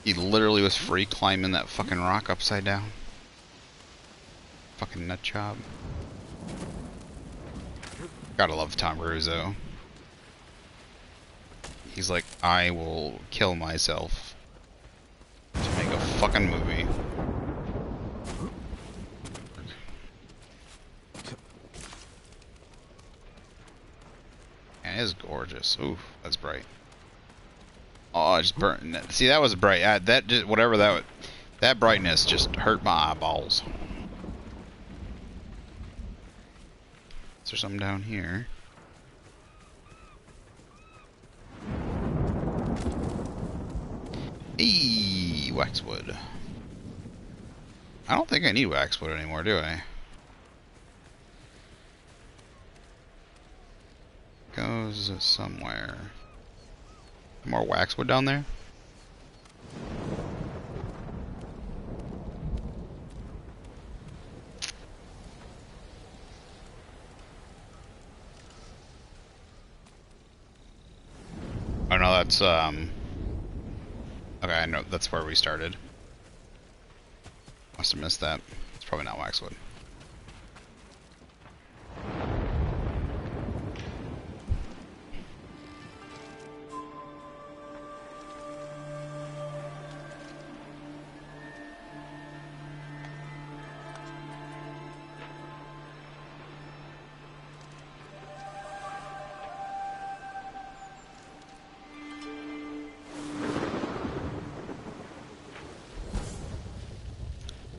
He literally was free climbing that fucking rock upside down. Fucking nut job. Gotta love Tom Cruise though. He's like, I will kill myself to make a fucking movie. And it is gorgeous. Ooh, that's bright. Oh, it just burnt. See, that was bright. That just whatever that brightness just hurt my eyeballs. Is there something down here? Eee, waxwood. I don't think I need waxwood anymore, do I? Goes somewhere. More waxwood down there? let's okay, I know that's where we started. Must have missed that. It's probably not waxwood.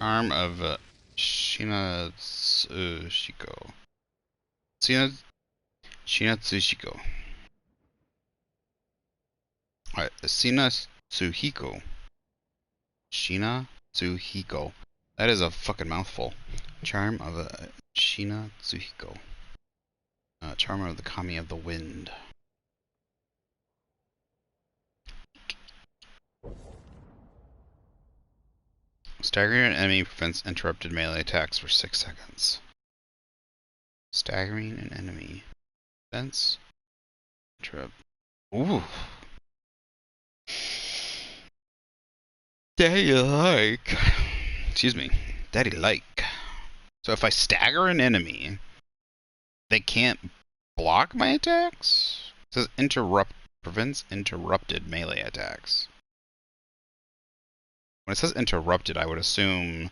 Arm of Shina Tsushiko. Shina Tsushiko. Alright, Shina Tsuhiko. Shina Tsuhiko. That is a fucking mouthful. Charm of Shina Tsuhiko. Charm of the Kami of the Wind. Staggering an enemy prevents interrupted melee attacks for 6 seconds. Staggering an enemy prevents interrupt. Ooh. Daddy like. Excuse me. Daddy like. So if I stagger an enemy, they can't block my attacks? It says prevents interrupted melee attacks. When it says interrupted, I would assume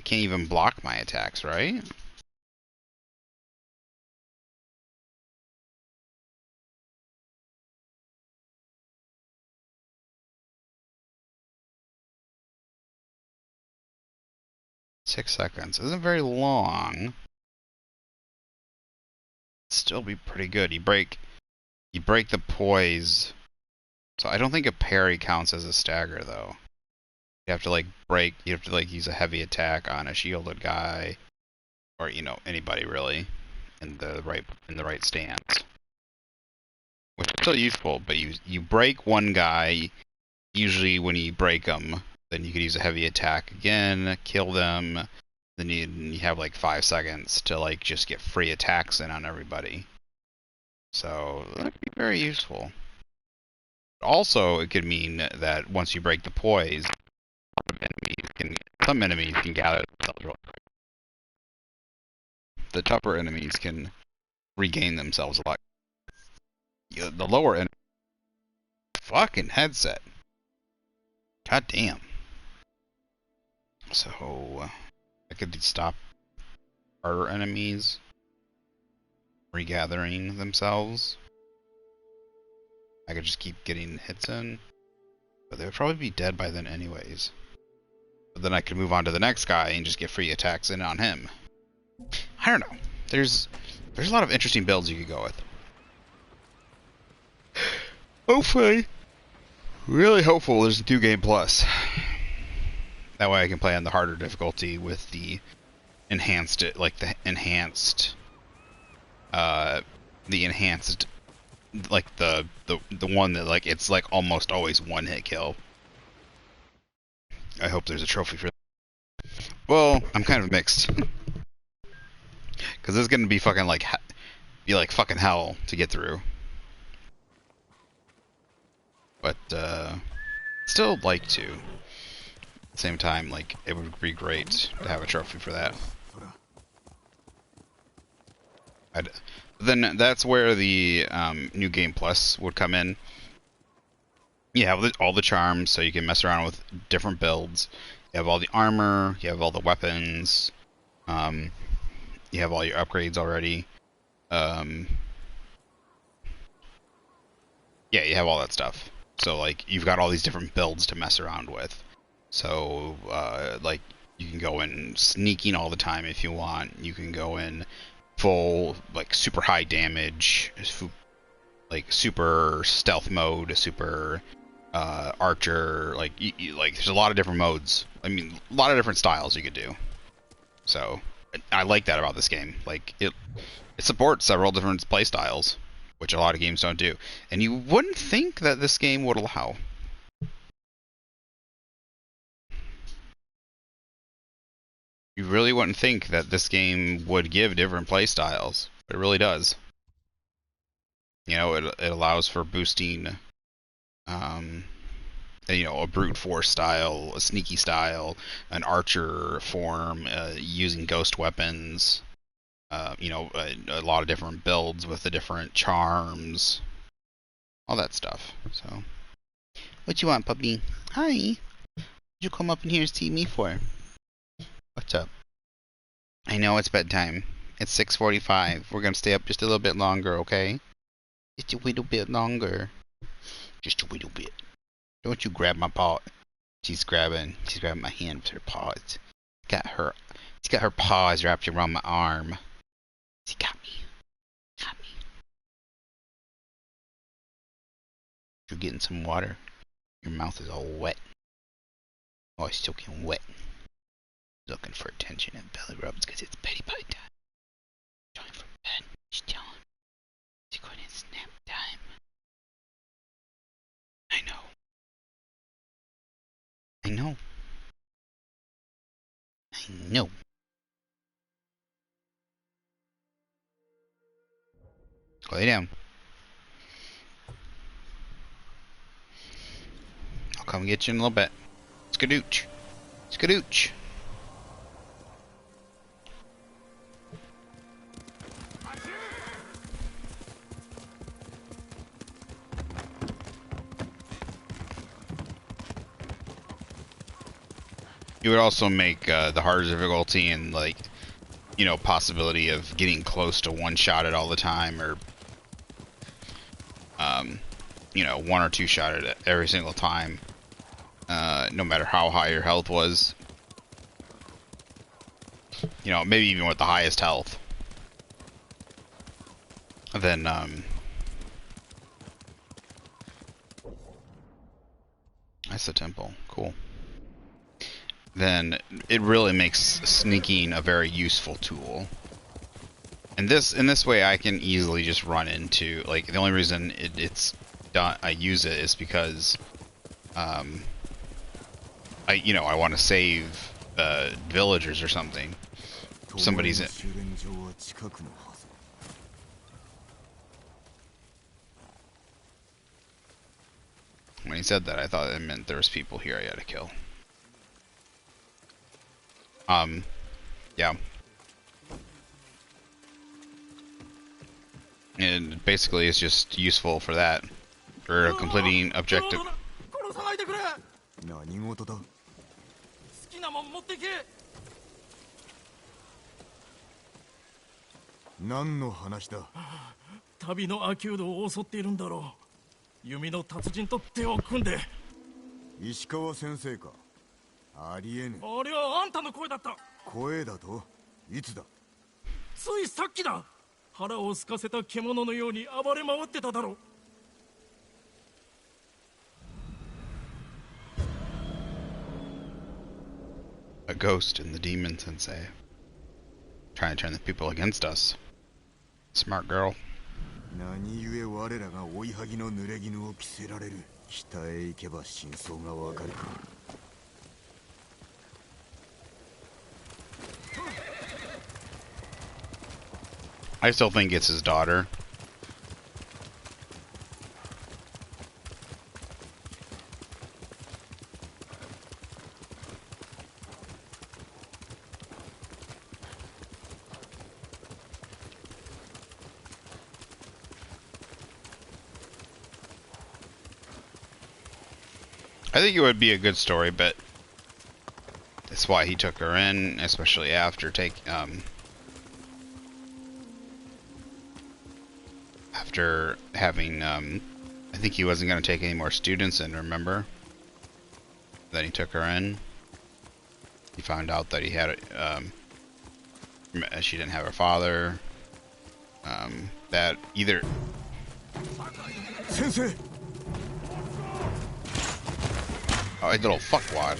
it can't even block my attacks, right? Six seconds isn't very long. Still be pretty good. You break the poise. So I don't think a parry counts as a stagger though. You have to like use a heavy attack on a shielded guy, or anybody really, in the right stance. Which is still useful, but you break one guy. Usually when you break them, then you could use a heavy attack again, kill them. Then you have like 5 seconds to like just get free attacks in on everybody. So that could be very useful. Also, it could mean that once you break the poise, some enemies can gather themselves real quick. The tougher enemies can regain themselves a lot. The lower enemy, fucking headset. God damn. So I could stop harder enemies regathering themselves. I could just keep getting hits in, but they would probably be dead by then anyways. But then I could move on to the next guy and just get free attacks in on him. I don't know. There's a lot of interesting builds you could go with. Hopefully, really hopeful there's a 2 game plus. That way I can play on the harder difficulty with the enhanced, like the enhanced, like the one that like it's like almost always one hit kill. I hope there's a trophy for that. Well, I'm kind of mixed. Because it's gonna be fucking like fucking hell to get through. But still like to. At the same time, like it would be great to have a trophy for that. Then that's where the new game plus would come in. You have all the charms, so you can mess around with different builds. You have all the armor, you have all the weapons, you have all your upgrades already. Yeah, you have all that stuff. So like you've got all these different builds to mess around with. So like you can go in sneaking all the time if you want. You can go in full like super high damage, like super stealth mode, super archer. Like like there's a lot of different modes. I mean, a lot of different styles you could do. So I like that about this game. Like it supports several different play styles, which a lot of games don't do. And you wouldn't think that this game would allow. You really wouldn't think that this game would give different play styles, but it really does. You know, it allows for boosting A brute force style, a sneaky style, an archer form, using ghost weapons. A lot of different builds with the different charms, all that stuff. So, what you want, puppy? Hi. What'd you come up in here to see me for? What's up? I know it's bedtime. It's 6:45. We're gonna stay up just a little bit longer, okay? Just a little bit longer. Just a little bit. Don't you grab my paw. She's grabbing my hand with her paws. She's got her paws wrapped around my arm. She got me. Got me. You're getting some water. Your mouth is all wet. Oh, it's soaking wet. Looking for attention and belly rubs because it's Betty Pie time. Time for bed. She's telling. She's going in snap time. I know. I know. I know. Lay down. I'll come get you in a little bit. Skadooch. Skadooch. You would also make the harder difficulty and, like, possibility of getting close to one shot it all the time, or one or two shot it every single time, no matter how high your health was. Maybe even with the highest health. Then that's the temple. Cool. Then it really makes sneaking a very useful tool. And in this way, I can easily just run into, like, the only reason it's done, I use it is because I want to save villagers or something. Somebody's in. When he said that, I thought it meant there was people here I had to kill. Yeah. And basically it's just useful for that. For completing objective. 何の話だ。旅のアキュードを襲っているんだろう。弓の達人と手を組んで。石川先生か。ありえぬ。あれはあんたの声だった。声だと？いつだ？ついさっきだ。腹を空かせた獣のように暴れ回ってただろう。A ghost in the demon sensei. Trying to turn the people against us. Smart girl. 何故我らが追いはぎの濡れ衣を着せられる。北へ行けば真相がわかるか。I still think it's his daughter. I think it would be a good story, but that's why he took her in, especially after after having, I think he wasn't going to take any more students in, remember? Then he took her in. He found out that he had, she didn't have her father. That either... Sensei! Oh, a little fuckwad.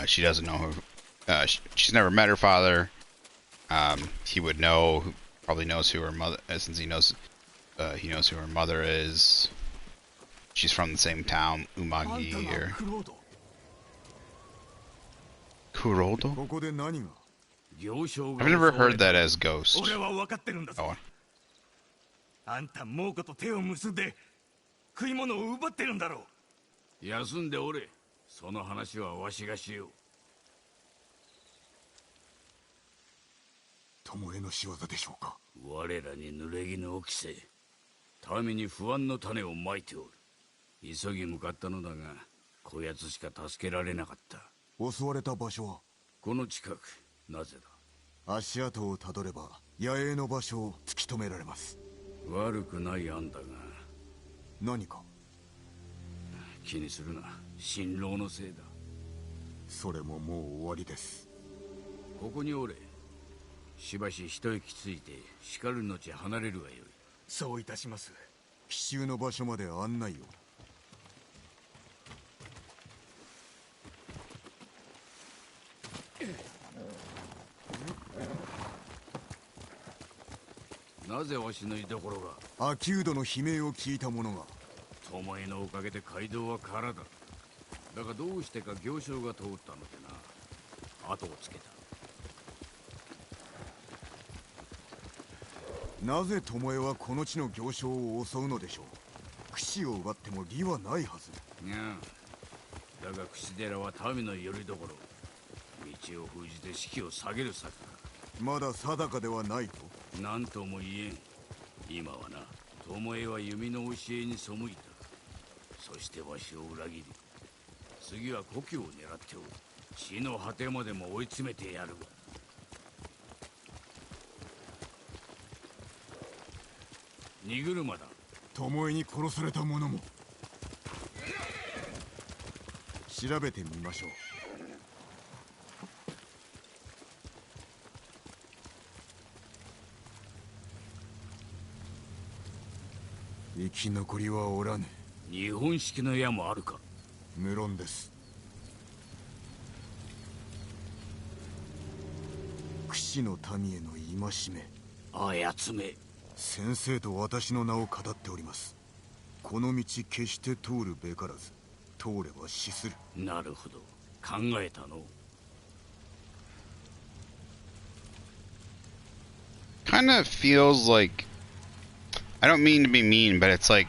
She doesn't know who. She's never met her father. He would know. Probably knows who her mother. Since he knows who her mother is. She's from the same town, Umagi or Kurodo. ここで何が？ I've never heard that as ghost. 俺は分かってるんだぞ。 Oh, あんた猛虎と手を結んで食い物を奪ってるんだろう。休んでおれ。その話はわしがしよ巴の仕業でしょうか？う。我らに濡れ衣を着せ、民に不安の種をまいておる。急ぎ向かったのだが、こやつしか助けられなかった。襲われた場所は？この近く。なぜだ？足跡をたどれば野営の場所を突き止められます。悪くない案だが。何か？気にするな。辛労のせいだ。それももう終わりです。ここにおれ。しばし一息ついてしかる後離れるがよい。そういたします。奇襲の場所まで案内を。なぜわしの居所が？アキュードの悲鳴を聞いた者が。巴のおかげで街道は空だ。だがどうしてか行商が通ったのでな。後をつけた。なぜ巴はこの地の行商を襲うのでしょう。櫛を奪っても利はないはず。いや、だが櫛寺は民の拠り所。道を封じて士気を下げる策か。まだ定かではないと。何とも言えん。今はな、巴は弓の教えに背いた。そしてわしを裏切り、次は故郷を狙っておる。地の果てまでも追い詰めてやるわ。荷車だ。巴に殺された者も。調べてみましょう。生き残りはおらぬ。日本式の矢もあるか？無論です。櫛の民への戒め。あやつめ。先生と私の名を語っております。この道決して通るべからず、通れば死する。なるほど。考えたの。kind of feels like, I don't mean to be mean, but it's like,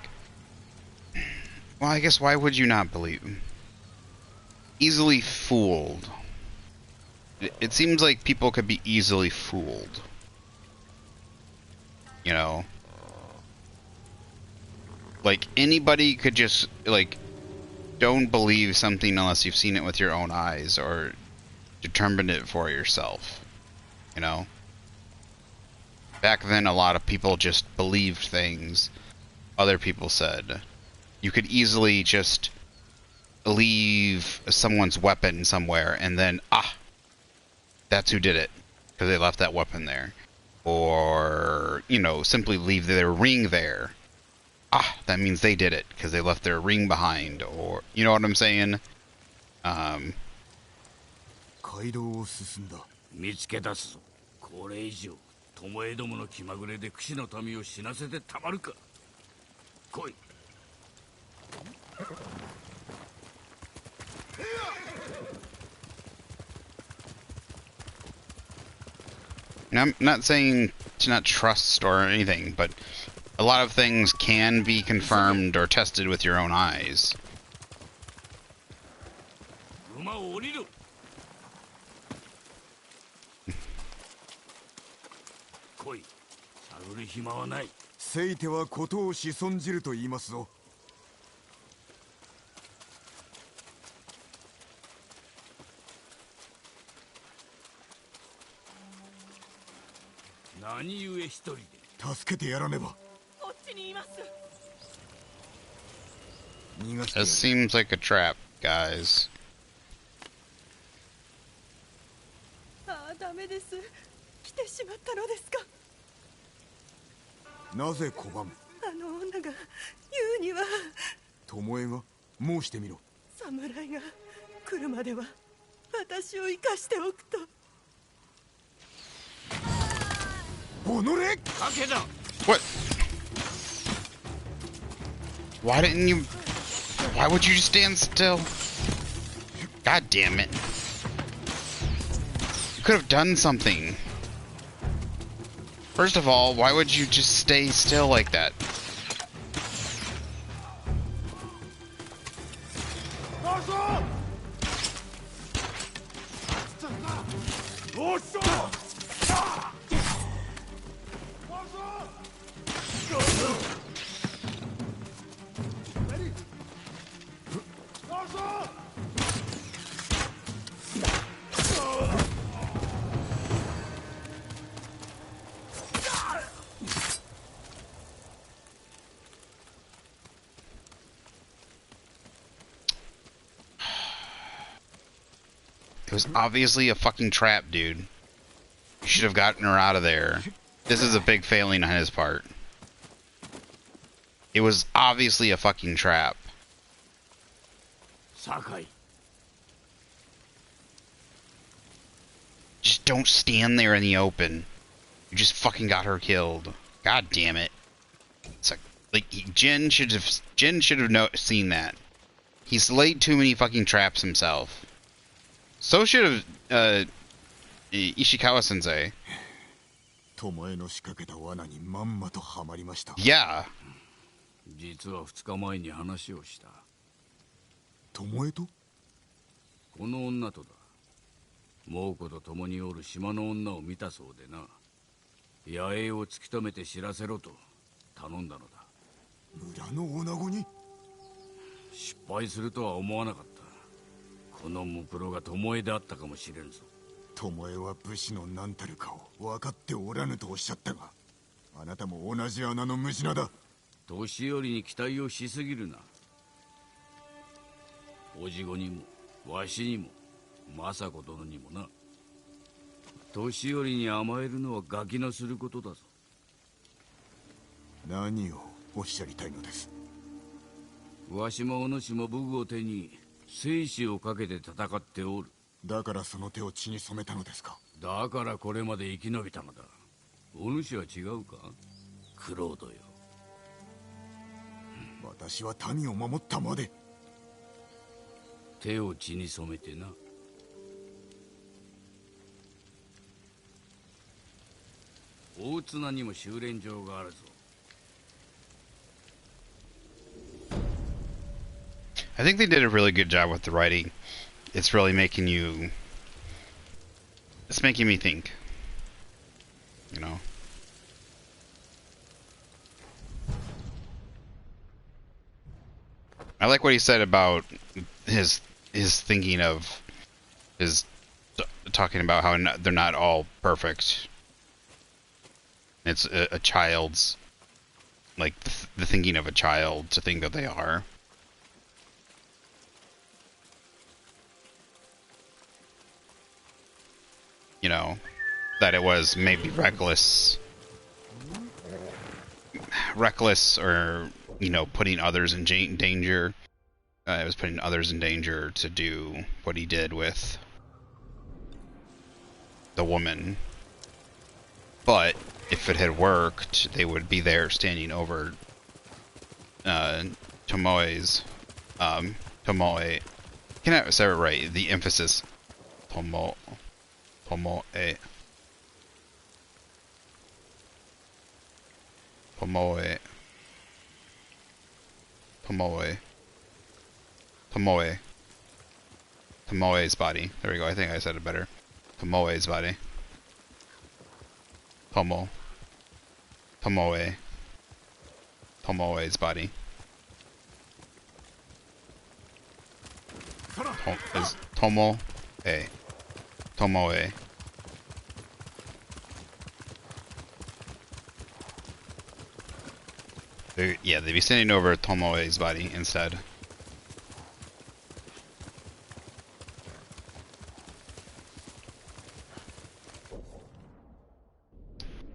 well, I guess why would you not believe him? Easily fooled. It seems like people could be easily fooled. You know? Like, anybody could just, like, don't believe something unless you've seen it with your own eyes or determined it for yourself. You know? Back then, a lot of people just believed things other people said. You could easily just leave someone's weapon somewhere and then, that's who did it, because they left that weapon there. Or, you know, simply leave their ring there. That means they did it, because they left their ring behind. Or, you know what I'm saying? 街道を進んだ。見つけ出すぞ。これ以上巴どもの気まぐれで櫛の民を死なせてたまるか。来い。And I'm not saying to not trust or anything, but a lot of things can be confirmed or tested with your own eyes. 馬を降りろ。来い。探る暇はない。せいては事を仕損じると言いますぞ。何故一人で。助けてやらねば。こっちにいます。逃がして This やる。 seems like a trap, guys. ダメです。来てしまったのですか。なぜ拒む？あの女が言うには。巴が申してみろ。侍が来るまでは私を生かしておくと。What? Why didn't you... Why would you just stand still? God damn it. You could have done something. First of all, why would you just stay still like that? It was obviously a fucking trap, dude. You should have gotten her out of there. This is a big failing on his part. It was obviously a fucking trap. Sakai. Just don't stand there in the open. You just fucking got her killed. God damn it. It's like Jin should have seen that. He's laid too many fucking traps himself. So should have Ishikawa sensei. Yeah. 実は2日前に話をした。巴と？この女とだ。猛虎と共におる島の女を見たそうでな。野営を突き止めて知らせろと頼んだのだ。村の女子に？失敗するとは思わなかった。このムクロが巴であったかもしれんぞ。巴は武士の何たるかを分かっておらぬとおっしゃったが、あなたも同じ穴の無品だ。年寄りに期待をしすぎるな。おじごにもわしにも政子殿にもな。年寄りに甘えるのはガキのすることだぞ。何をおっしゃりたいのです？わしもお主も武具を手に生死をかけて戦っておる。だからその手を血に染めたのですか？だからこれまで生き延びたのだ。お主は違うか、クロードよ。私は民を守ったまで。手を血に染めてな。大綱にも修練場があるぞ。I think they did a really good job with the writing. It's really making you... It's making me think. You know? I like what he said about his thinking of... his... talking about how they're not all perfect. It's a child's... like, the thinking of a child to think that they are. You know, that it was maybe reckless or, you know, putting others in danger. It was putting others in danger to do what he did with the woman. But if it had worked, they would be there standing over Tomoe. Can I say it right? The emphasis. Tomoe. Pomoe. Tomoe's body. There we go. I think I said it better. Tomoe's body. Tomoe's body. Is Tomoe. Tomoe. Yeah, they'd be standing over Tomoe's body instead.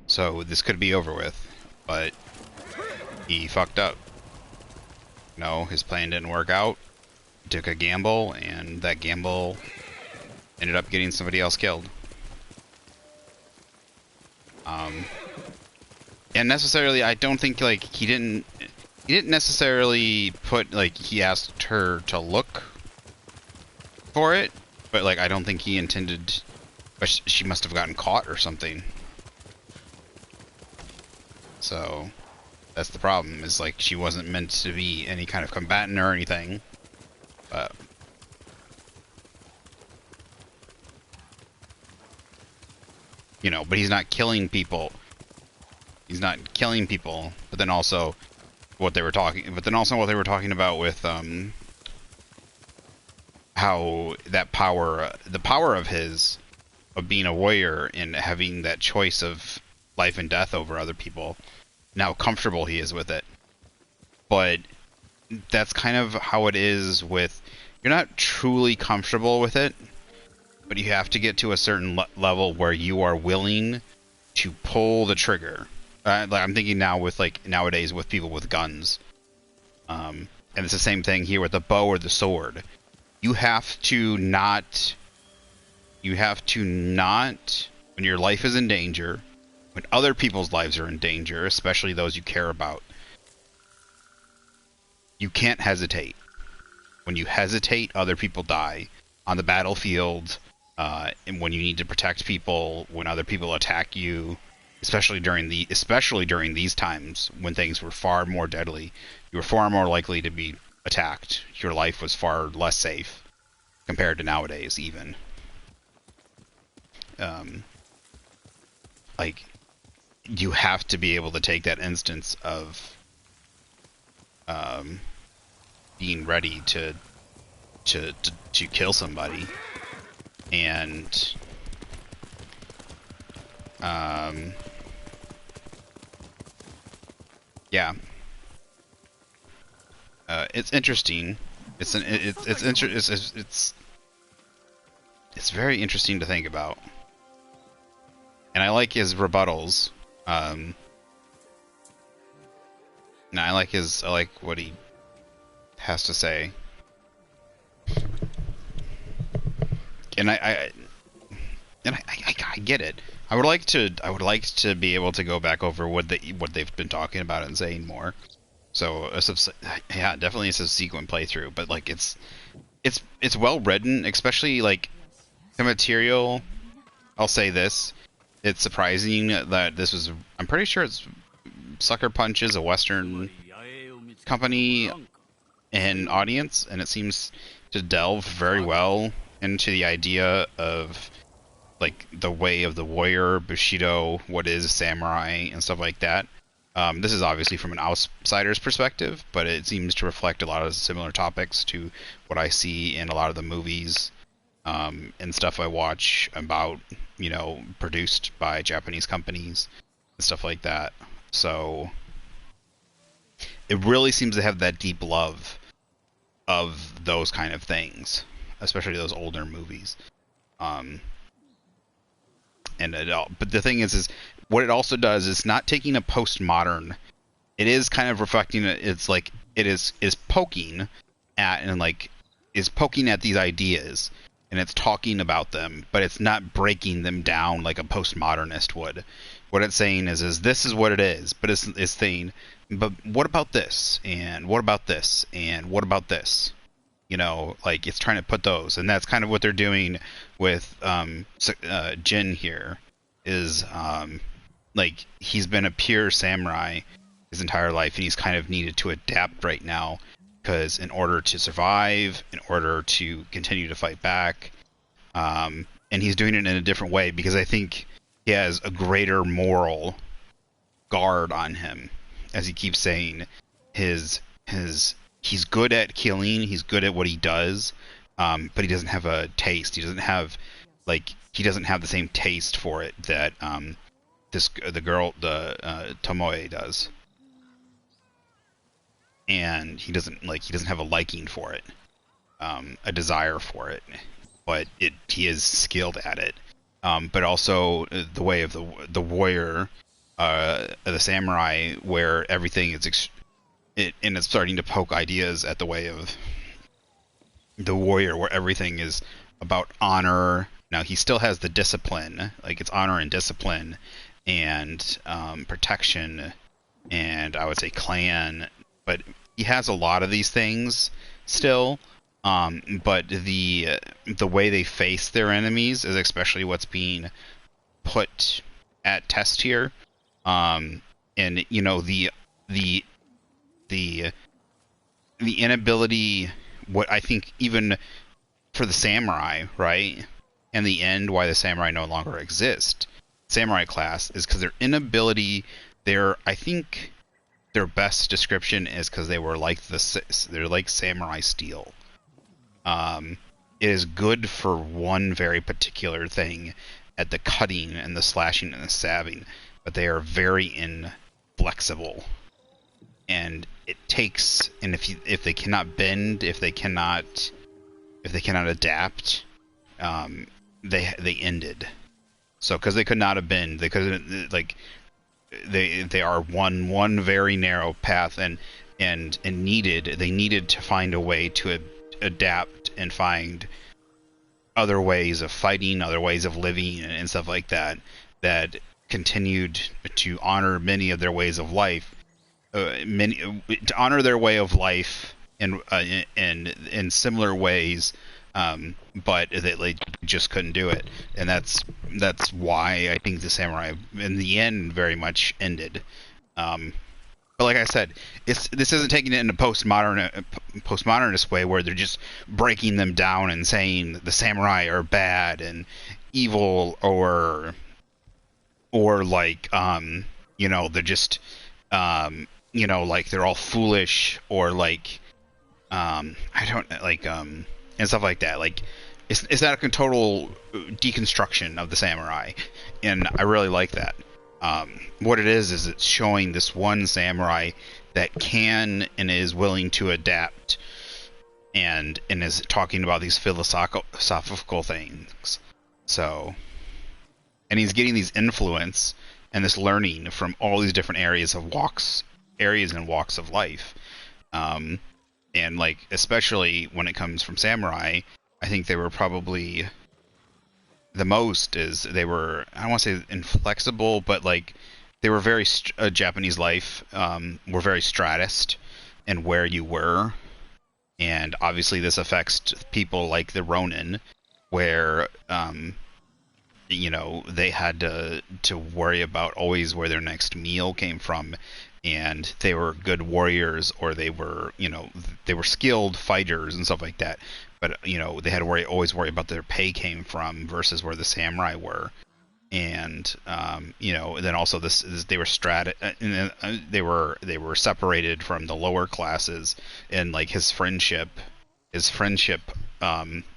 So this could be over with, but he fucked up. No, his plan didn't work out. He took a gamble, and that gamble ended up getting somebody else killed. And necessarily, I don't think like he didn't necessarily put like he asked her to look for it, but like I don't think he intended. But she must have gotten caught or something. So that's the problem. Is like she wasn't meant to be any kind of combatant or anything. But you know, but he's not killing people. He's not killing people. But then also what they were talking. But then also what they were talking about with how that power, the power of his, of being a warrior and having that choice of life and death over other people, and how comfortable he is with it. But that's kind of how it is with, you're not truly comfortable with it, but you have to get to a certain level where you are willing to pull the trigger. Like I'm thinking now with like nowadays with people with guns, and it's the same thing here with the bow or the sword. You have to not, when your life is in danger, when other people's lives are in danger, especially those you care about, you can't hesitate. When you hesitate, other people die on the battlefield, and when you need to protect people, when other people attack you, especially during these times when things were far more deadly, you were far more likely to be attacked. Your life was far less safe compared to nowadays, even. Like, you have to be able to take that instance of being ready to kill somebody, and yeah, it's interesting. It's very interesting to think about, and I like his rebuttals. And I like what he has to say, and I get it. I would like to be able to go back over what they've been talking about and saying more. So yeah, definitely a subsequent playthrough, but like it's well written, especially like the material. I'll say this: it's surprising that this was. I'm pretty sure it's Sucker Punch is a Western company and audience, and it seems to delve very well into the idea of like the way of the warrior, Bushido, what is samurai, and stuff like that. This is obviously from an outsider's perspective, but it seems to reflect a lot of similar topics to what I see in a lot of the movies and stuff I watch about, produced by Japanese companies and stuff like that. So it really seems to have that deep love of those kind of things, especially those older movies. But the thing is what it also does is not taking a postmodern. It is kind of reflecting. It's like it is poking at these ideas, and it's talking about them, but it's not breaking them down like a postmodernist would. What it's saying is this is what it is, but it's saying, but what about this, and what about this, and what about this? Like it's trying to put those, and that's kind of what they're doing with Jin here. Is like he's been a pure samurai his entire life, and he's kind of needed to adapt right now because in order to survive, in order to continue to fight back, and he's doing it in a different way because I think he has a greater moral guard on him, as he keeps saying. He's good at killing. He's good at what he does, but he doesn't have a taste. He doesn't have the same taste for it that Tomoe does, and he doesn't have a liking for it, a desire for it, but he is skilled at it. But also the way of the warrior, the samurai, where everything is and it's starting to poke ideas at the way of the warrior, where everything is about honor. Now he still has the discipline, like it's honor and discipline, and protection, and I would say clan. But he has a lot of these things still. But the way they face their enemies is especially what's being put at test here. And you know the the the inability, what I think even for the samurai, right? And the end, why the samurai no longer exist, samurai class, is because their inability. I think their best description is because they were like they're like samurai steel. It is good for one very particular thing, at the cutting and the slashing and the stabbing, but they are very inflexible. And it takes, and if they cannot bend, if they cannot adapt, they ended. So because they could not have been, they couldn't, like, they are one very narrow path, and they needed to find a way to adapt and find other ways of fighting, other ways of living, and stuff like that, that continued to honor many of their ways of life, to honor their way of life in similar ways, but they just couldn't do it, and that's why I think the samurai in the end very much ended. But like I said, this isn't taking it in a postmodernist way where they're just breaking them down and saying the samurai are bad and evil, or like you know, they're just you know, like they're all foolish, or like I don't like and stuff like that. Like it's not a total deconstruction of the samurai, and I really like that. What it is it's showing this one samurai that can and is willing to adapt, and is talking about these philosophical things. So, and he's getting these influence and this learning from all these different areas and walks of life. And like, especially when it comes from samurai, I think they were probably the most, is they were, I don't want to say inflexible, but like they were very Japanese life, were very stratist in where you were, and obviously this affects people like the Ronin, where you know, they had to worry about always where their next meal came from, and they were good warriors, or they were, you know, they were skilled fighters and stuff like that, but you know, they had to always worry about their pay came from, versus where the samurai were. And you know, then also they were they were separated from the lower classes, and like his friendship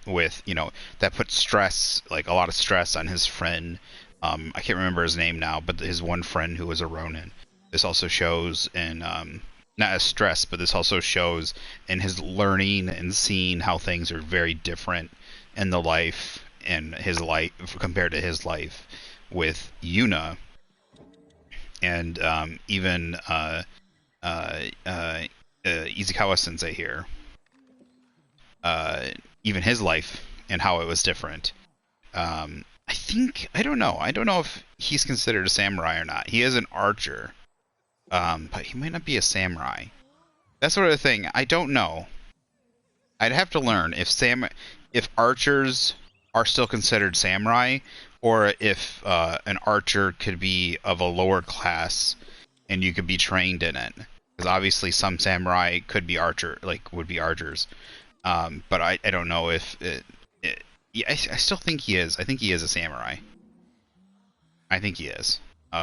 with, you know, that put stress, like a lot of stress on his friend. I can't remember his name now, but his one friend who was a Ronin. This also shows in not as stress, but this also shows in his learning and seeing how things are very different in the life, and his life compared to his life with Yuna, and even Izukawa Sensei here. Even his life and how it was different. I don't know if he's considered a samurai or not. He is an archer, but he might not be a samurai. That sort of thing. I don't know. I'd have to learn if archers are still considered samurai, or if an archer could be of a lower class and you could be trained in it. Because obviously some samurai would be archers. But I don't know if yeah, I still think he is. I think he is a samurai. I think he is.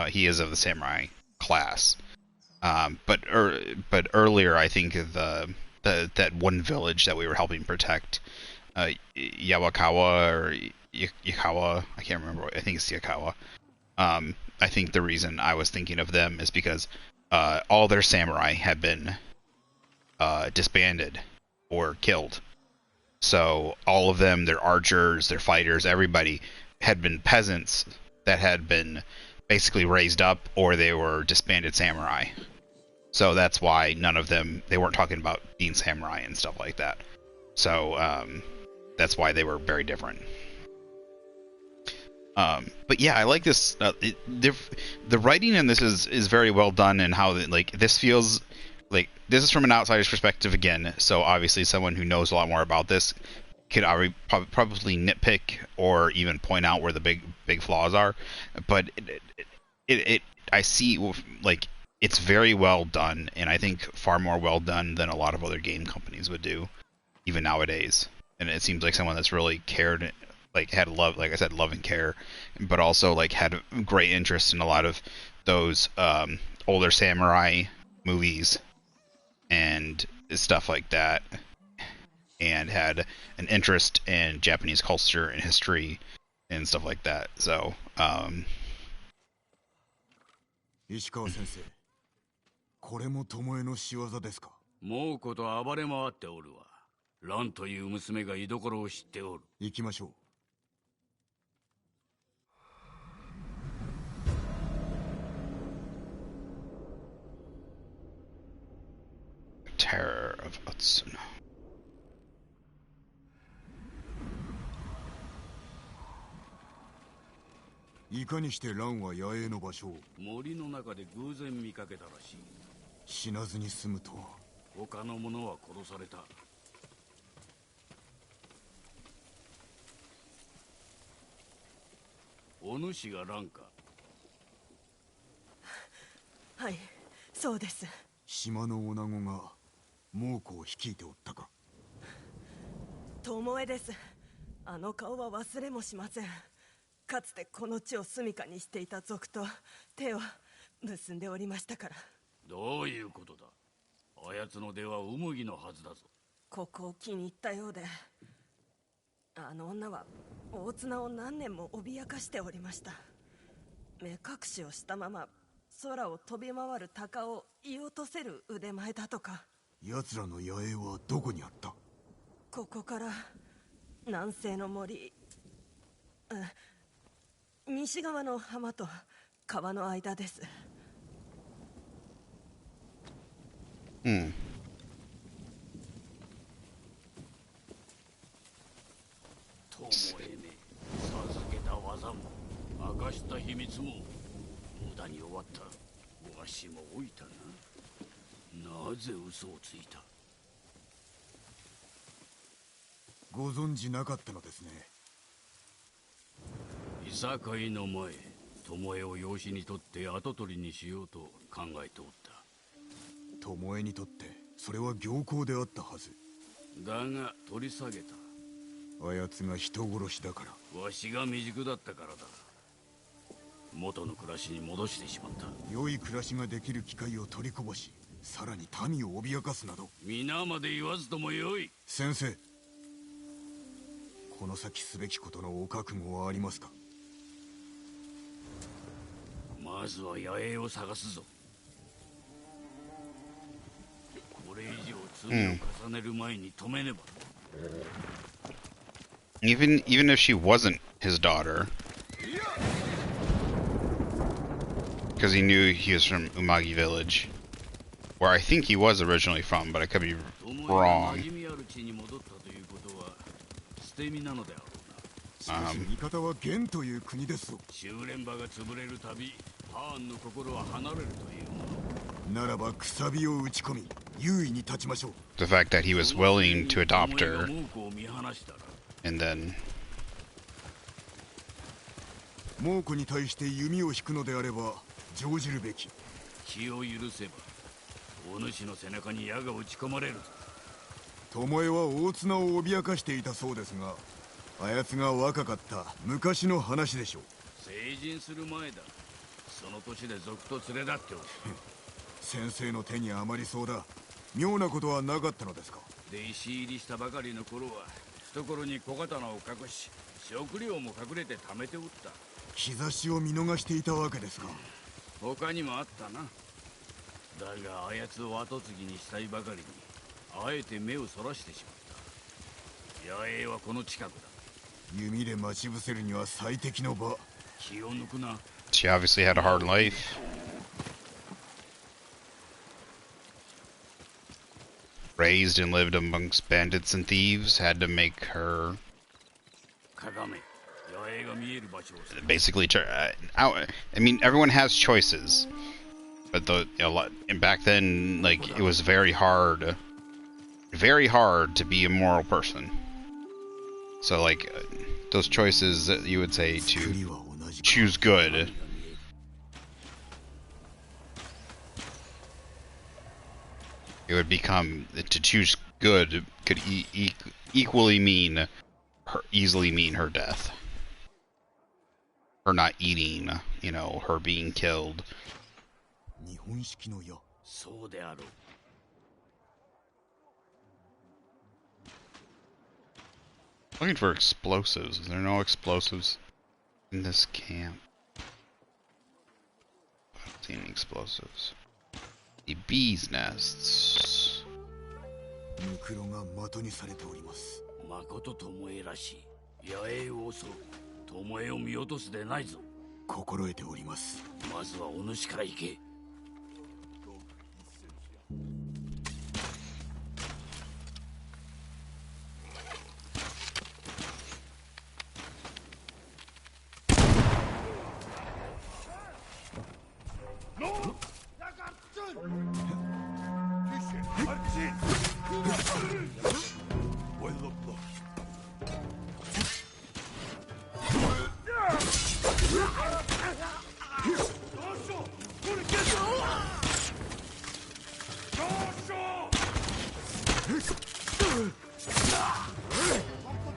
He is of the samurai class. But earlier, I think that one village that we were helping protect, Yawakawa or Yakawa, I can't remember. I think it's Yakawa. I think the reason I was thinking of them is because all their samurai had been disbanded or killed. So all of them, their archers, their fighters, everybody had been peasants that had been basically raised up, or they were disbanded samurai. So that's why none of them, they weren't talking about being samurai and stuff like that. So that's why they were very different. But yeah, I like this. The writing in this is very well done, and how like this feels like this is from an outsider's perspective again. So obviously, someone who knows a lot more about this could already probably nitpick or even point out where the big flaws are. But I see like it's very well done, and I think far more well done than a lot of other game companies would do, even nowadays. And it seems like someone that's really cared, like had love, like I said, love and care, but also like had a great interest in a lot of those older samurai movies and stuff like that, and had an interest in Japanese culture and history and stuff like that. So, 石川先生、これも巴の仕業ですか？猛虎と暴れ回っておるわ。蘭という娘が居所を知っておる。行きましょう。Terror of Utsuno. いかにして蘭は野営の場所を？森の中で偶然見かけたらしい。死なずに済むとは。他の者は殺された。お主が蘭か？はい、そうです。島の女子が猛虎を率いておったか？巴です。あの顔は忘れもしません。かつてこの地を住処にしていた族と手を結んでおりましたから。どういうことだ？あやつの出はウムギのはずだぞ。ここを気に入ったようで、あの女は大綱を何年も脅かしておりました。目隠しをしたまま空を飛び回る鷹を射落とせる腕前だとか。奴らの野営はどこにあった？ここから南西の森、西側の浜と川の間です。うん。ともえめ、授けた技も明かした秘密も無駄に終わった。わしも老いたな。なぜ嘘をついた？ご存知なかったのですね。いさかいの前、巴を養子にとって跡取りにしようと考えておった。巴にとってそれは行幸であったはず。だが取り下げた。あやつが人殺しだから？わしが未熟だったからだ。元の暮らしに戻してしまった。良い暮らしができる機会を取りこぼし、さらに民を脅かすなど。皆まで言わずともよい。先生、この先すべきことのお覚悟はありますか？まずは野営を探すぞ。これ以上罪を重ねる前に止めねば。Even if she wasn't his daughter, because he knew he was from Umagi Village, where I think he was originally from, but I could be wrong. しかし味方は元という国ですぞ。修練場が潰れるたび、ハーンの心は離れるというならばくさびを打ち込み、優位に立ちましょう。The fact that he was willing to adopt her, and then 猛虎に対して弓を引くのであれば乗じるべき。気を許せば、お主の背中に矢が打ち込まれるぞ。巴は大綱を脅かしていたそうですが、あやつが若かった昔の話でしょう。成人する前だ。その年で賊と連れ立っておる。先生の手に余りそうだ。妙なことはなかったのですか？弟子入りしたばかりの頃は懐に小刀を隠し、食料も隠れて貯めておった。兆しを見逃していたわけですか？他にもあったな。だがあやつを跡継ぎにしたいばかりに、あえて目をそらしてしまった。野営はこの近くだ。弓で待ち伏せるには最適の場。気を抜くな。she obviously had a hard life. Raised and lived amongst bandits and thieves had to make her Basically, I mean, everyone has choices, but and back then, like, it was very hard to be a moral person. So, like, those choices that you would say to choose good. It would become, to choose good could equally mean easily mean her death. Her not eating, you know, her being killed. Looking for explosives. Is there no explosives in this camp? I don't see any explosives. The bees' nests. ムクロが的にされております。誠巴らしい。野営を襲う。巴を見落とすでないぞ。心得ております。まずはお主から行け。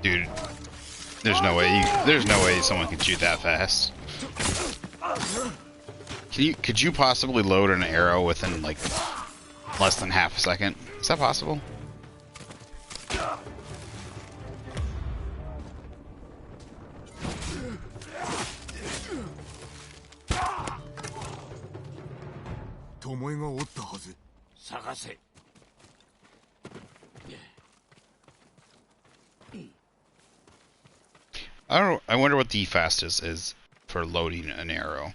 Dude, there's no way someone can shoot that fast. Could you possibly load an arrow within like less than half a second? Is that possible? I wonder what the fastest is for loading an arrow,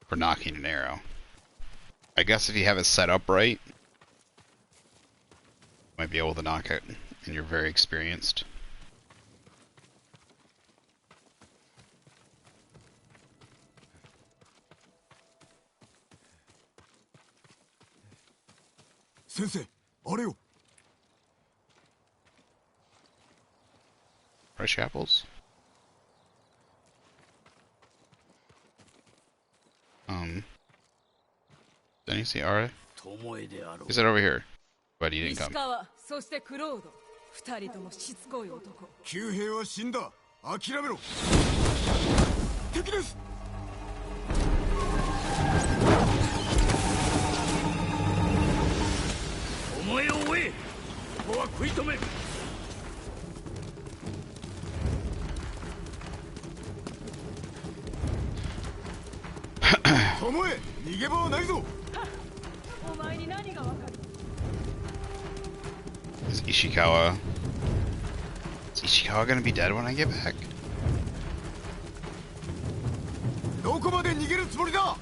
for knocking an arrow. I guess if you have it set up right, you might be able to knock it, and you're very experienced. Sensei, あれよ。 Fresh apples? Didn't you see Ara? Is it over here? But he didn't come. そしてクロード、二人ともしつこい男。旧兵は死んだ。諦めろ。敵です。巴を追え。ここは食い止め。巴、逃げ場はないぞ。お前に何がわかる？ Is Ishikawa gonna be dead when I get back? どこまで逃げるつもりだ。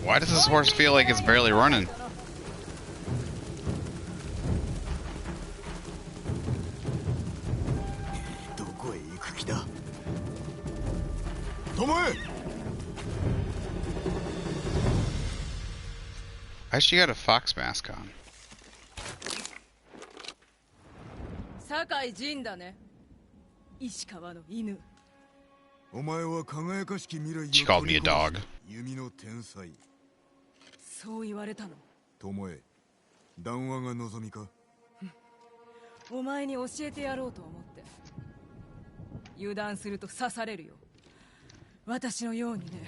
Why does this horse feel like it's barely running? どこへ行く気だ。巴。 Why she got a fox mask on? 酒井仁だね。石川の犬。お前は輝かしき未来を She called me a dog. 弓の天才。そう言われたの。巴、談話が望みか。お前に教えてやろうと思って。油断すると刺されるよ。私のようにね。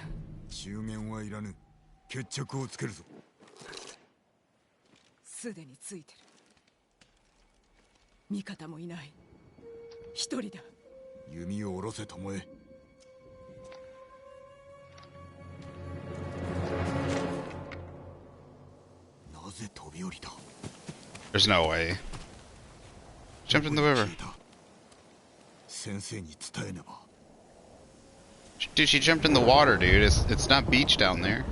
中言はいらぬ。決着をつけるぞ。すでについてる。味方もいない。一人だ。弓を下ろせ、巴。なぜ飛び降りた？ There's no way. Jumped in the river. 先生に伝えねば。 Dude, she jumped in the water, dude. It's not beach down there.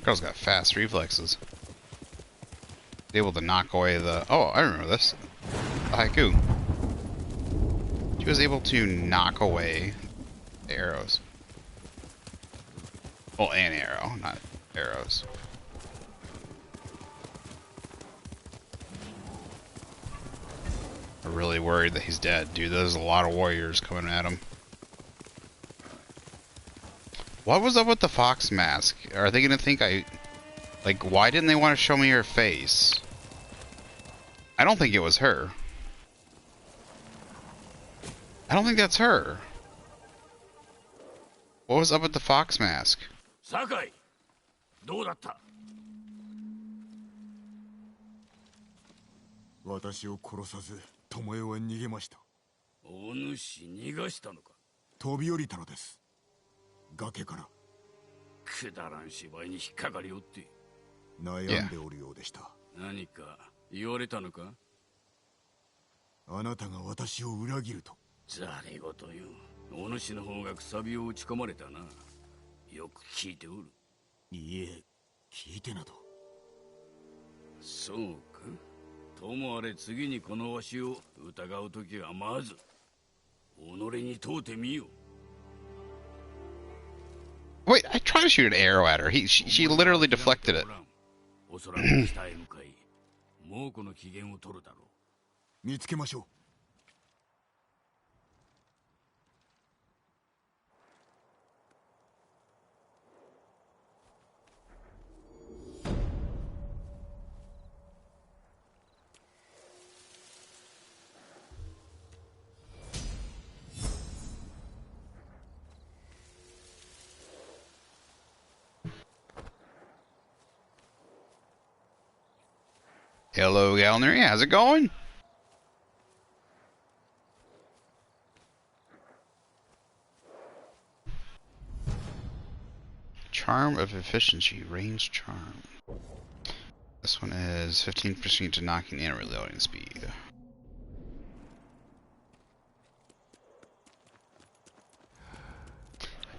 Girl's got fast reflexes. Able to knock away the... Oh, I remember this. The haiku. She was able to knock away the arrows. Well, an arrow, not arrows. I'm really worried that he's dead, dude. There's a lot of warriors coming at him. What was up with the fox mask? Are they gonna think I... Like, why didn't they want to show me her face? I don't think it was her. I don't think that's her. What was up with the fox mask? Sakai, どうだった？私を殺さず巴は逃げました。お主逃がしたのか？飛び降りたのです。崖から。くだらん芝居に引っかかりおって。悩んでおるようでした。何か言われたのか？あなたが私を裏切ると。ざれ言よ。お主の方がくさびを打ち込まれたな。よく聞いておる。いいえ、聞いてなど。そうか。ともあれ次にこのわしを疑うときはまず己に問うてみよ。Wait, I tried to shoot an arrow at her. She literally deflected it. おそらく北へ向かい、猛虎の機嫌を取るだろう。見つけましょう。Hello, Galner. How's it going? Charm of efficiency, range charm. This one is 15% to knocking and reloading speed.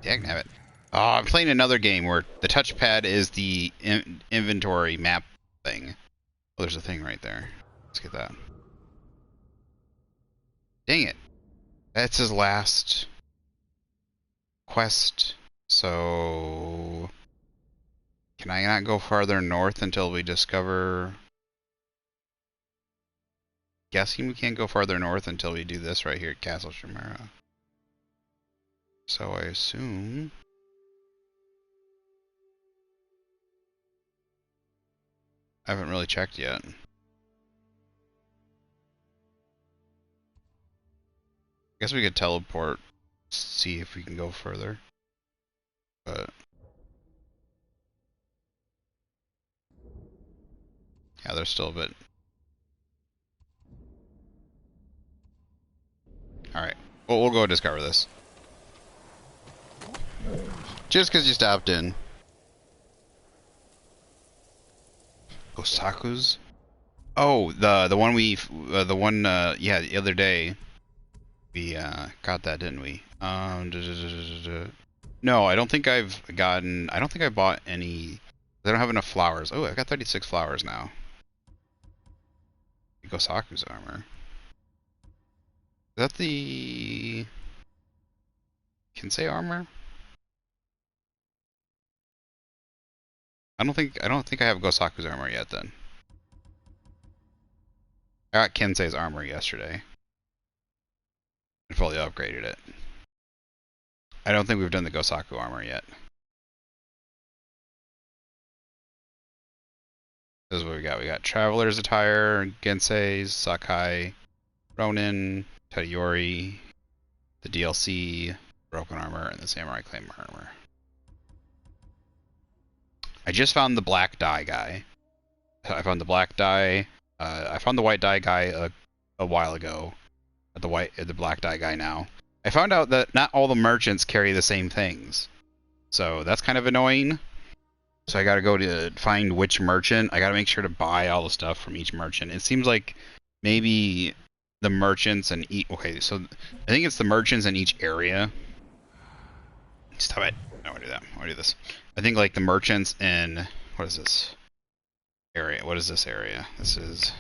Dagnabbit. Oh, I'm playing another game where the touchpad is the inventory map thing. Oh, there's a thing right there. Let's get that. Dang it. That's his last quest. So... Can I not go farther north until we discover... Guessing we can't go farther north until we do this right here at Castle Chimera. So I assume... I haven't really checked yet. Guess we could teleport, see if we can go further. But yeah, there's still a bit. Alright. Well, we'll go discover this. Just because you stopped in. Gosaku's? Oh, the one we yeah, the other day we got that, didn't we? No, I don't think I've gotten. I don't think I bought any. I don't have enough flowers. Oh, I've got 36 flowers now. Gosaku's armor. Is that the Kinsei armor? I don't think I have Gosaku's armor yet then. I got Kinsei's armor yesterday. And fully upgraded it. I don't think we've done the Gosaku armor yet. This is what we got. We got Traveler's Attire, Gensei's, Sakai, Ronin, Tadayori, the DLC, Broken Armor, and the Samurai Claim armor. I just found the black dye guy. I found the black dye. I found the white dye guy a while ago. The black dye guy now. I found out that not all the merchants carry the same things, so that's kind of annoying. So I gotta go to find which merchant. I gotta make sure to buy all the stuff from each merchant. It seems like maybe the merchants and okay, so I think it's the merchants in each area. Stop it. I don't want to do that. I want to do this. I think like the merchants in what is this area? What is this area? This is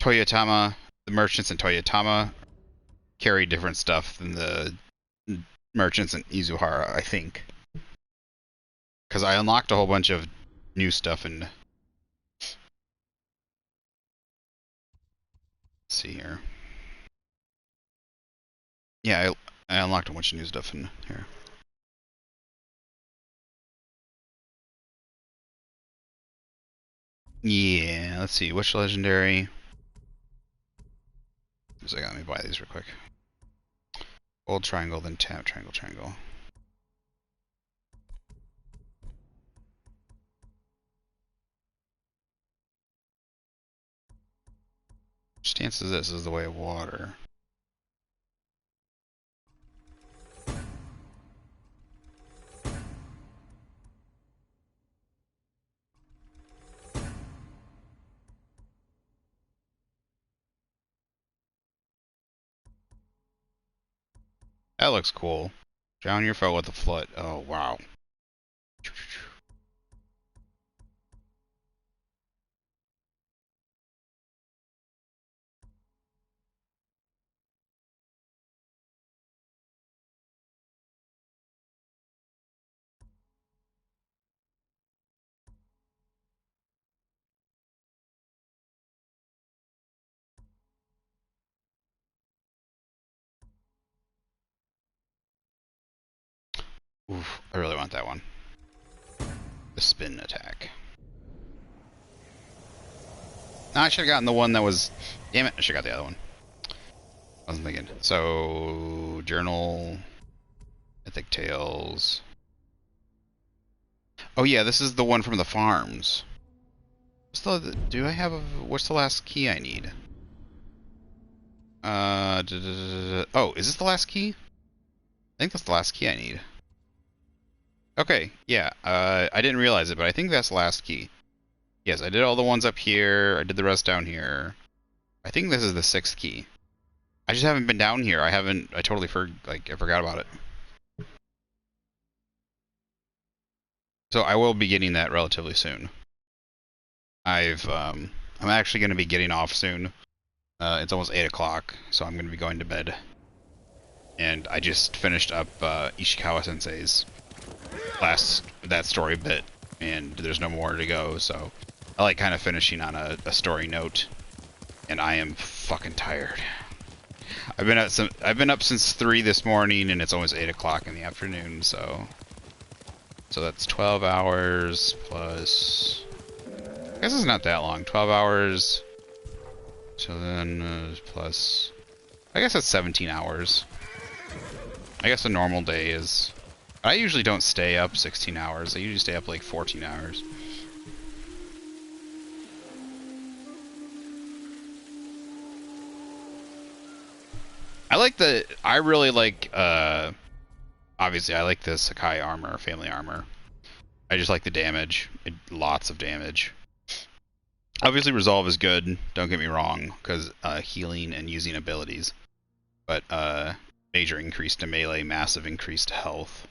Toyotama. The merchants in Toyotama carry different stuff than the merchants in Izuhara, I think. Because I unlocked a whole bunch of new stuff and let's see here. Yeah, I unlocked a bunch of new stuff in here. Yeah, let's see. Which legendary? So I got me buy these real quick. Gold triangle, then tap triangle, triangle. Which stance is this? This is the way of water. That looks cool. Drown your foe with a flood. Oh, wow. Oof, I really want that one. The spin attack. No, I should have gotten the one that was... Damn it, I should have got the other one. I wasn't thinking. So, journal... Mythic Tales... Oh yeah, this is the one from the farms. Do I have a... What's the last key I need? Oh, is this the last key? I think that's the last key I need. Okay, yeah. I didn't realize it, but I think that's the last key. Yes, I did all the ones up here. I did the rest down here. I think this is the 6th key. I just haven't been down here. I totally I forgot about it. So I will be getting that relatively soon. I'm actually going to be getting off soon. It's almost 8 o'clock, so I'm going to be going to bed. And I just finished up Ishikawa Sensei's that story bit, and there's no more to go, so I like kind of finishing on a story note, and I am fucking tired. I've been up since 3 this morning, and it's almost 8 o'clock in the afternoon, so that's 12 hours plus... I guess it's not that long. 12 hours. So then plus... I guess that's 17 hours. I guess a normal day is... I usually don't stay up 16 hours. I usually stay up like 14 hours. I really like, obviously I like the Sakai armor, family armor. I just like the damage. Lots of damage. Obviously resolve is good, don't get me wrong, because healing and using abilities. But major increase to melee, massive increase to health.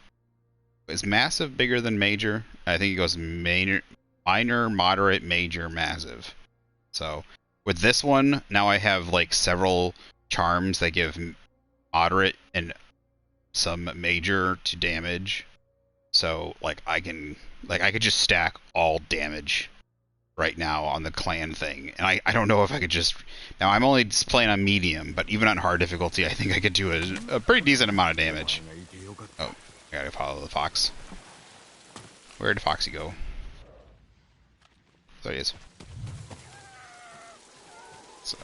Is massive bigger than major? I think it goes minor, moderate, major, massive. So with this one, now I have like several charms that give moderate and some major to damage. So like I could just stack all damage right now on the clan thing, and I don't know if I could just... Now I'm only just playing on medium, but even on hard difficulty I think I could do a pretty decent amount of damage. Oh, I gotta follow the fox. Where did Foxy go? There he is. So,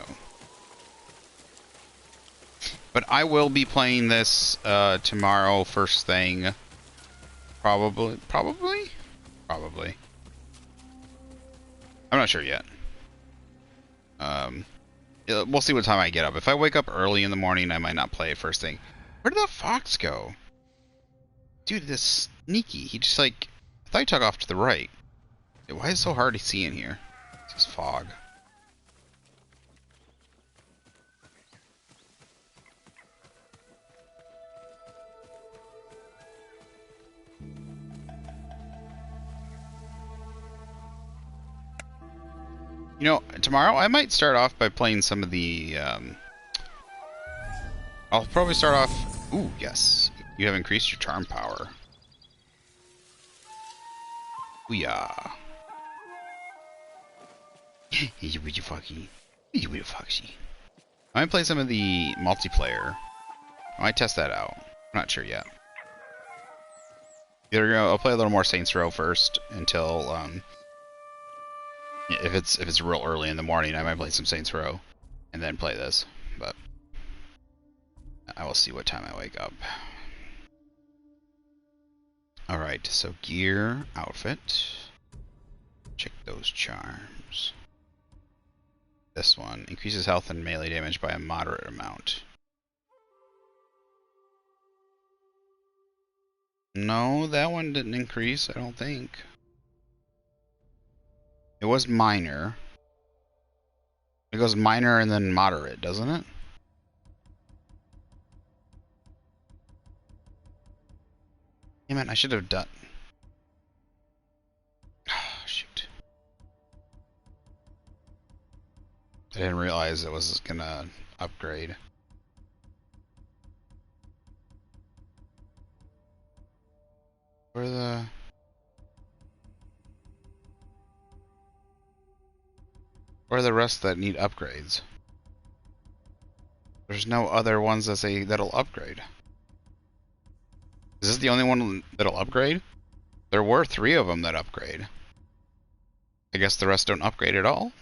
but I will be playing this tomorrow first thing. Probably. I'm not sure yet. We'll see what time I get up. If I wake up early in the morning, I might not play it first thing. Where did that fox go? Dude, this sneaky. He just like... I thought he took off to the right. Why is it so hard to see in here? It's just fog. You know, tomorrow I might start off by playing some of the. I'll probably start off. Ooh, yes. You have increased your charm power. Ooh, yeah. You fucky. You foxy. I might play some of the multiplayer. I might test that out. I'm not sure yet. I'll play a little more Saints Row first until if it's real early in the morning, I might play some Saints Row and then play this. But I will see what time I wake up. All right, so gear, outfit. Check those charms. This one increases health and melee damage by a moderate amount. No, that one didn't increase, I don't think. It was minor. It goes minor and then moderate, doesn't it? Damn it, I should have done... Shoot. I didn't realize it was gonna upgrade. Where are the rest that need upgrades? There's no other ones that say that'll upgrade. Is this the only one that'll upgrade? There were 3 of them that upgrade. I guess the rest don't upgrade at all?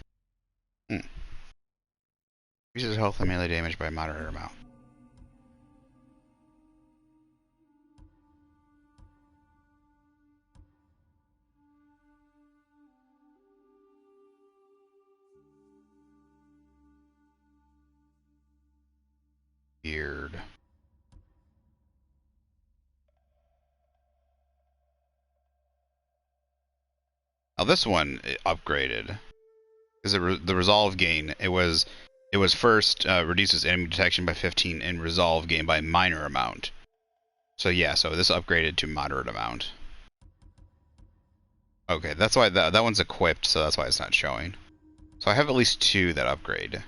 Increases health and melee damage by a moderate amount. Weird. Now this one upgraded. Because the resolve gain, it was first reduces enemy detection by 15 and resolve gain by a minor amount. So yeah, so this upgraded to moderate amount. Okay, that's why that one's equipped, so that's why it's not showing. So I have at least 2 that upgrade.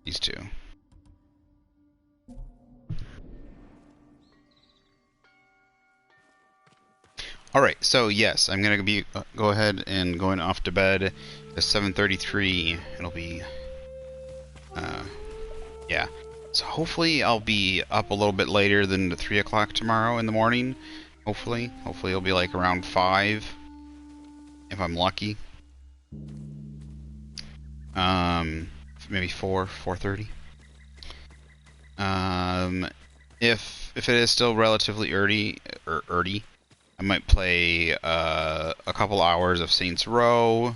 These 2. Alright, so yes, I'm gonna go ahead and going off to bed. It's 7:33. It'll be yeah. So hopefully I'll be up a little bit later than the 3 o'clock tomorrow in the morning. Hopefully it'll be like around 5, if I'm lucky. Maybe 4:30. If it is still relatively early, I might play a couple hours of Saints Row,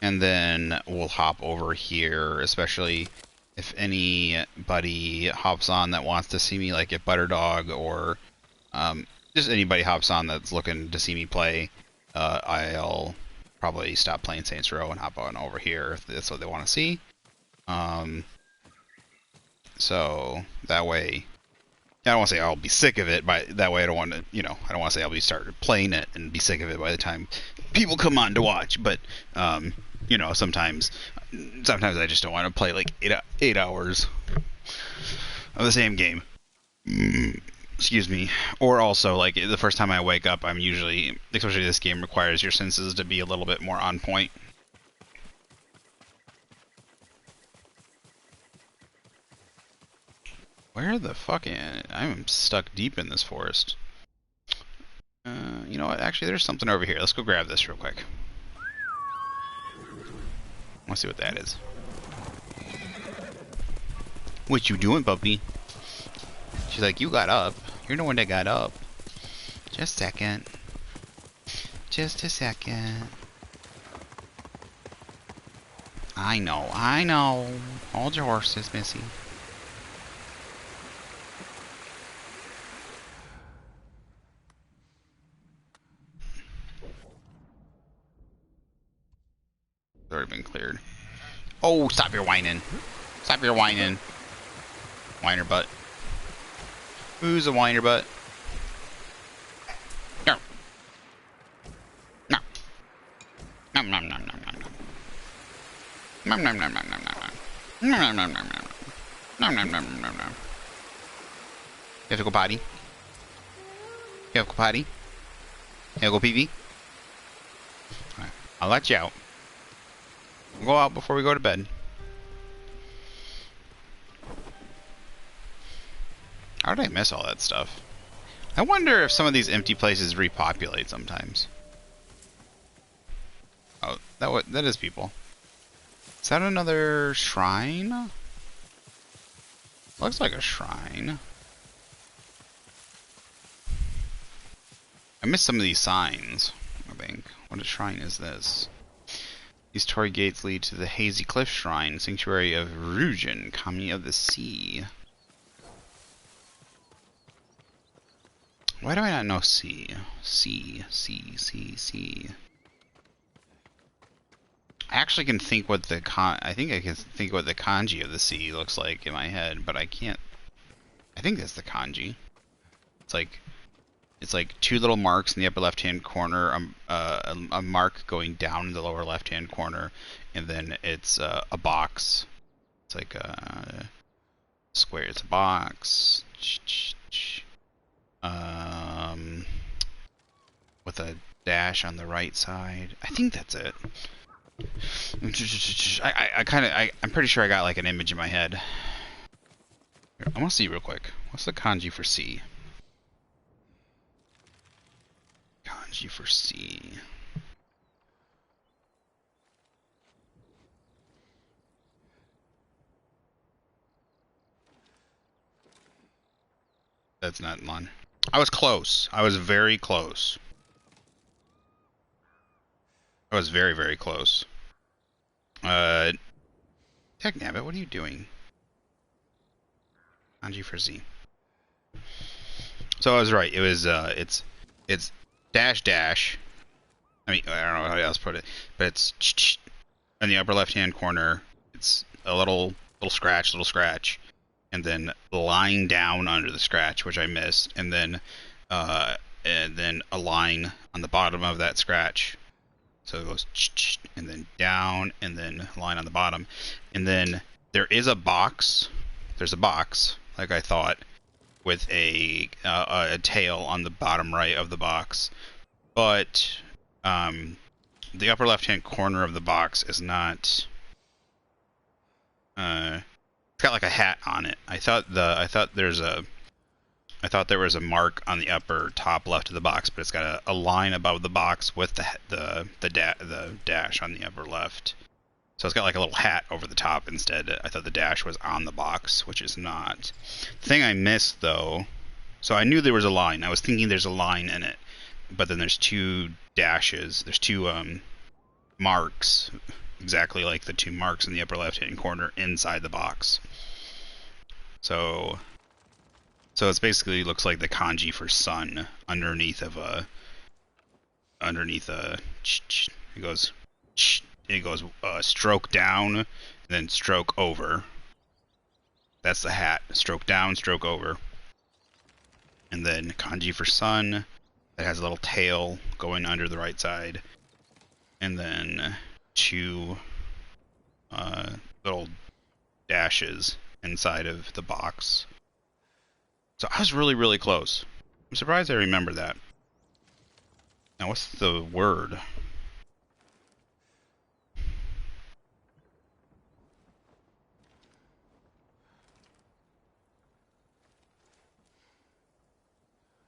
and then we'll hop over here, especially if anybody hops on that wants to see me, like if Butterdog or just anybody hops on that's looking to see me play, I'll probably stop playing Saints Row and hop on over here if that's what they want to see. So that way, I don't want to say I'll be sick of it, but that way I don't want to, I don't want to say I'll be started playing it and be sick of it by the time people come on to watch. But sometimes I just don't want to play like 8 hours of the same game. Excuse me. Or also, like, the first time I wake up, I'm usually, especially this game requires your senses to be a little bit more on point. Where the fuck I'm stuck deep in this forest. You know what? Actually, there's something over here. Let's go grab this real quick. Let's see what that is. What you doing, puppy? She's like, you got up. You're the one that got up. Just a second. Just a second. I know. Hold your horses, Missy. It's already been cleared. Oh, stop your whining. Stop your whining. Whiner butt. Who's a whiner butt? No. No. Nom nom nom nom nom nom. Nom nom nom nom nom nom. Nom nom nom nom nom. Nom nom nom nom nom. You have to go potty? You have to go potty? You have to go pee-pee? Alright, I'll let you out. We'll go out before we go to bed. How did I miss all that stuff? I wonder if some of these empty places repopulate sometimes. Oh, that is people. Is that another shrine? Looks like a shrine. I missed some of these signs, I think. What a shrine is this? These torii gates lead to the Hazy Cliff Shrine, Sanctuary of Rujin, Kami of the Sea. Why do I not know sea? Sea. I actually can think what the I think I can think what the kanji of the sea looks like in my head, but I can't. I think that's the kanji. It's like two little marks in the upper left-hand corner, a mark going down in the lower left-hand corner, and then it's a box. It's like a square. It's a box. With a dash on the right side. I think that's it. I'm pretty sure I got like an image in my head. Here, I want to see real quick. What's the kanji for sea? Kanji for sea. That's not one. I was close. I was very close. I was very, very close. Technabbit, what are you doing? Kanji for Z. So I was right. It was it's dash dash. I mean, I don't know how else to put it, but it's in the upper left-hand corner. It's a little scratch, and then line down under the scratch, which I missed, and then a line on the bottom of that scratch. So it goes and then down, and then line on the bottom, and then there is a box. There's a box, like I thought, with a tail on the bottom right of the box, but the upper left-hand corner of the box is not. It's got like a hat on it. I thought there was a mark on the upper top left of the box, but it's got a line above the box with the dash on the upper left. So it's got like a little hat over the top instead. I thought the dash was on the box, which is not. The thing I missed though, so I knew there was a line. I was thinking there's a line in it, but then there's two dashes. There's two marks, exactly like the two marks in the upper left-hand corner inside the box. So it's basically looks like the kanji for sun underneath a it goes stroke down and then stroke over. That's the hat. Stroke down, stroke over. And then kanji for sun that has a little tail going under the right side. And then two little dashes inside of the box. So I was really, really close. I'm surprised I remember that. Now, what's the word?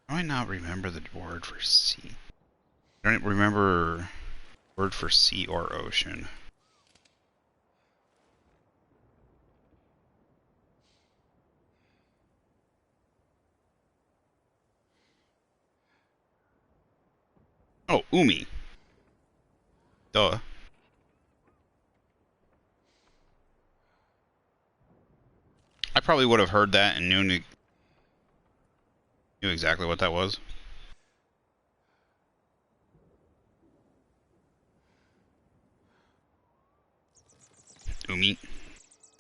I might not remember the word for sea. I don't remember word for sea or ocean. Oh, umi. Duh. I probably would have heard that and knew exactly what that was. Umi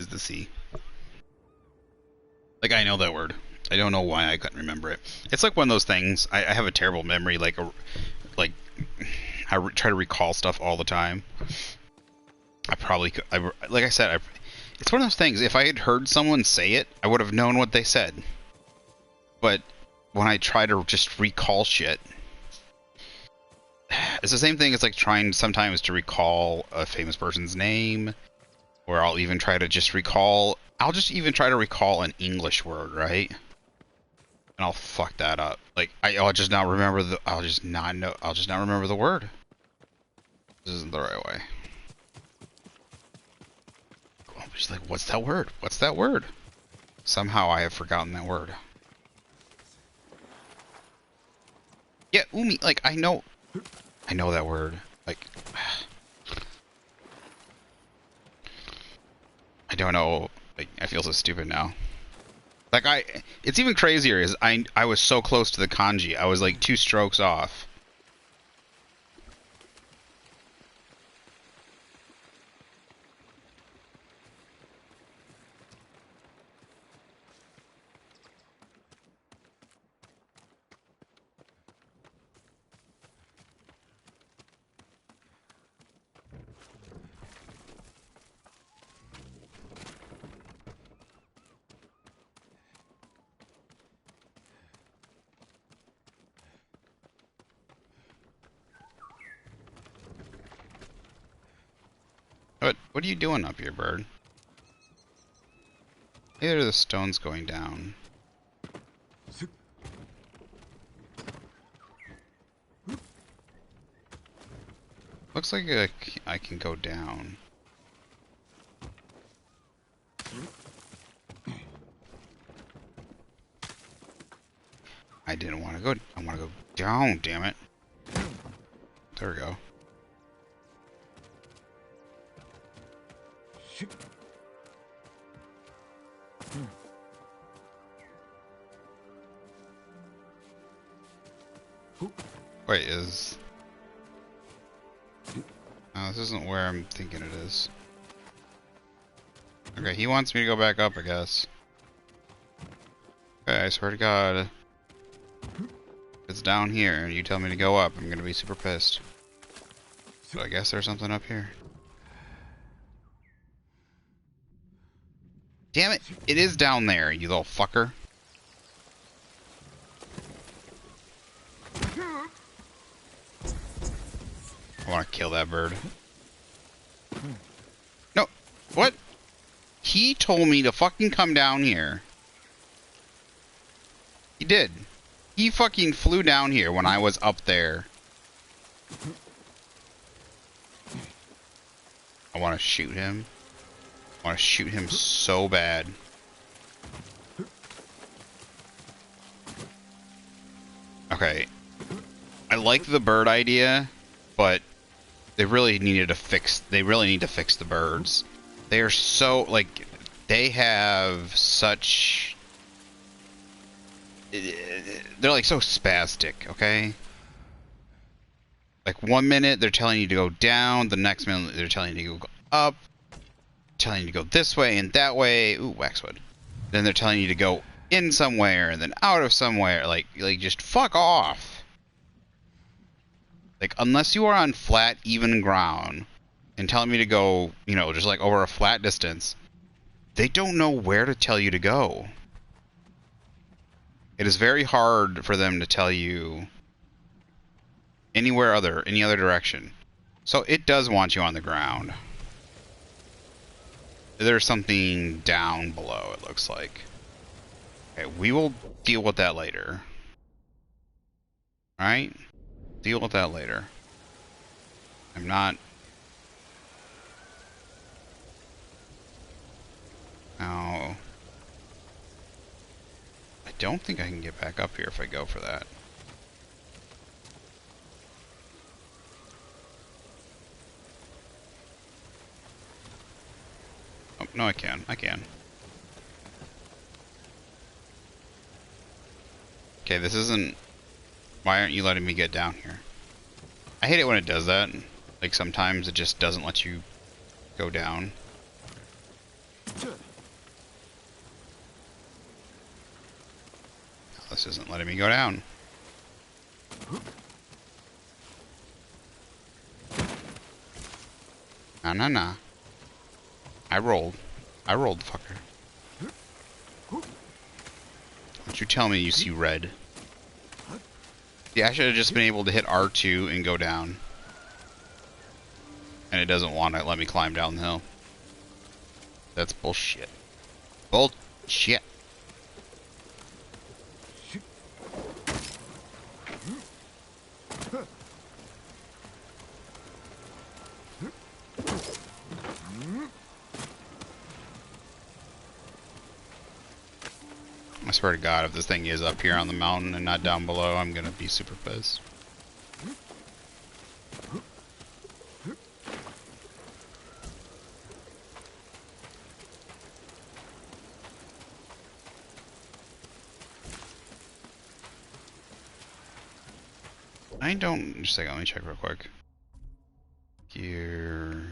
is the sea. Like, I know that word. I don't know why I couldn't remember it. It's like one of those things. I have a terrible memory. Like I try to recall stuff all the time. I probably could. Like I said, it's one of those things. If I had heard someone say it, I would have known what they said. But when I try to just recall shit, it's the same thing as like trying sometimes to recall a famous person's name, or I'll even try to just recall. I'll just even try to recall an English word, right? And I'll fuck that up. Like I'll just not remember the. I'll just not remember the word. This isn't the right way. I'm just like, what's that word? What's that word? Somehow I have forgotten that word. Yeah, Umi. Like I know that word. Like I don't know. Like I feel so stupid now. Like it's even crazier is I was so close to the kanji. I was like 2 strokes off. What are you doing up here, bird? Either the stone's going down. Looks like I can go down. I didn't want to go. I want to go down, damn it. There we go. Wait, is... Oh, this isn't where I'm thinking it is. Okay, he wants me to go back up, I guess. Okay, I swear to God. If it's down here and you tell me to go up, I'm gonna be super pissed. So I guess there's something up here. Damn it! It is down there, you little fucker. I want to kill that bird. No! What? He told me to fucking come down here. He did. He fucking flew down here when I was up there. I want to shoot him. I want to shoot him so bad. Okay. I like the bird idea, but they really need to fix the birds. They are so, like, they have such... They're like so spastic, okay? Like 1 minute they're telling you to go down, the next minute they're telling you to go up, telling you to go this way and that way. Ooh, waxwood. Then they're telling you to go in somewhere and then out of somewhere. Like just fuck off. Like, unless you are on flat, even ground and telling me to go, you know, just like over a flat distance, they don't know where to tell you to go. It is very hard for them to tell you any other direction. So it does want you on the ground. There's something down below, it looks like. Okay, we will deal with that later. Alright? Deal with that later. I'm not... Oh. I don't think I can get back up here if I go for that. Oh, no, I can. I can. Okay, this isn't... Why aren't you letting me get down here? I hate it when it does that. Like, sometimes it just doesn't let you go down. This isn't letting me go down. Nah, nah, nah. I rolled. I rolled, fucker. Don't you tell me you see red. Yeah, I should have just been able to hit R2 and go down. And it doesn't want to let me climb down the hill. That's bullshit. Bullshit. I swear to God, if this thing is up here on the mountain and not down below, I'm gonna be super pissed. I don't... Just a second, let me check real quick. Gear...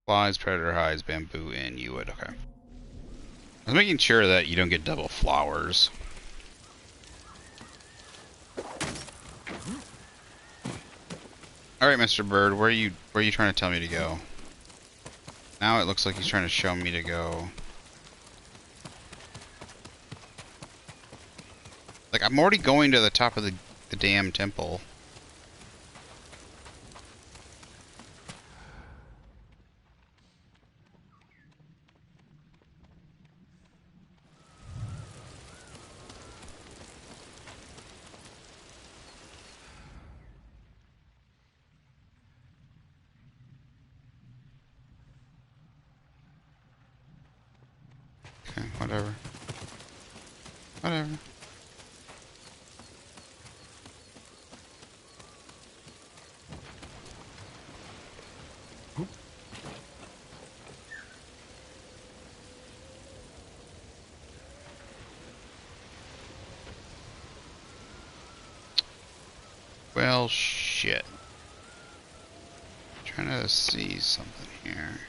Flies, predator hides, bamboo, and you would. Okay. I was making sure that you don't get double flowers. Alright, Mr. Bird, where are you trying to tell me to go? Now it looks like he's trying to show me to go. Like, I'm already going to the top of the damn temple. Okay, whatever. Whatever. Well, shit. Trying to see something here.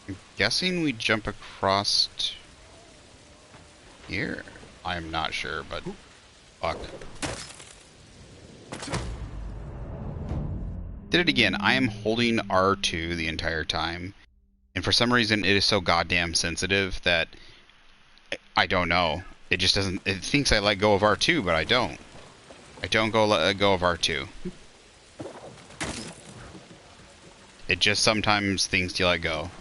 I'm guessing we jump across here. I'm not sure, but fuck. Did it again. I am holding R2 the entire time, and for some reason it is so goddamn sensitive that I don't know. It just doesn't. It thinks I let go of R2, but I don't. I don't let go of R2. It just sometimes thinks you let go.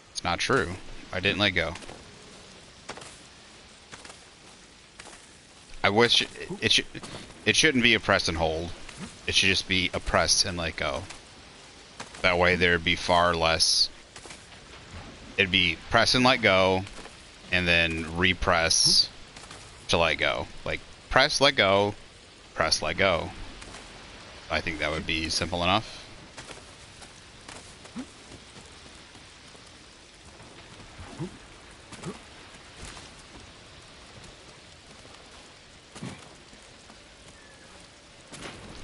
It's not true. I didn't let go. I wish it shouldn't be a press and hold. It should just be a press and let go. That way there'd be far less. It'd be press and let go, and then repress to let go. Like press, let go, press, let go. I think that would be simple enough.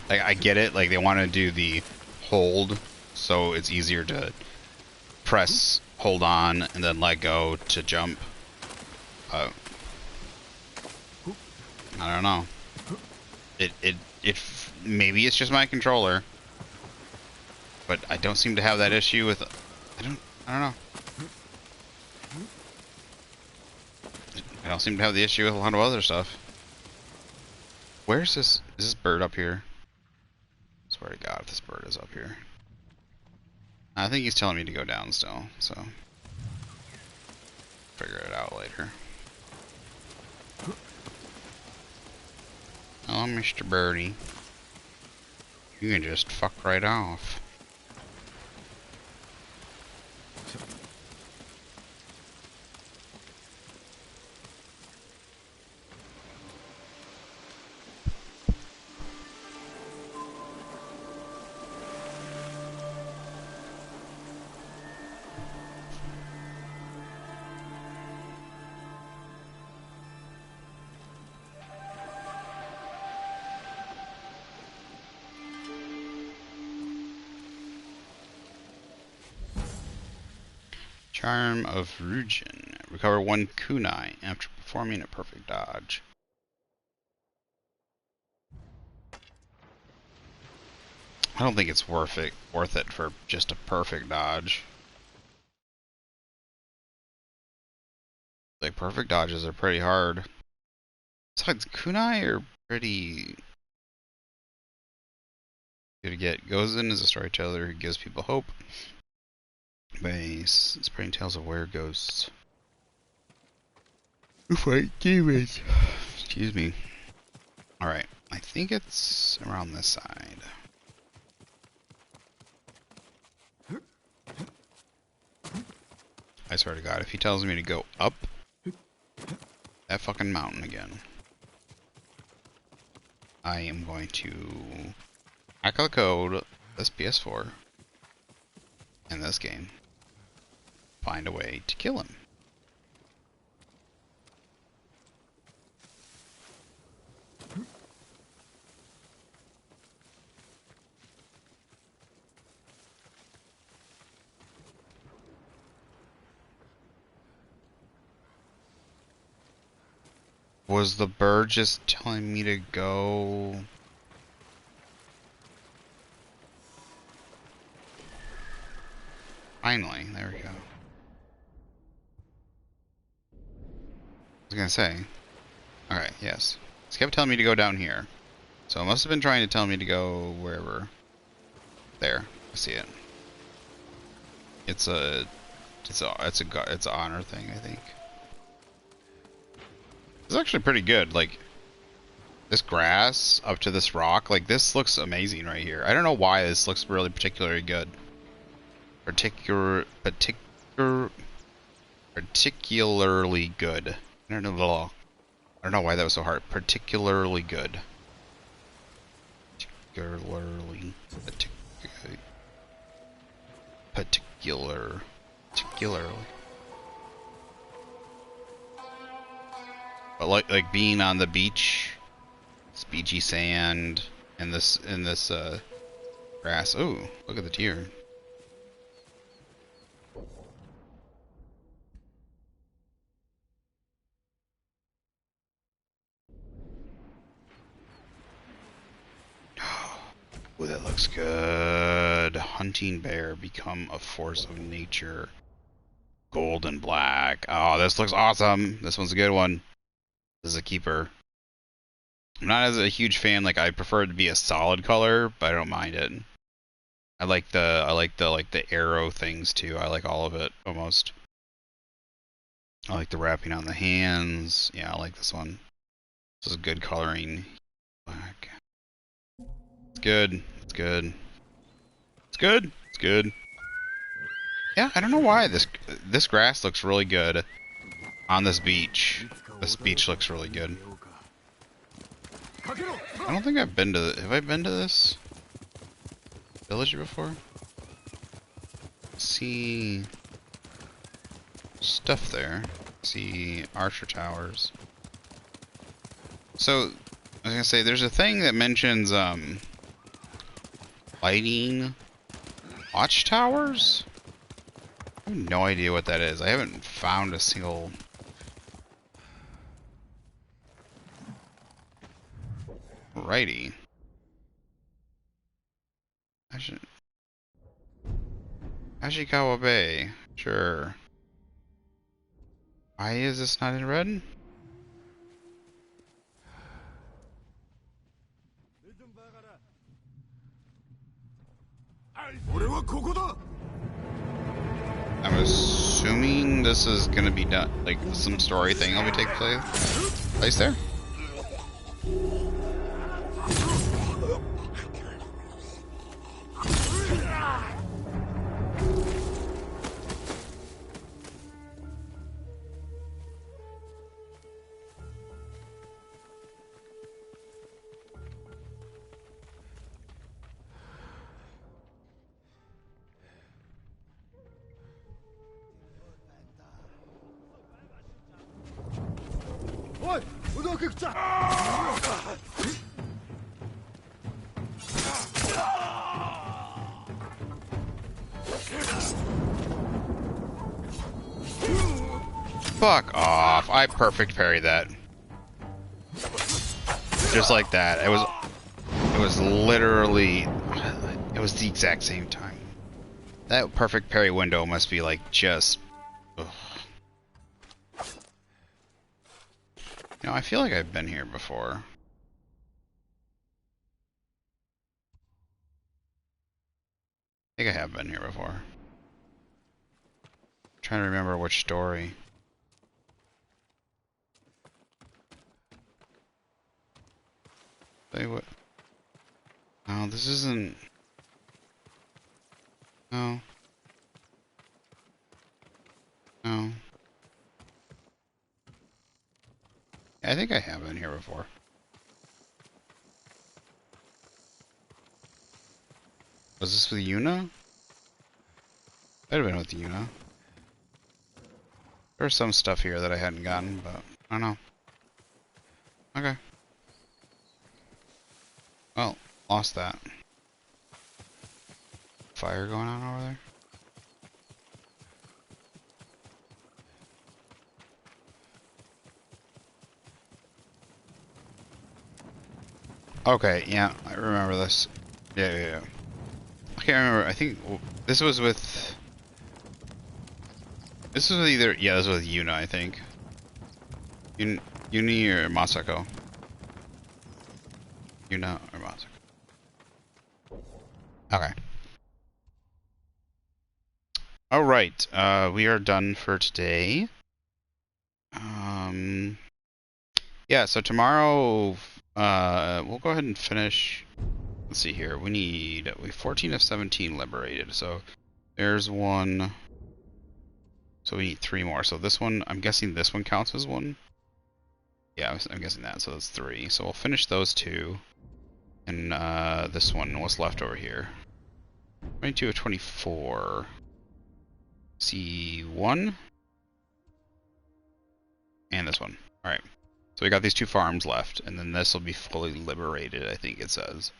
Like, I get it, like they want to do the hold, so it's easier to press, hold on, and then let go to jump. I don't know. It maybe it's just my controller, but I don't seem to have that issue with. I don't know. I don't seem to have the issue with a lot of other stuff. Where's this? Is this bird up here? I swear to God, if this bird is up here. I think he's telling me to go down still, so figure it out later. Oh, Mr. Birdie. You can just fuck right off. Charm of Rugen. recover 1 kunai after performing a perfect dodge. I don't think it's worth it for just a perfect dodge. Like, perfect dodges are pretty hard. Besides, kunai are pretty good to get. Gozen is a storyteller who gives people hope by spreading tales of weird ghosts who fight demons. Excuse me. Alright, I think it's around this side. I swear to God, if he tells me to go up that fucking mountain again, I am going to hack the code, this PS4, in this game, find a way to kill him. Was the bird just telling me to go? Finally, there we go. I was gonna say. Alright, yes. It's kept telling me to go down here. So it must have been trying to tell me to go wherever. There. I see it. It's an honor thing, I think. It's actually pretty good. Like, this grass up to this rock, like, this looks amazing right here. I don't know why this looks really particularly good. Particularly good. I don't know why that was so hard. Particularly good. Particularly. But like being on the beach, this beachy sand, and this grass. Ooh, look at the deer. Ooh, that looks good. Hunting bear, become a force of nature. Gold and black. Oh, this looks awesome. This one's a good one. This is a keeper. I'm not as a huge fan. Like, I prefer it to be a solid color, but I don't mind it. I like the arrow things too. I like all of it almost. I like the wrapping on the hands. Yeah, I like this one. This is good coloring. Black. It's good. It's good. It's good. It's good. Yeah, I don't know why this grass looks really good on this beach. This beach looks really good. I don't think I've been to. Have I been to this village before? See stuff there. See archer towers. So I was gonna say, there's a thing that mentions lighting watchtowers. I have no idea what that is. I haven't found a single. Righty. Ashikawa Bay. Sure. Why is this not in red? I'm assuming this is gonna be done, like some story thing will be take place there. Fuck off. I perfect parried that. Just like that. It was literally, it was the exact same time. That perfect parry window must be like just, ugh. You know, I feel like I've been here before. I think I have been here before. I'm trying to remember which story. Wait, what? Oh, this isn't. No. No. I think I have been here before. Was this with Yuna? Might have been with Yuna. There's some stuff here that I hadn't gotten, but I don't know. Okay. Well, lost that. Fire going on over there? Okay, yeah, I remember this. Yeah. I can't remember. I think this was with. This was either. Yeah, this was with Yuna, I think. Yuni or Masako. Yuna or Masako. Okay. Alright, we are done for today. Yeah, so tomorrow, we'll go ahead and finish. Let's see here. We 14 of 17 liberated. So there's one. So we need 3 more. So this one, I'm guessing this one counts as one. Yeah, I'm guessing that. So that's 3. So we'll finish those 2. And this one, what's left over here? 22 of 24. C1. And this one. Alright. So we got these 2 farms left. And then this will be fully liberated, I think it says.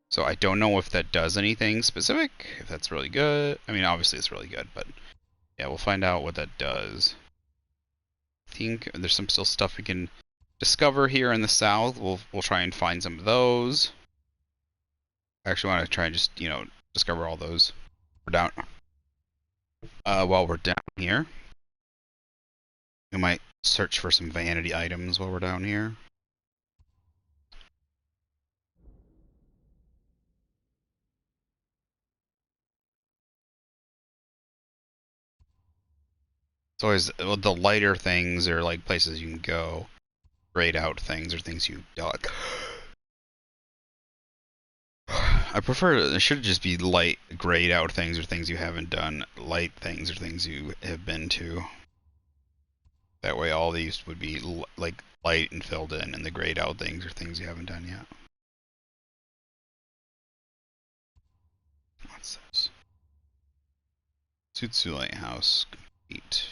So I don't know if that does anything specific, if that's really good. I mean, obviously it's really good, but yeah, we'll find out what that does. I think there's some still stuff we can discover here in the south. We'll try and find some of those. I actually want to try and just, you know, discover all those. We're down. While we're down here, we might search for some vanity items while we're down here. It's always the lighter things are like places you can go. Grayed out things or things you dug. I prefer it should just be light grayed out things or things you haven't done. Light things or things you have been to. That way all these would be like light and filled in, and the grayed out things are things you haven't done yet. What's this? Tsutsu Lighthouse. Complete.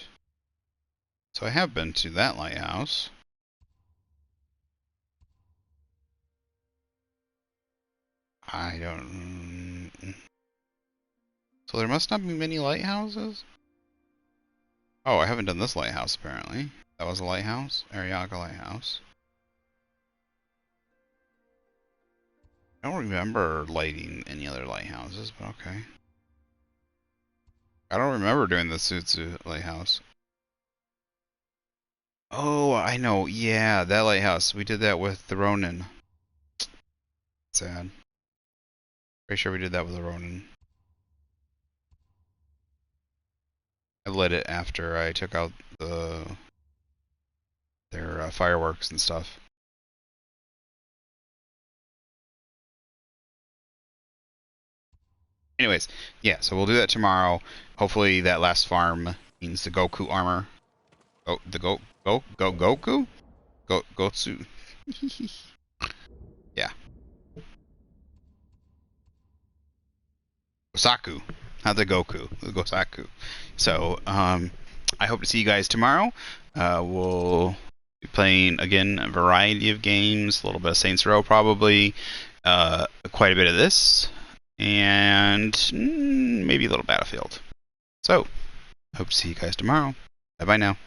So I have been to that lighthouse. I don't... So there must not be many lighthouses? Oh, I haven't done this lighthouse apparently. That was a lighthouse? Ariaka Lighthouse. I don't remember lighting any other lighthouses, but okay. I don't remember doing the Tsutsu Lighthouse. Oh, I know. Yeah, that lighthouse. We did that with the Ronin. Sad. Pretty sure we did that with the Ronin. I lit it after I took out their fireworks and stuff. Anyways, yeah, so we'll do that tomorrow. Hopefully that last farm means the Goku armor. Oh, the Goku? Gotsu. Yeah. Gosaku. Not the Goku. The Gosaku. So, I hope to see you guys tomorrow. We'll be playing, again, a variety of games. A little bit of Saints Row, probably. Quite a bit of this. And maybe a little Battlefield. So, hope to see you guys tomorrow. Bye-bye now.